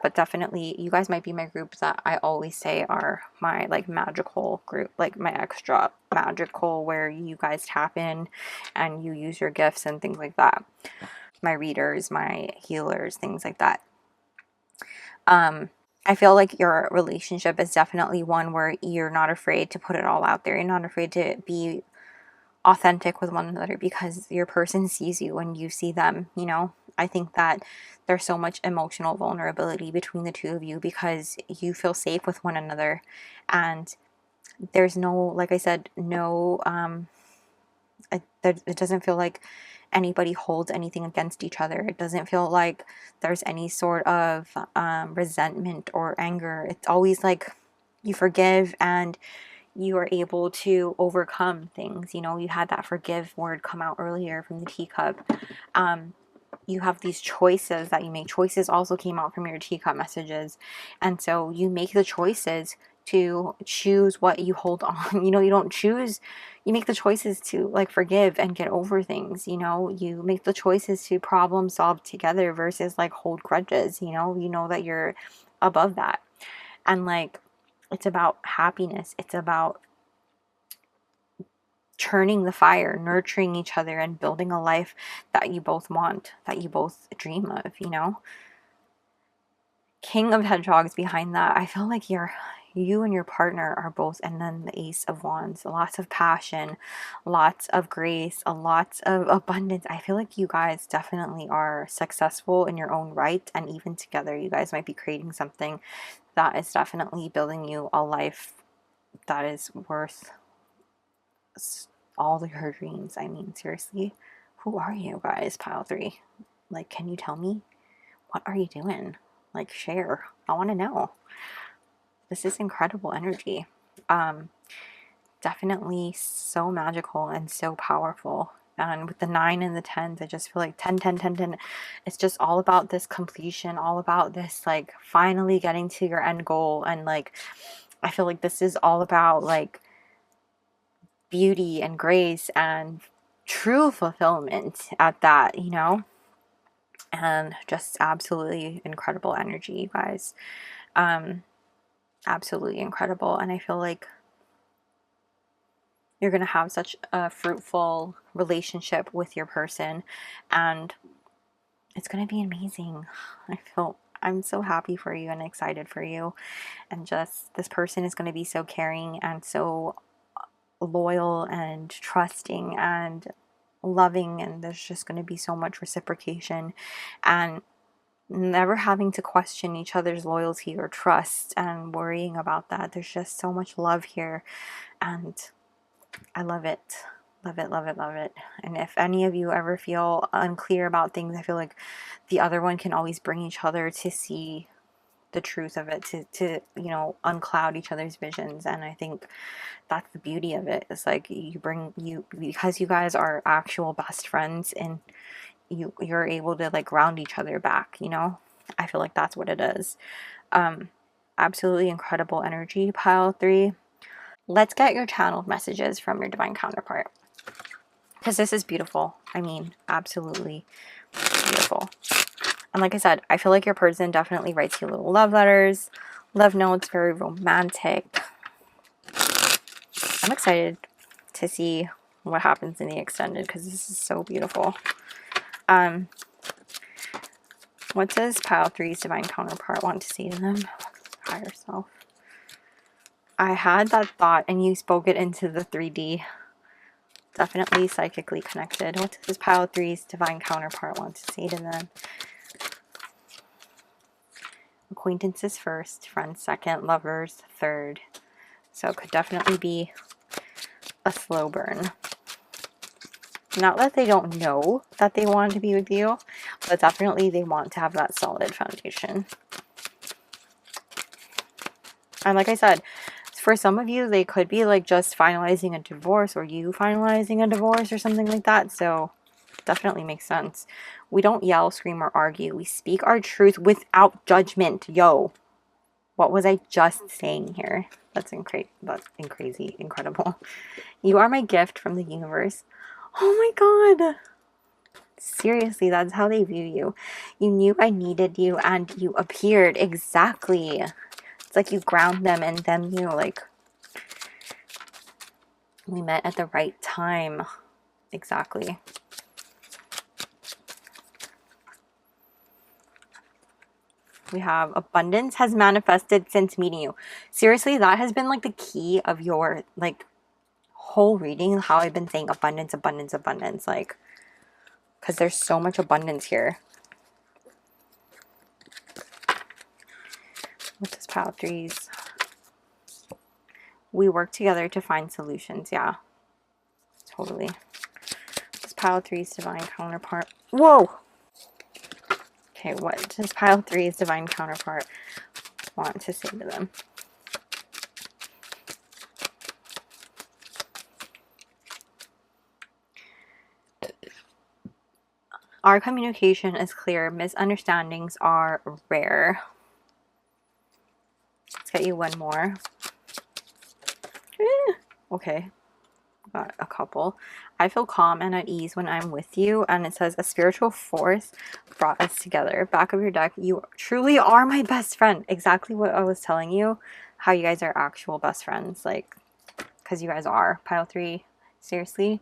but definitely you guys might be my group that I always say are my like magical group, like my extra magical, where you guys tap in and you use your gifts and things like that. My readers, my healers, things like that. I feel like your relationship is definitely one where you're not afraid to put it all out there. You're not afraid to be authentic with one another because your person sees you and you see them, you know. I think that there's so much emotional vulnerability between the two of you because you feel safe with one another, and there's no, like I said, no it doesn't feel like anybody holds anything against each other. It doesn't feel like there's any sort of resentment or anger. It's always like you forgive and you are able to overcome things. You know, you had that forgive word come out earlier from the teacup. You have these choices that you make. Choices also came out from your teacup messages. And so you make the choices to choose what you hold on. You know, you don't choose, you make the choices to like forgive and get over things. You know, you make the choices to problem solve together versus like hold grudges. You know that you're above that. And like, it's about happiness. It's about churning the fire, nurturing each other, and building a life that you both want, that you both dream of, you know? King of Hedgehogs behind that. I feel like you and your partner are both, and then the Ace of Wands. Lots of passion, lots of grace, a lot of abundance. I feel like you guys definitely are successful in your own right, and even together, you guys might be creating something that is definitely building you a life that is worth all your dreams. I mean, seriously, who are you guys, pile 3? Like, can you tell me? What are you doing? Like, share. I want to know. This is incredible energy. Definitely so magical and so powerful. And with the 9 and the 10s, I just feel like 10, 10, 10, 10. It's just all about this completion, all about this, like, finally getting to your end goal. And, like, I feel like this is all about, like, beauty and grace and true fulfillment at that, you know? And just absolutely incredible energy, you guys. Absolutely incredible. And I feel like you're going to have such a fruitful relationship with your person, and it's going to be amazing. I'm so happy for you and excited for you. And just, this person is going to be so caring and so loyal and trusting and loving, and there's just going to be so much reciprocation and never having to question each other's loyalty or trust and worrying about that. There's just so much love here, and I love it. Love it, love it, love it. And if any of you ever feel unclear about things, I feel like the other one can always bring each other to see the truth of it, to you know, uncloud each other's visions. And I think that's the beauty of it. It's like because you guys are actual best friends, and you're able to like ground each other back, you know? I feel like that's what it is. Absolutely incredible energy, pile 3. Let's get your channeled messages from your divine counterpart, because this is beautiful. I mean, absolutely beautiful. And like I said, I feel like your person definitely writes you little love letters, love notes, very romantic. I'm excited to see what happens in the extended, because this is so beautiful. What does pile 3's divine counterpart want to say to them? Higher self. I had that thought and you spoke it into the 3D. Definitely psychically connected. What does pile 3's divine counterpart want to say to them? Acquaintances first, friends second, lovers third. So it could definitely be a slow burn. Not that they don't know that they want to be with you, but definitely they want to have that solid foundation. And like I said, for some of you, they could be like just finalizing a divorce, or you finalizing a divorce or something like that. So definitely makes sense. We don't yell, scream, or argue. We speak our truth without judgment. Yo, what was I just saying here? That's crazy, incredible. You are my gift from the universe. Oh my God. Seriously, that's how they view you. You knew I needed you and you appeared. Exactly. It's like you ground them and them you, like, we met at the right time. Exactly. We have abundance has manifested since meeting you. Seriously, that has been like the key of your like whole reading, how I've been saying abundance, abundance, abundance, like, because there's so much abundance here. What's this pile of threes? We work together to find solutions. Yeah, totally. This pile of threes, divine counterpart. Whoa! Okay, what does pile of threes, divine counterpart, want to say to them? Our communication is clear. Misunderstandings are rare. Let's get you one more. Okay, got a couple. I feel calm and at ease when I'm with you. And it says a spiritual force brought us together. Back of your deck, you truly are my best friend. Exactly what I was telling you, how you guys are actual best friends, like, because you guys are. Pile 3, seriously,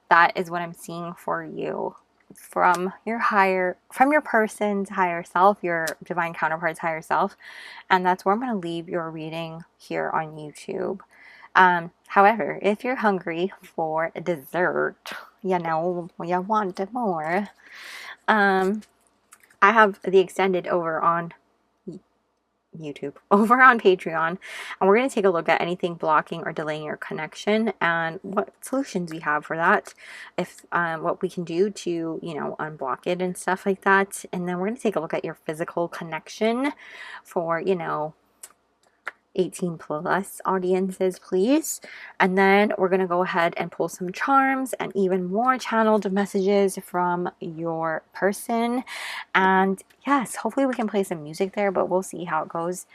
that is what I'm seeing for you. From your person's higher self, your divine counterpart's higher self. And that's where I'm going to leave your reading here on YouTube. However, if you're hungry for dessert, you know, you want more, I have the extended over on YouTube, over on Patreon, and we're going to take a look at anything blocking or delaying your connection and what solutions we have for that, if what we can do to, you know, unblock it and stuff like that. And then we're going to take a look at your physical connection for, you know, 18+ audiences, please. And then we're going to go ahead and pull some charms and even more channeled messages from your person. And yes, hopefully we can play some music there, but we'll see how it goes.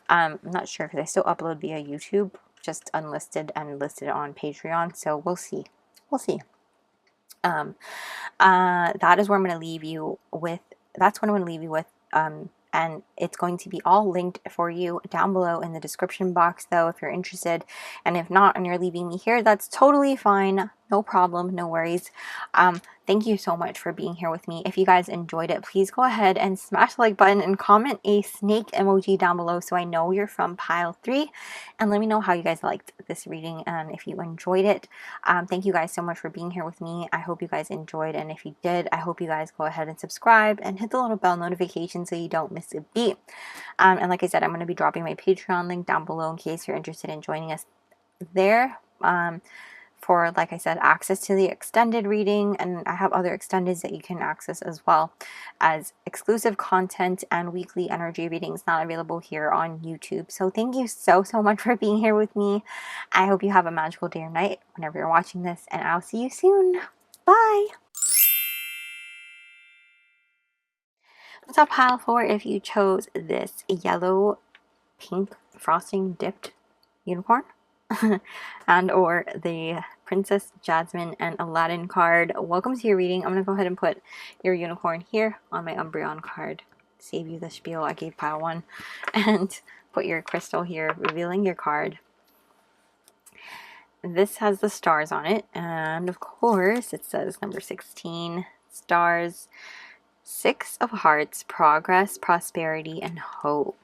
I'm not sure because I still upload via YouTube, just unlisted and listed on Patreon. So we'll see. We'll see. That is where I'm going to leave you with. That's what I'm going to leave you with. And it's going to be all linked for you down below in the description box, though, if you're interested. And if not, and you're leaving me here, that's totally fine. No problem, no worries. Thank you so much for being here with me. If you guys enjoyed it, please go ahead and smash the like button and comment a snake emoji down below so I know you're from pile 3. And let me know how you guys liked this reading and if you enjoyed it. Thank you guys so much for being here with me. I hope you guys enjoyed, and if you did, I hope you guys go ahead and subscribe and hit the little bell notification so you don't miss a beat. And like I said, I'm going to be dropping my Patreon link down below in case you're interested in joining us there. For, like I said, access to the extended reading, and I have other extendeds that you can access as well as exclusive content and weekly energy readings not available here on YouTube. So thank you so much for being here with me. I hope you have a magical day or night whenever you're watching this, and I'll see you soon. Bye. What's up, pile 4? If you chose this yellow pink frosting dipped unicorn and or the Princess Jasmine and Aladdin card, welcome to your reading. I'm going to go ahead and put your unicorn here on my Umbreon card, save you the spiel I gave pile 1, and put your crystal here, revealing your card. This has the stars on it, and of course it says number 16, stars, 6 of hearts, progress, prosperity, and hope.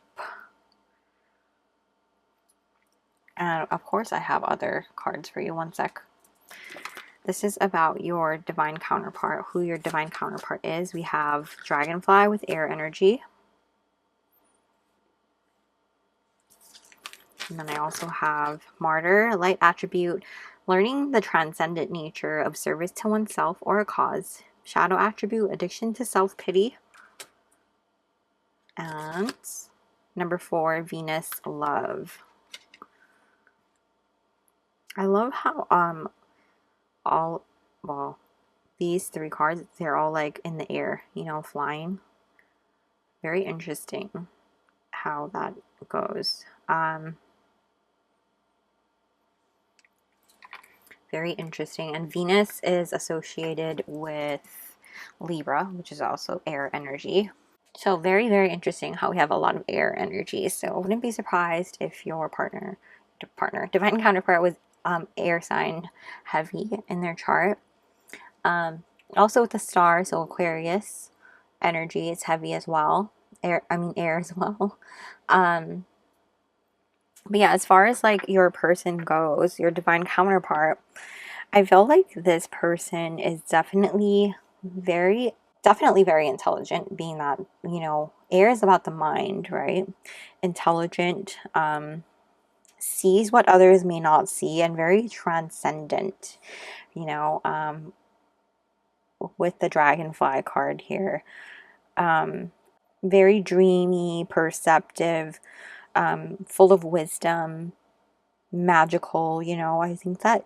And of course I have other cards for you. One sec. This is about your divine counterpart, who your divine counterpart is. We have Dragonfly with air energy. And then I also have Martyr, light attribute, learning the transcendent nature of service to oneself or a cause. Shadow attribute, addiction to self-pity. And number 4, Venus, love. I love how these 3 cards, they're all like in the air, you know, flying. Very interesting how that goes. Very interesting. And Venus is associated with Libra, which is also air energy. So very, very interesting how we have a lot of air energy. So I wouldn't be surprised if your divine counterpart was air sign heavy in their chart. Also with the star, so Aquarius energy is heavy as well. Air as well. But yeah, as far as like your person goes, your divine counterpart, I feel like this person is definitely very intelligent, being that, you know, air is about the mind, right? Intelligent, sees what others may not see, and very transcendent, you know, with the dragonfly card here. Very dreamy, perceptive, full of wisdom, magical, you know. I think that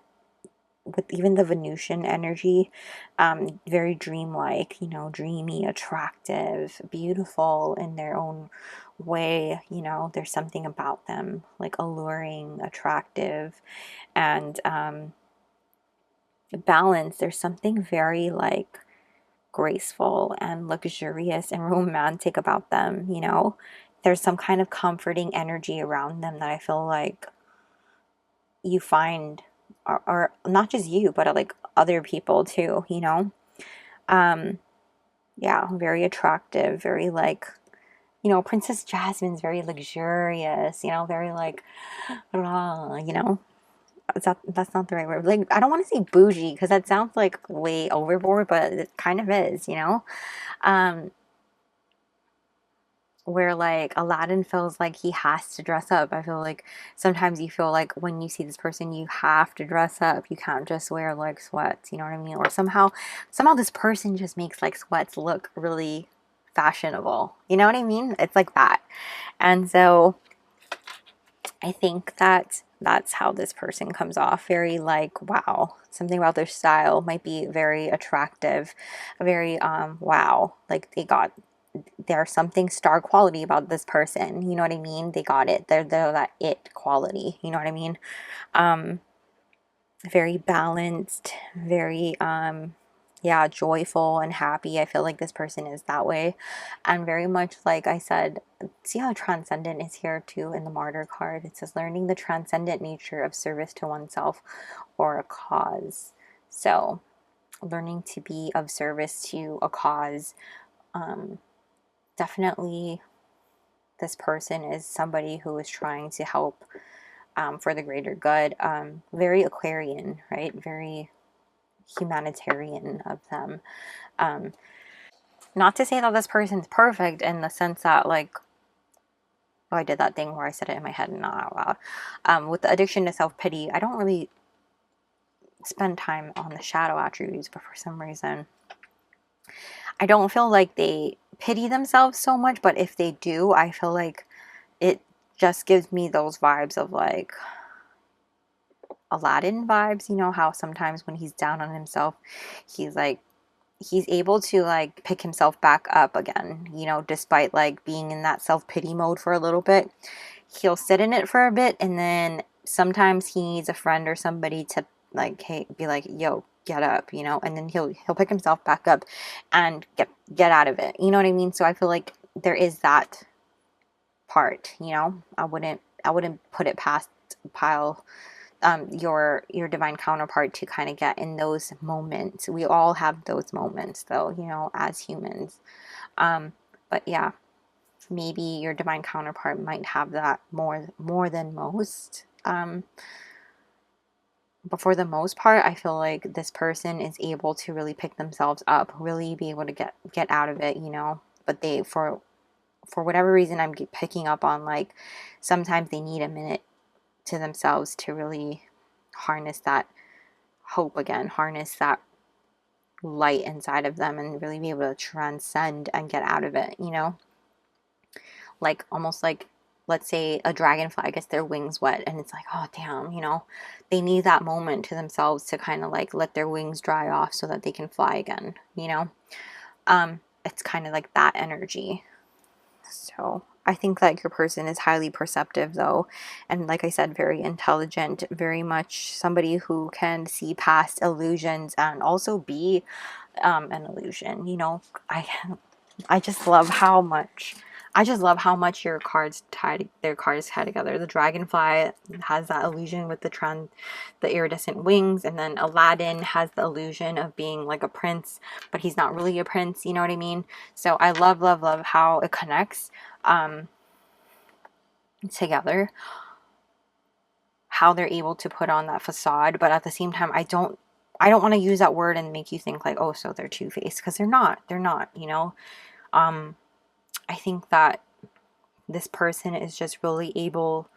with even the Venusian energy, very dreamlike, you know, dreamy, attractive, beautiful in their own way, you know. There's something about them like alluring, attractive, and balanced. There's something very like graceful and luxurious and romantic about them, you know. There's some kind of comforting energy around them that I feel like you find, or not just you, but like other people too, you know. Yeah, very attractive, very like, you know, Princess Jasmine's very luxurious, you know, very like, you know. That's not the right word. Like, I don't want to say bougie because that sounds like way overboard, but it kind of is, you know. Where like Aladdin feels like he has to dress up. I feel like sometimes you feel like when you see this person, you have to dress up. You can't just wear like sweats, you know what I mean? Or somehow this person just makes like sweats look really fashionable. You know what I mean? It's like that. And so I think that that's how this person comes off. Very like, wow, something about their style might be very attractive, very wow, like there's something star quality about this person, you know what I mean? They got it. They're that it quality, you know what I mean? Very balanced, very yeah, joyful and happy. I feel like this person is that way. And very much like I said, see how transcendent is here too in the martyr card. It says learning the transcendent nature of service to oneself or a cause. So learning to be of service to a cause. Definitely this person is somebody who is trying to help for the greater good. Very Aquarian, right? Very humanitarian of them. Not to say that this person's perfect in the sense that like, oh, I did that thing where I said it in my head and not out loud. With the addiction to self-pity, I don't really spend time on the shadow attributes, but for some reason I don't feel like they pity themselves so much, but if they do, I feel like it just gives me those vibes of like Aladdin vibes, you know, how sometimes when he's down on himself, he's like, he's able to like pick himself back up again, you know, despite like being in that self-pity mode for a little bit. He'll sit in it for a bit, and then sometimes he needs a friend or somebody to like, hey, be like, yo, get up, you know, and then he'll pick himself back up and get out of it, you know what I mean? So I feel like there is that part, you know. I wouldn't put it past pile your divine counterpart to kind of get in those moments. We all have those moments though, you know, as humans. But yeah, maybe your divine counterpart might have that more than most. But for the most part, I feel like this person is able to really pick themselves up, really be able to get out of it, you know. But they, for whatever reason, I'm picking up on like sometimes they need a minute to themselves to really harness that hope again, harness that light inside of them, and really be able to transcend and get out of it, you know. Like almost like, let's say a dragonfly gets their wings wet and it's like, oh damn, you know, they need that moment to themselves to kind of like let their wings dry off so that they can fly again, you know. It's kind of like that energy. So I think that your person is highly perceptive though, and like I said, very intelligent, very much somebody who can see past illusions and also be an illusion. You know, I just love how much your cards their cards tie together. The dragonfly has that illusion with the iridescent wings, and then Aladdin has the illusion of being like a prince, but he's not really a prince, you know what I mean? So I love how it connects together, how they're able to put on that facade, but at the same time I don't want to use that word and make you think like, oh, so they're two-faced, because they're not, you know. I think that this person is just really able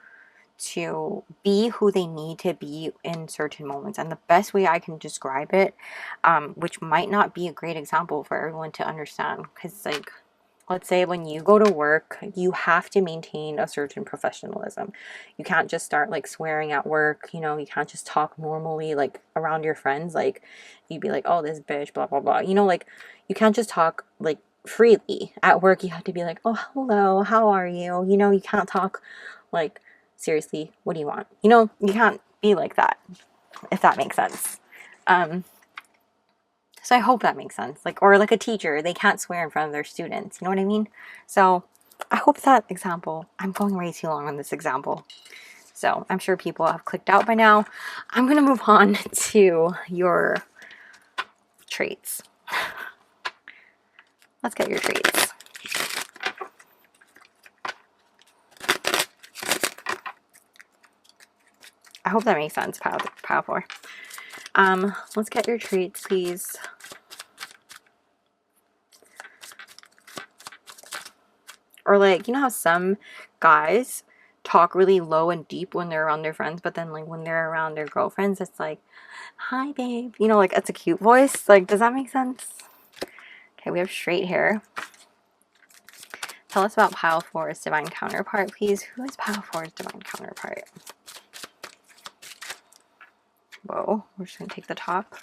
to be who they need to be in certain moments. And the best way I can describe it, which might not be a great example for everyone to understand, because like, let's say when you go to work, you have to maintain a certain professionalism. You can't just start like swearing at work, you know, you can't just talk normally like around your friends, like you'd be like, oh, this bitch, blah, blah, blah. You know, like you can't just talk like freely at work. You have to be like, oh, hello, how are you? You know, you can't talk like, seriously, what do you want? You know, you can't be like that, if that makes sense. So I hope that makes sense. Like, or like a teacher, they can't swear in front of their students. You know what I mean? So I hope that example, I'm going way too long on this example. So I'm sure people have clicked out by now. I'm going to move on to your traits. Let's get your traits. I hope that makes sense, pile 4. Let's get your traits, please. Or like, you know how some guys talk really low and deep when they're around their friends, but then like when they're around their girlfriends, it's like, hi babe, you know, like it's a cute voice. Like, does that make sense? Okay, we have straight hair. Tell us about pile 4's divine counterpart, please. Who is pile 4's divine counterpart? Whoa, we're just gonna take the top.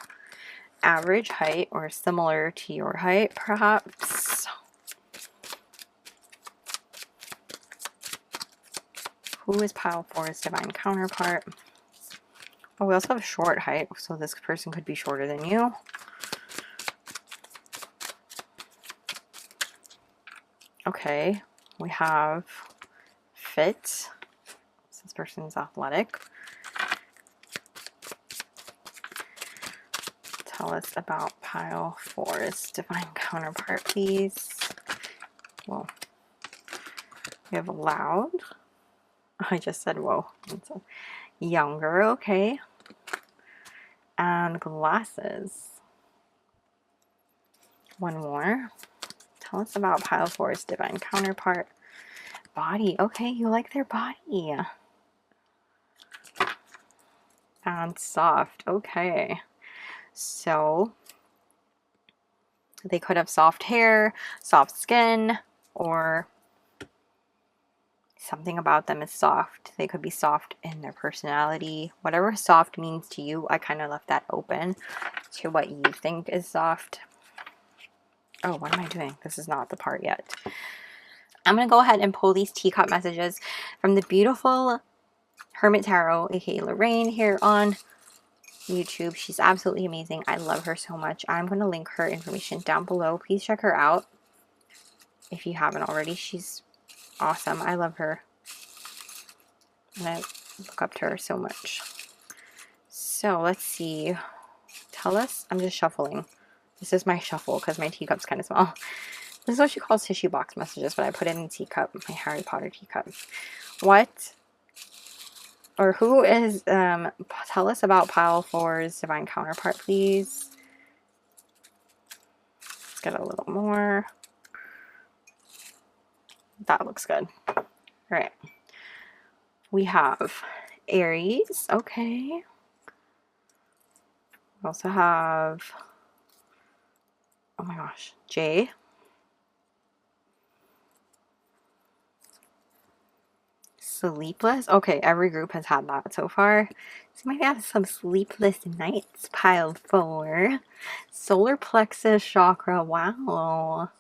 Average height or similar to your height, perhaps. Who is pile 4's divine counterpart? Oh, we also have short height, so this person could be shorter than you. Okay, we have fit. So this person's athletic. Tell us about pile 4's divine counterpart, please. Well, we have loud. I just said whoa. So younger, okay. And glasses. One more. Tell us about pile 4's divine counterpart. Body. Okay, you like their body. And soft. Okay. So they could have soft hair, soft skin, or something about them is soft. They could be soft in their personality. Whatever soft means to you, I kind of left that open to what you think is soft. Oh, what am I doing? This is not the part yet. I'm going to go ahead and pull these teacup messages from the beautiful Hermit Tarot, aka Lorraine, here on YouTube. She's absolutely amazing. I love her so much. I'm going to link her information down below. Please check her out if you haven't already. She's awesome. I love her. And I look up to her so much. So let's see. Tell us. I'm just shuffling. This is my shuffle because my teacup's kind of small. This is what she calls tissue box messages, but I put it in teacup, my Harry Potter teacup. What or who is, tell us about pile 4's divine counterpart, please. Let's get a little more. That looks good. All right. We have Aries. Okay. We also have, oh my gosh, J. Sleepless. Okay, every group has had that so far. So you might have some sleepless nights. Pile 4. Solar plexus chakra. Wow.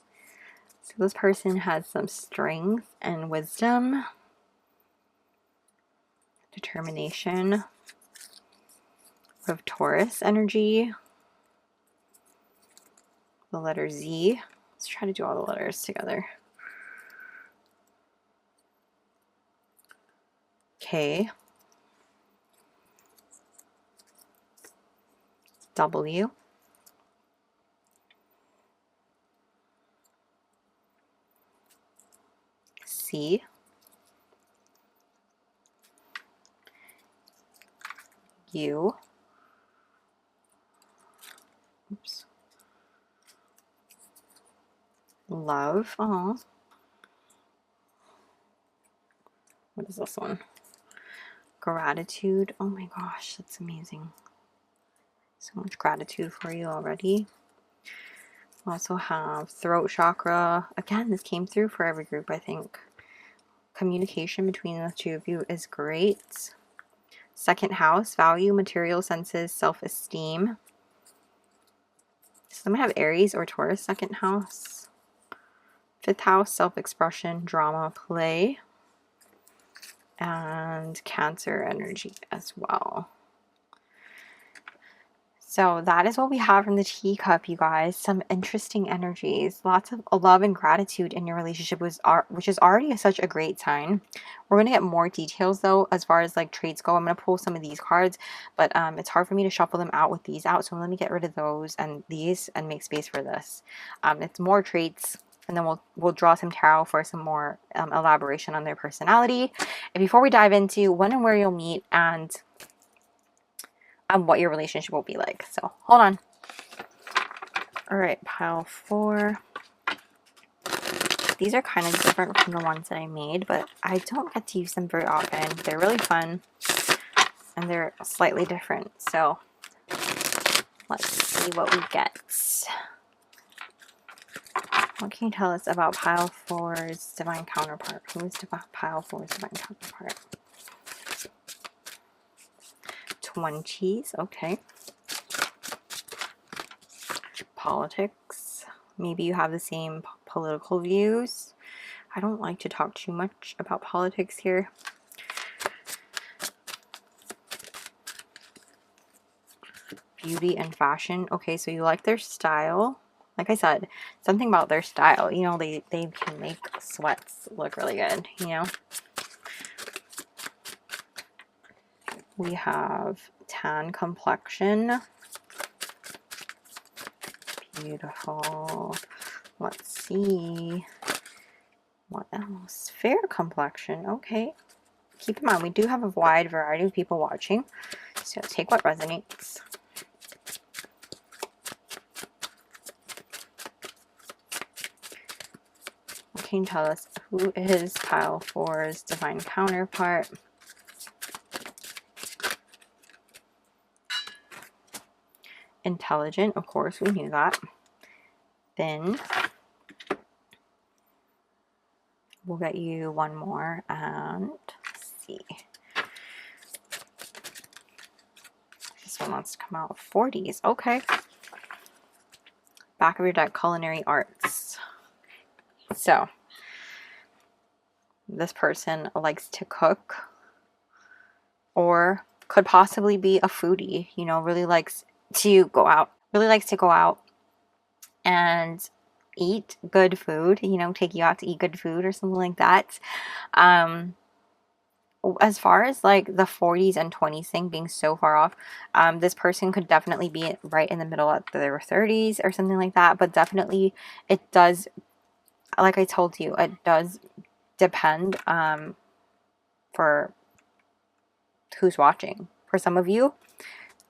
So this person has some strength and wisdom, determination, of Taurus energy, the letter Z. Let's try to do all the letters together. K, W, C, U, oops, love, oh, what is this one? Gratitude, oh my gosh, that's amazing. So much gratitude for you already. We also have throat chakra. Again, this came through for every group, I think. Communication between the two of you is great. Second house, value, material senses, self-esteem. Some have Aries or Taurus second house. Fifth house, self-expression, drama, play. And Cancer energy as well. So that is what we have from the teacup, you guys. Some interesting energies. Lots of love and gratitude in your relationship, which is already such a great sign. We're going to get more details, though, as far as like traits go. I'm going to pull some of these cards, but it's hard for me to shuffle them out with these out. So let me get rid of those and these and make space for this. It's more traits, and then we'll draw some tarot for some more elaboration on their personality. And before we dive into when and where you'll meet and what your relationship will be like. So hold on. All right, pile 4. These are kind of different from the ones that I made, but I don't get to use them very often. They're really fun and they're slightly different. So let's see what we get. What can you tell us about pile 4's divine counterpart? Who's pile 4's divine counterpart? 20s, okay. Politics. Maybe you have the same political views. I don't like to talk too much about politics here. Beauty and fashion. Okay, so you like their style. Like I said, something about their style. You know, they can make sweats look really good, you know. We have tan complexion. Beautiful. Let's see. What else? Fair complexion. Okay. Keep in mind, we do have a wide variety of people watching. So take what resonates. What can you tell us? Who is pile 4's divine counterpart? Intelligent, of course, we knew that. Then we'll get you one more, and let's see. This one wants to come out 40s. Okay. Back of your deck, culinary arts. So this person likes to cook, or could possibly be a foodie, you know, really likes to go out and eat good food, you know, take you out to eat good food or something like that. As far as like the 40s and 20s thing being so far off, this person could definitely be right in the middle of their 30s or something like that, but definitely it does, like I told you, it does depend for who's watching. For some of you,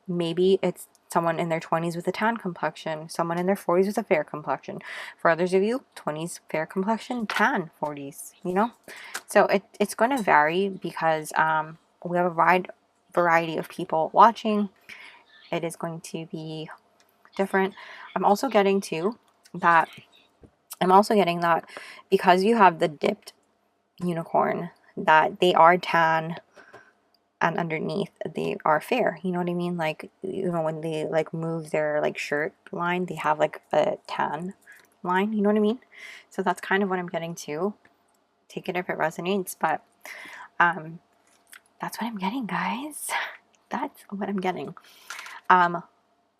maybe it's someone in their 20s with a tan complexion, someone in their 40s with a fair complexion. For others of you, 20s fair complexion, tan 40s, you know. So it's going to vary because we have a wide variety of people watching. It is going to be different. I'm also getting that because you have the dipped unicorn, that they are tan and underneath they are fair, you know what I mean? Like, you know, when they like move their like shirt line, they have like a tan line, you know what I mean? So that's kind of what I'm getting to. Take it if it resonates, but that's what I'm getting, guys. That's what I'm getting.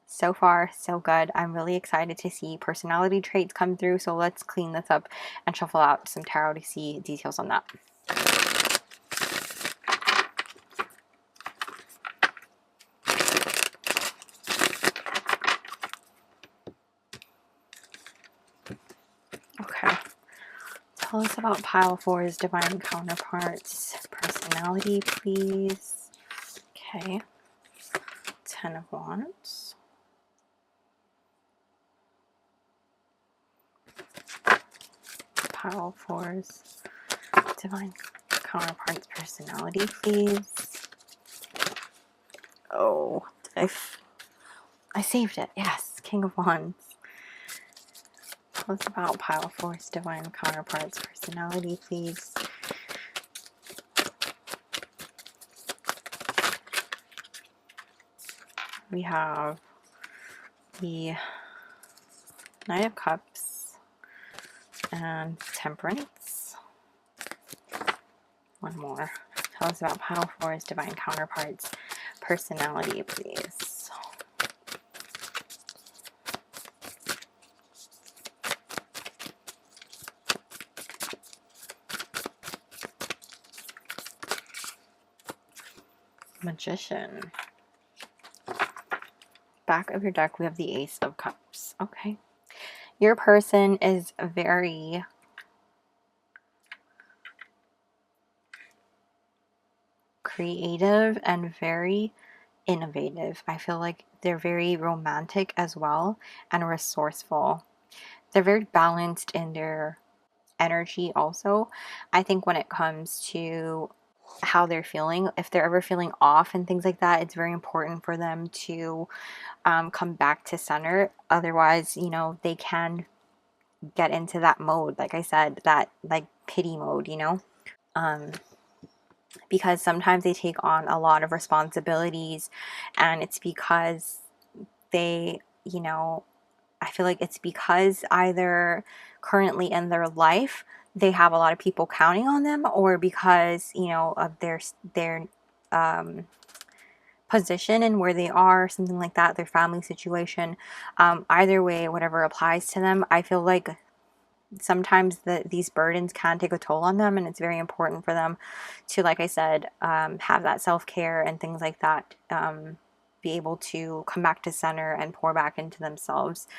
So far, so good. I'm really excited to see personality traits come through. So let's clean this up and shuffle out some tarot to see details on that. Okay. Tell us about pile 4's divine counterparts. Personality, please. Okay. 10 of Wands. Pile 4's divine counterparts personality, please. Oh, I saved it. Yes, King of Wands. Tell us about pile 4's divine counterparts personality, please. We have the Knight of Cups and Temperance. One more. Tell us about pile 4's divine counterparts personality, please. Magician. Back of your deck, we have the Ace of Cups. Okay. Your person is very creative and very innovative. I feel like they're very romantic as well and resourceful. They're very balanced in their energy also. I think when it comes to how they're feeling, if they're ever feeling off and things like that, it's very important for them to come back to center. Otherwise, you know, they can get into that mode, like I said, that like pity mode, you know, because sometimes they take on a lot of responsibilities, and it's because they, you know, I feel like it's because either currently in their life they have a lot of people counting on them, or because, you know, of their position and where they are, something like that, their family situation. Either way, whatever applies to them, I feel like sometimes these burdens can take a toll on them, and it's very important for them to, like I said, have that self-care and things like that, be able to come back to center and pour back into themselves.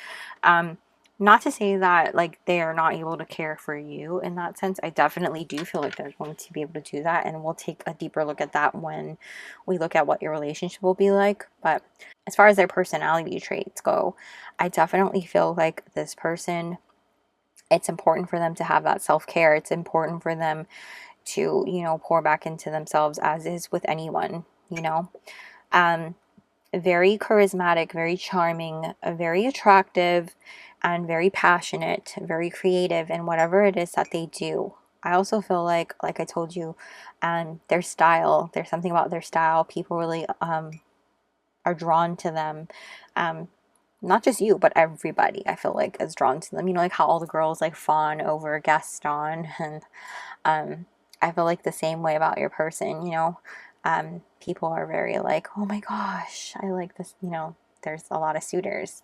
Not to say that like they are not able to care for you in that sense. I definitely do feel like they're going to be able to do that, and we'll take a deeper look at that when we look at what your relationship will be like. But as far as their personality traits go, I definitely feel like this person, it's important for them to have that self-care. It's important for them to, you know, pour back into themselves, as is with anyone, you know. Very charismatic, very charming, very attractive, and very passionate, very creative in whatever it is that they do. I also feel like I told you, their style, there's something about their style. People really are drawn to them. Not just you, but everybody, I feel like, is drawn to them. You know, like how all the girls like fawn over Gaston, and I feel like the same way about your person, you know. People are very like, oh my gosh, I like this, you know, there's a lot of suitors.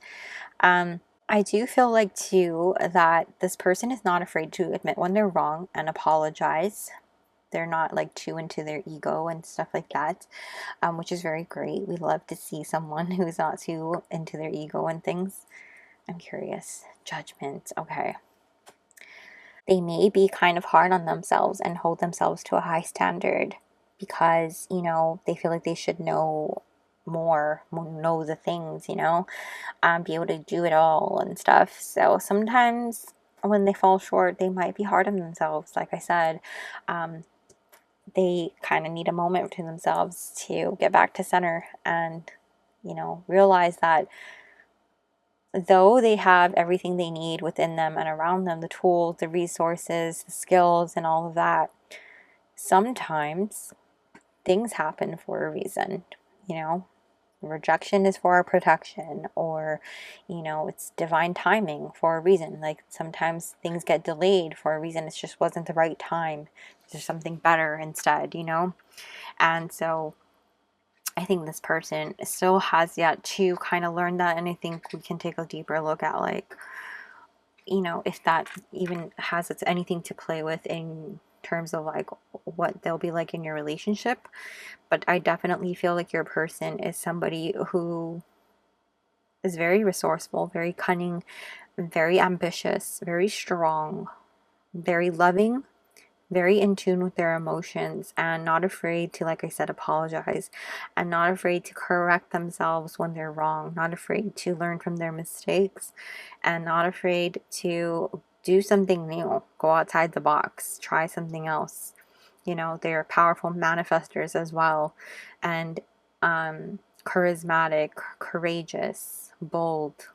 I do feel like too that this person is not afraid to admit when they're wrong and apologize. They're not like too into their ego and stuff like that, which is very great. We love to see someone who's not too into their ego and things. I'm curious. Judgment. Okay. They may be kind of hard on themselves and hold themselves to a high standard because, you know, they feel like they should know more, know the things, you know, be able to do it all and stuff. So sometimes when they fall short, they might be hard on themselves. Like I said, they kind of need a moment to themselves to get back to center and, you know, realize that though they have everything they need within them and around them, the tools, the resources, the skills, and all of that, sometimes things happen for a reason, you know. rejection is for our protection, or, you know, it's divine timing for a reason. Like sometimes things get delayed for a reason. It just wasn't the right time. There's something better instead, you know? And so I think this person still has yet to kind of learn that. And I think we can take a deeper look at, like, you know, if that even has anything to play with in terms of like what they'll be like in your relationship. But I definitely feel like your person is somebody who is very resourceful, very cunning, very ambitious, very strong, very loving, very in tune with their emotions, and not afraid to, like I said, apologize, and not afraid to correct themselves when they're wrong, not afraid to learn from their mistakes, and not afraid to do something new, go outside the box, try something else. You know, they're powerful manifestors as well, and charismatic, courageous, bold,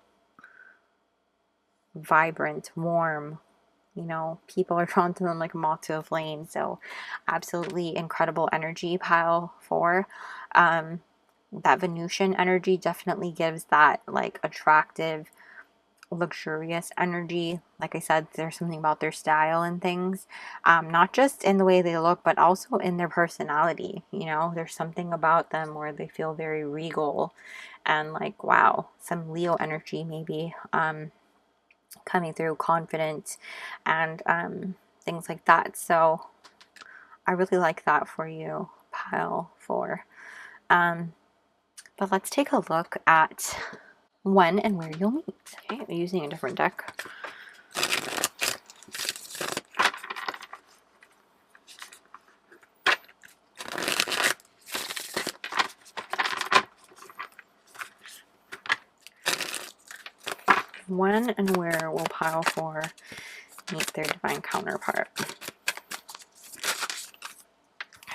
vibrant, warm. You know, people are drawn to them like a moth to a flame. So absolutely incredible energy, pile 4. That Venusian energy definitely gives that like attractive, luxurious energy. Like I said, there's something about their style and things, not just in the way they look, but also in their personality. You know, there's something about them where they feel very regal and like, wow, some Leo energy maybe. Coming through, confident, and things like that. So I really like that for you, pile 4. But let's take a look at when and where you'll meet. Okay, I'm using a different deck. When and where will pile 4 meet their divine counterpart?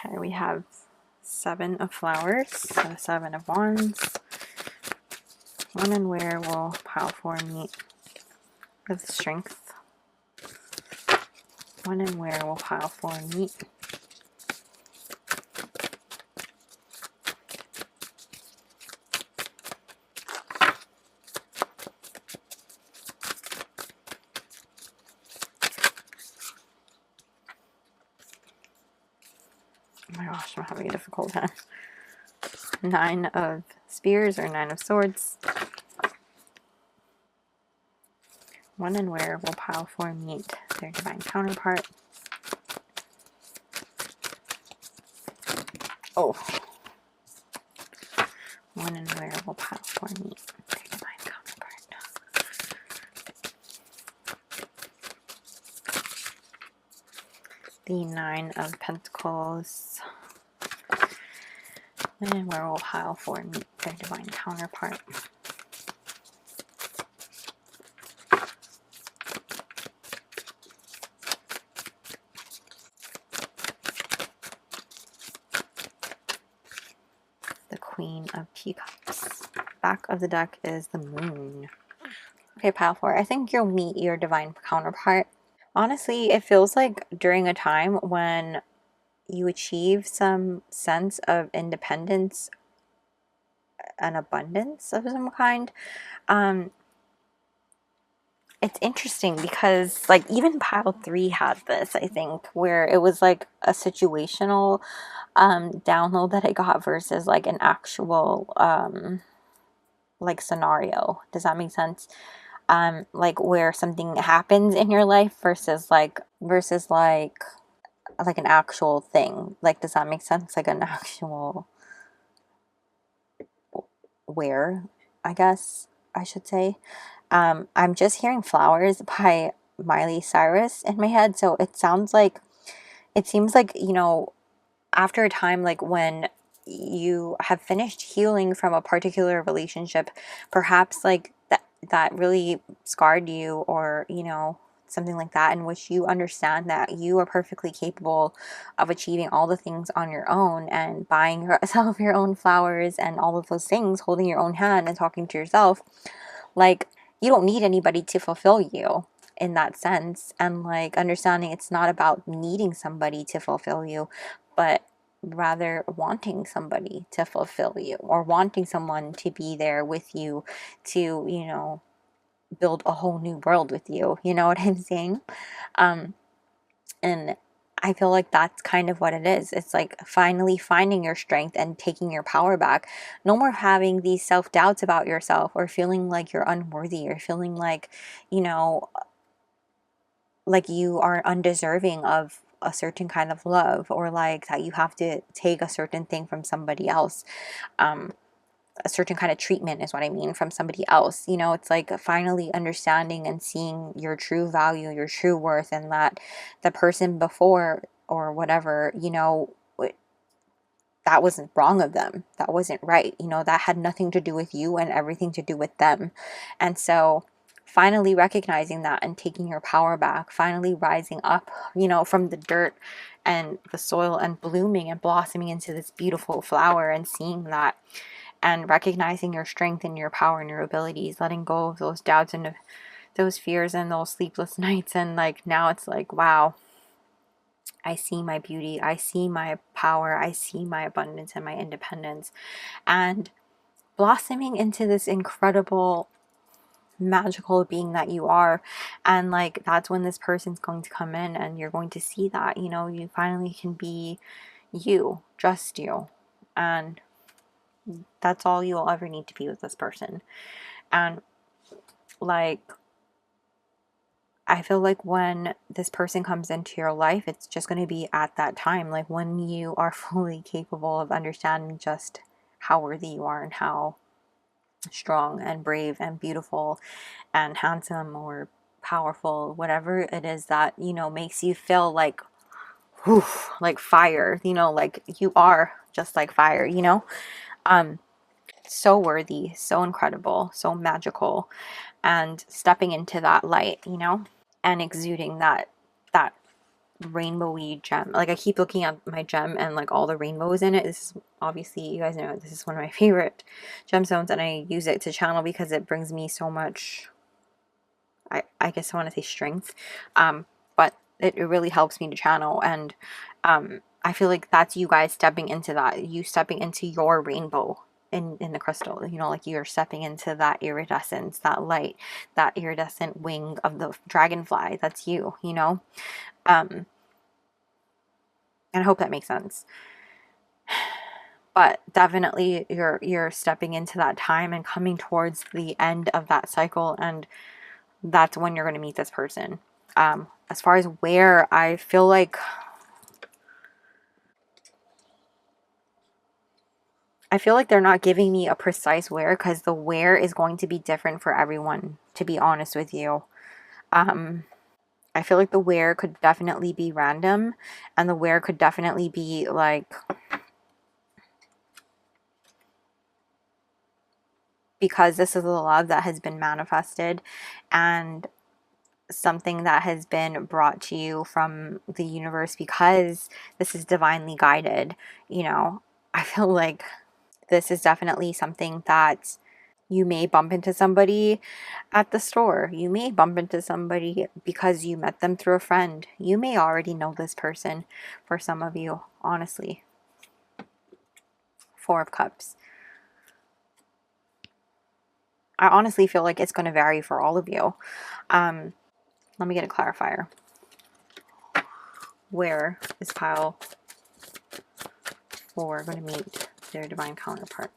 Okay, we have 7 of flowers, so 7 of wands. When and where will pile 4 meet with strength? When and where will pile 4 meet? Oh my gosh, I'm having a difficult time. 9 of spears or 9 of swords. When and where will pile 4 meet their divine counterpart? Oh. When and where will pile 4 meet their divine counterpart? The 9 of Pentacles. When and where will pile 4 meet their divine counterpart? The Queen of Teacups. Back of the deck is the Moon. Okay, pile 4. I think you'll meet your divine counterpart. Honestly, it feels like during a time when you achieve some sense of independence and abundance of some kind. It's interesting because like even pile 3 had this, I think, where it was like a situational download that I got versus like an actual like scenario. Does that make sense? Like where something happens in your life versus like an actual thing. Like, does that make sense? Like an actual where, I guess I should say. I'm just hearing Flowers by Miley Cyrus in my head. So it seems like, you know, after a time, like when you have finished healing from a particular relationship, perhaps like that really scarred you, or, you know, something like that, in which you understand that you are perfectly capable of achieving all the things on your own and buying yourself your own flowers and all of those things, holding your own hand and talking to yourself. Like, you don't need anybody to fulfill you in that sense. And like understanding it's not about needing somebody to fulfill you, but rather wanting somebody to fulfill you, or wanting someone to be there with you to, you know, build a whole new world with you. You know what I'm saying? And I feel like that's kind of what it is. It's like finally finding your strength and taking your power back. No more having these self-doubts about yourself, or feeling like you're unworthy, or feeling like, you know, like you are undeserving of a certain kind of love, or like that you have to take a certain thing from somebody else. A certain kind of treatment is what I mean, from somebody else. You know, it's like finally understanding and seeing your true value, your true worth, and that the person before or whatever, you know, that wasn't wrong of them. That wasn't right. You know, that had nothing to do with you and everything to do with them. And so finally recognizing that and taking your power back, finally rising up, you know, from the dirt and the soil, and blooming and blossoming into this beautiful flower, and seeing that, and recognizing your strength and your power and your abilities, letting go of those doubts and those fears and those sleepless nights. And like now it's like, wow, I see my beauty, I see my power, I see my abundance and my independence, and blossoming into this incredible magical being that you are. And like that's when this person's going to come in, and you're going to see that, you know, you finally can be you, just you. And that's all you'll ever need to be with this person. And like, I feel like when this person comes into your life, it's just going to be at that time, like when you are fully capable of understanding just how worthy you are, and how strong and brave and beautiful and handsome or powerful, whatever it is that, you know, makes you feel like, whew, like fire, you know, like you are just like fire, you know. So worthy, so incredible, so magical, and stepping into that light, you know, and exuding that rainbowy gem. Like I keep looking at my gem and like all the rainbows in it. This is obviously, you guys know, this is one of my favorite gemstones, and I use it to channel because it brings me so much, I guess I want to say strength, but it really helps me to channel. And I feel like that's you guys stepping into that, you stepping into your rainbow in the crystal, you know, like you're stepping into that iridescence, that light, that iridescent wing of the dragonfly. That's you, you know. And I hope that makes sense. But definitely you're stepping into that time and coming towards the end of that cycle, and that's when you're going to meet this person. As far as where, I feel like they're not giving me a precise where, because the where is going to be different for everyone, to be honest with you. I feel like the where could definitely be random, and the where could definitely be like, because this is a love that has been manifested, and something that has been brought to you from the universe, because this is divinely guided, you know. I feel like this is definitely something that you may bump into somebody at the store. You may bump into somebody because you met them through a friend. You may already know this person, for some of you, honestly. Four of Cups. I honestly feel like it's going to vary for all of you. Let me get a clarifier. Where is pile 4 going to meet their divine counterpart?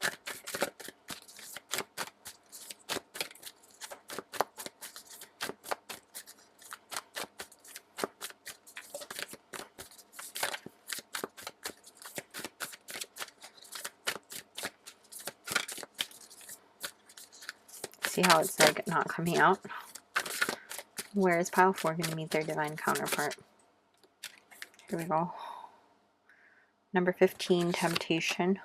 See how it's like not coming out? Where is pile 4 going to meet their divine counterpart? Here we go. Number 15, temptation.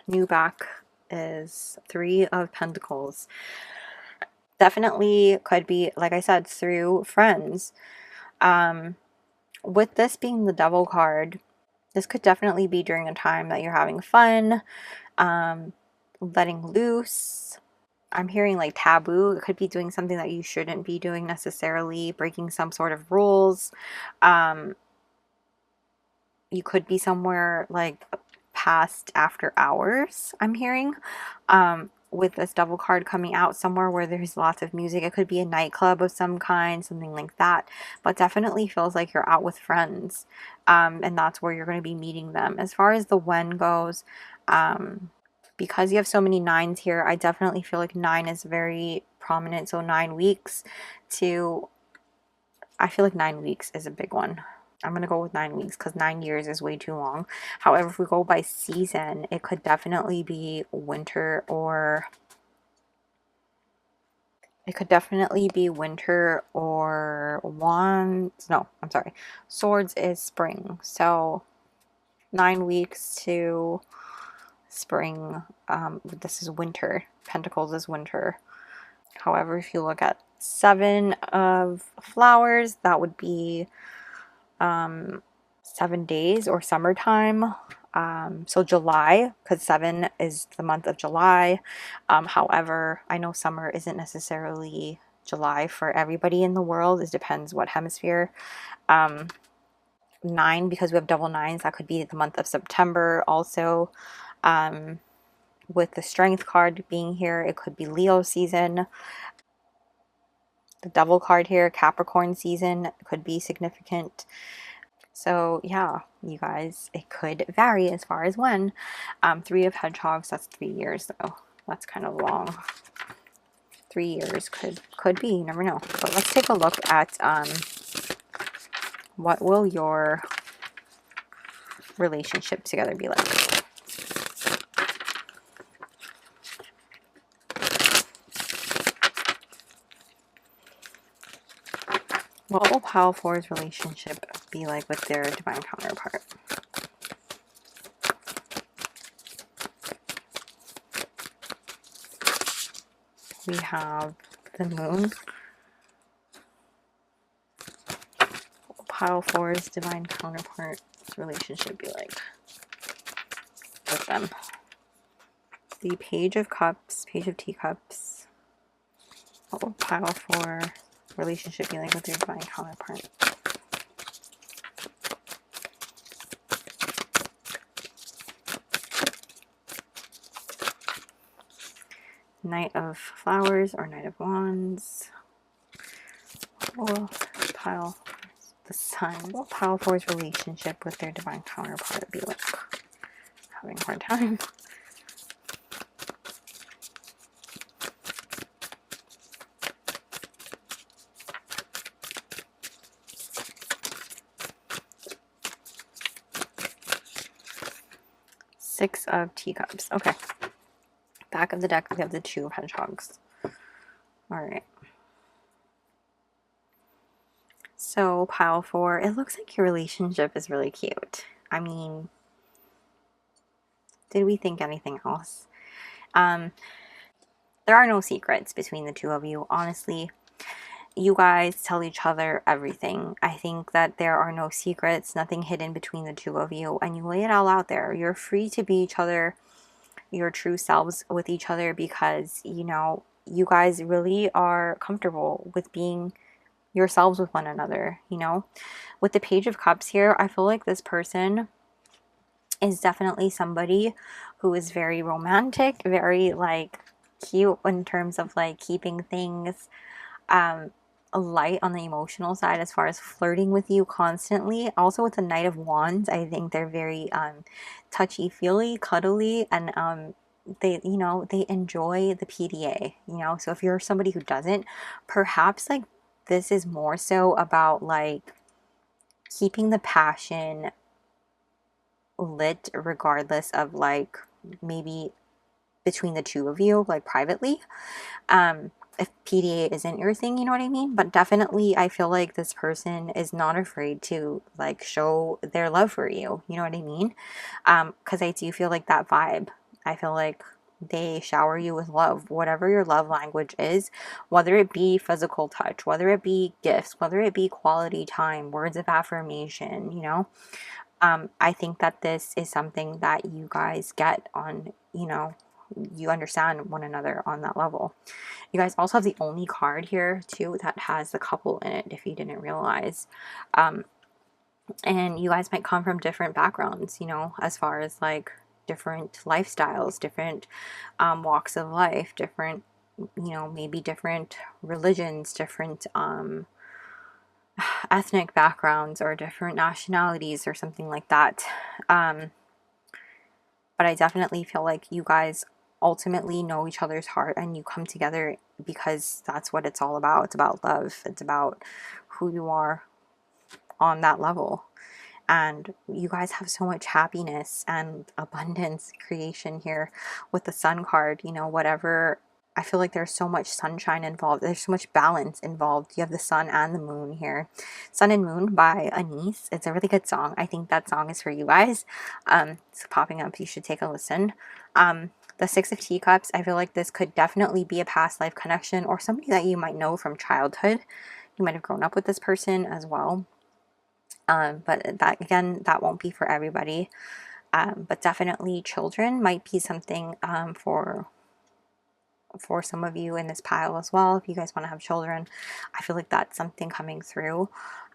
New back is 3 of Pentacles. Definitely could be, like I said, through friends. With this being the Devil card, this could definitely be during a time that you're having fun, letting loose, I'm hearing like taboo. It could be doing something that you shouldn't be doing necessarily, breaking some sort of rules. You could be somewhere like past after hours, I'm hearing. With this double card coming out, somewhere where there's lots of music. It could be a nightclub of some kind, something like that, but definitely feels like you're out with friends, and that's where you're going to be meeting them. As far as the when goes, because you have so many nines here, I definitely feel like 9 is very prominent. So 9 weeks to, I feel like 9 weeks is a big one. I'm going to go with 9 weeks because 9 years is way too long. However, if we go by season, it could definitely be winter, or it could definitely be winter or wands. No, I'm sorry. Swords is spring. So 9 weeks to spring. This is winter. Pentacles is winter. However, if you look at 7 of flowers, that would be 7 days or summertime. So July, because 7 is the month of July. However, I know summer isn't necessarily July for everybody in the world. It depends what hemisphere. 9, because we have double nines, that could be the month of September also. With the strength card being here, it could be Leo season. The devil card here, Capricorn season, could be significant. So yeah, you guys, it could vary as far as when. 3 of hedgehogs, that's 3 years though. That's kind of long. 3 years could be, you never know. But let's take a look at what will your relationship together be like. What will Pile 4's relationship be like with their divine counterpart? We have the moon. What will Pile 4's divine counterpart's relationship be like with them? The Page of Cups, Page of Teacups. What will Pile 4 relationship be like with their divine counterpart? Knight of Flowers or Knight of Wands. What will Pile the Sun? What will Pile 4's relationship with their divine counterpart be like? Having a hard time. Six of Teacups. Okay. Back of the deck, we have the 2 of hedgehogs. All right. So, Pile 4, it looks like your relationship is really cute. I mean, did we think anything else? There are no secrets between the 2 of you. Honestly, you guys tell each other everything. I think that there are no secrets, nothing hidden between the 2 of you, and you lay it all out there. You're free to be each other, your true selves with each other, because, you know, you guys really are comfortable with being yourselves with one another, you know. With the Page of Cups here, I feel like this person is definitely somebody who is very romantic, very like cute in terms of like keeping things light on the emotional side as far as flirting with you constantly. Also with the Knight of Wands, I think they're very touchy-feely, cuddly, and they, you know, they enjoy the PDA, you know. So if you're somebody who doesn't, perhaps like this is more so about like keeping the passion lit regardless of like maybe between the 2 of you, like privately. If PDA isn't your thing, you know what I mean? But definitely I feel like this person is not afraid to like show their love for you, you know what I mean? Because I do feel like that vibe. I feel like they shower you with love, whatever your love language is, whether it be physical touch, whether it be gifts, whether it be quality time, words of affirmation, you know. I think that this is something that you guys get on, you know, you understand one another on that level. You guys also have the only card here too that has the couple in it, if you didn't realize. And you guys might come from different backgrounds, you know, as far as like different lifestyles, different walks of life, different, you know, maybe different religions, different ethnic backgrounds, or different nationalities or something like that. But I definitely feel like you guys ultimately know each other's heart, and you come together because that's what it's all about. It's about love. It's about who you are on that level. And you guys have so much happiness and abundance creation here with the sun card, you know, whatever. I feel like there's so much sunshine involved. There's so much balance involved. You have the sun and the moon here. Sun and Moon by Anis. It's a really good song. I think that song is for you guys. It's popping up. You should take a listen. The Six of Teacups. I feel like this could definitely be a past life connection, or somebody that you might know from childhood. You might have grown up with this person as well. But that, again, that won't be for everybody. But definitely children might be something for some of you in this pile as well. If you guys want to have children, I feel like that's something coming through.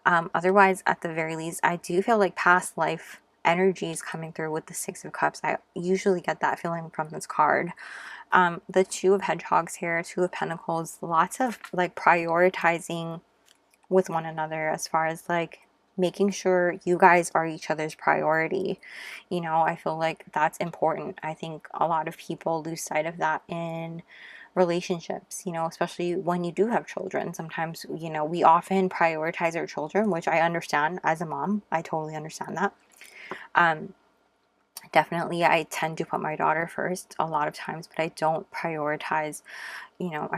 Otherwise, at the very least, I do feel like past life energy is coming through with the Six of Cups. I usually get that feeling from this card. The Two of Hedgehogs here, Two of Pentacles, lots of like prioritizing with one another as far as like making sure you guys are each other's priority. You know, I feel like that's important. I think a lot of people lose sight of that in relationships, you know, especially when you do have children. Sometimes, you know, we often prioritize our children, which I understand as a mom. I totally understand that. Definitely, I tend to put my daughter first a lot of times, but I don't prioritize, you know,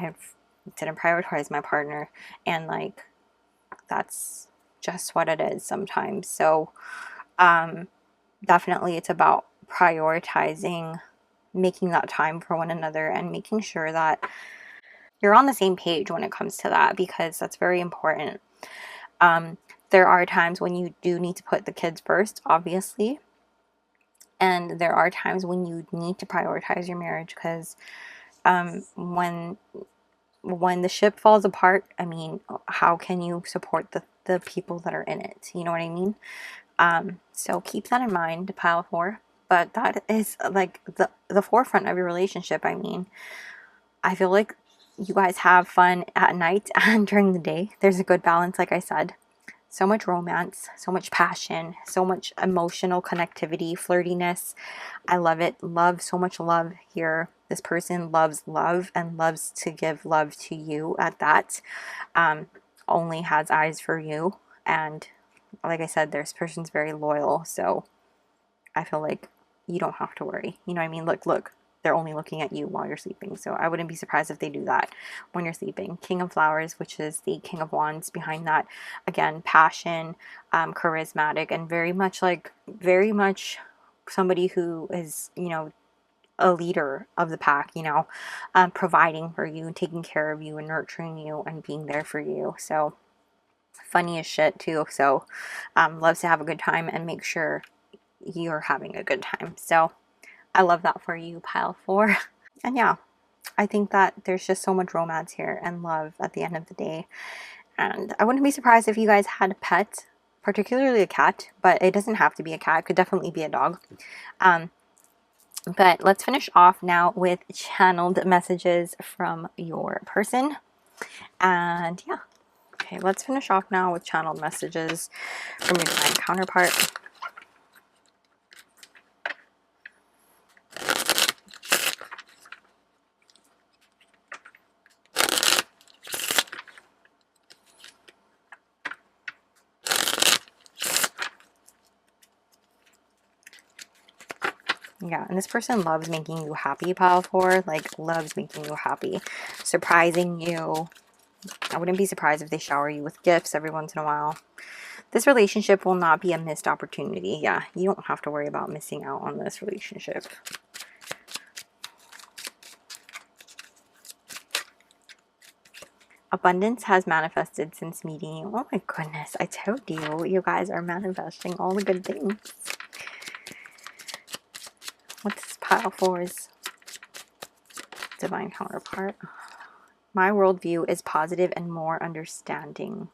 didn't prioritize my partner, and like that's just what it is sometimes. So definitely it's about prioritizing, making that time for one another, and making sure that you're on the same page when it comes to that, because that's very important. There are times when you do need to put the kids first, obviously, and there are times when you need to prioritize your marriage, because when the ship falls apart, I mean, how can you support the people that are in it? You know what I mean? So keep that in mind, pile 4. But that is like the forefront of your relationship. I mean, I feel like you guys have fun at night and during the day. There's a good balance, like I said. So much romance, so much passion, so much emotional connectivity, flirtiness. I love it. Love, so much love here. This person loves love and loves to give love to you at that. Only has eyes for you. And like I said, this person's very loyal. So I feel like you don't have to worry. You know what I mean? Look. They're only looking at you while you're sleeping. So I wouldn't be surprised if they do that when you're sleeping. King of Flowers, which is the King of Wands behind that. Again, passion, charismatic, and very much somebody who is, you know, a leader of the pack, you know, providing for you, taking care of you, and nurturing you, and being there for you. So funny as shit too. So loves to have a good time and make sure you're having a good time. So I love that for you, pile 4. And yeah, I think that there's just so much romance here and love at the end of the day. And I wouldn't be surprised if you guys had a pet, particularly a cat, but it doesn't have to be a cat. It could definitely be a dog. But let's finish off now with channeled messages from your person. And yeah, okay, let's finish off now with channeled messages from your divine counterpart. Yeah, and this person loves making you happy, pile 4. Like, loves making you happy, surprising you. I wouldn't be surprised if they shower you with gifts every once in a while. This relationship will not be a missed opportunity. Yeah, you don't have to worry about missing out on this relationship. Abundance has manifested since meeting you. Oh my goodness, I told you, you guys are manifesting all the good things. What's this pile 4's divine counterpart. My worldview is positive and more understanding.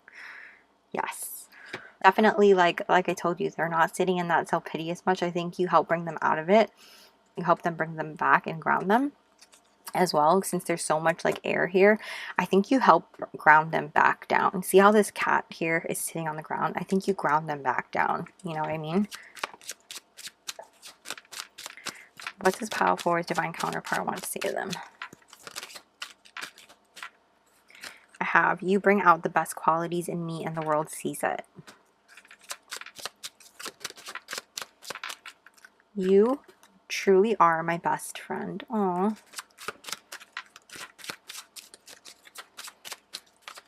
Yes. Definitely, like I told you, they're not sitting in that self-pity as much. I think you help bring them out of it. You help them bring them back and ground them as well, since there's so much like air here. I think you help ground them back down. See how this cat here is sitting on the ground? I think you ground them back down. You know what I mean? What does Pile 4's divine counterpart want to say to them? I have, you bring out the best qualities in me and the world sees it. You truly are my best friend. Aww.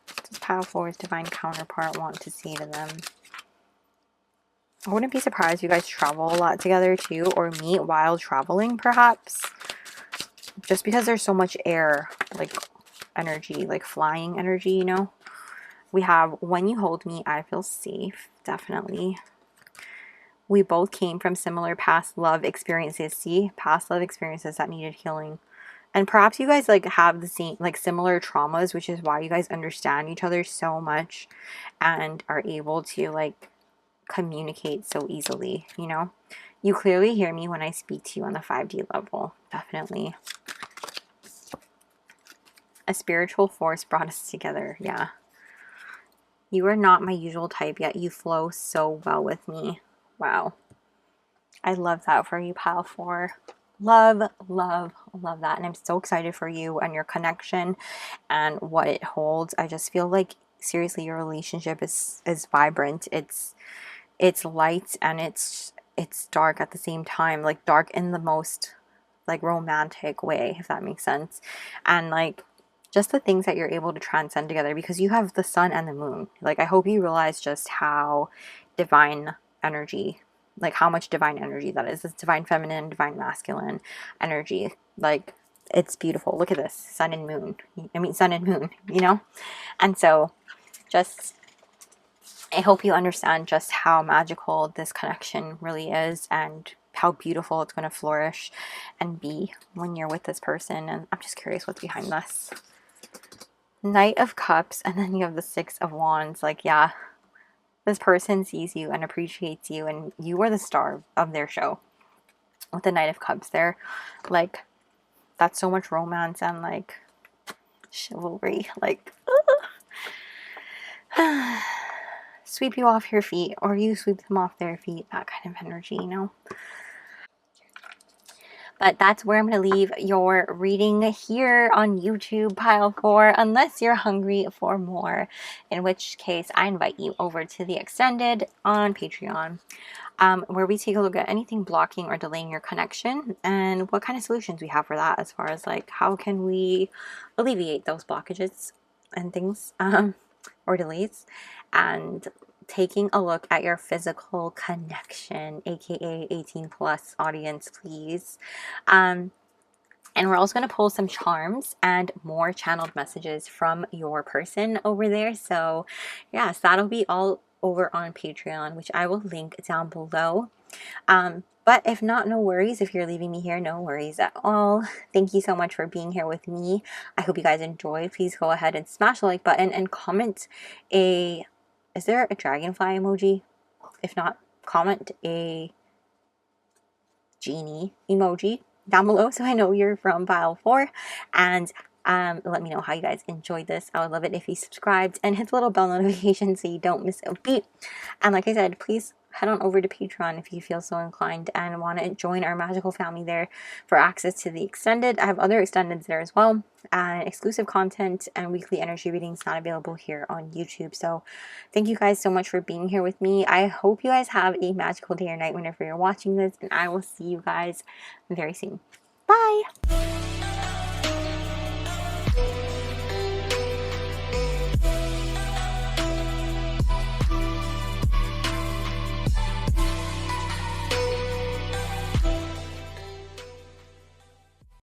What does Pile 4's divine counterpart want to say to them? I wouldn't be surprised if you guys travel a lot together too, or meet while traveling perhaps. Just because there's so much air, like energy, like flying energy, you know? We have, when you hold me, I feel safe. Definitely. We both came from similar past love experiences. See, past love experiences that needed healing. And perhaps you guys like have the same, like similar traumas, which is why you guys understand each other so much and are able to like communicate so easily, you know? You clearly hear me when I speak to you on the 5D level. Definitely. A spiritual force brought us together. Yeah. You are not my usual type, yet you flow so well with me. Wow. I love that for you, Pile 4. Love, love, love that. And I'm so excited for you and your connection and what it holds. I just feel like, seriously, your relationship is vibrant. It's light and it's dark at the same time. Like, dark in the most, like, romantic way, if that makes sense. And, like, just the things that you're able to transcend together, because you have the sun and the moon. Like, I hope you realize just how divine energy, like how much divine energy that is. It's divine feminine, divine masculine energy. Like, it's beautiful. Look at this, sun and moon. I mean, sun and moon, you know? And so just, I hope you understand just how magical this connection really is and how beautiful it's going to flourish and be when you're with this person. And I'm just curious what's behind this. Knight of Cups, and then you have the 6 of Wands. Like, yeah, this person sees you and appreciates you, and you are the star of their show. With the Knight of Cups there, like, that's so much romance and like chivalry. Like, sweep you off your feet, or you sweep them off their feet. That kind of energy, you know. But that's where I'm going to leave your reading here on YouTube, Pile 4, unless you're hungry for more, in which case I invite you over to the extended on Patreon, where we take a look at anything blocking or delaying your connection and what kind of solutions we have for that, as far as like how can we alleviate those blockages and things, or delays, and taking a look at your physical connection, aka 18 plus audience, please. And we're also going to pull some charms and more channeled messages from your person over there. So yes, that'll be all over on Patreon, which I will link down below. But if not, no worries. If you're leaving me here, no worries at all. Thank you so much for being here with me. I hope you guys enjoyed. Please go ahead and smash the like button and comment a, is there a dragonfly emoji? If not, comment a genie emoji down below so I know you're from Pile 4. And let me know how you guys enjoyed this. I would love it if you subscribed and hit the little bell notification so you don't miss a beat. And like I said, please head on over to Patreon if you feel so inclined and want to join our magical family there for access to the extended. I have other extendeds there as well, and exclusive content and weekly energy readings not available here on YouTube. So thank you guys so much for being here with me. I hope you guys have a magical day or night whenever you're watching this, and I will see you guys very soon. Bye!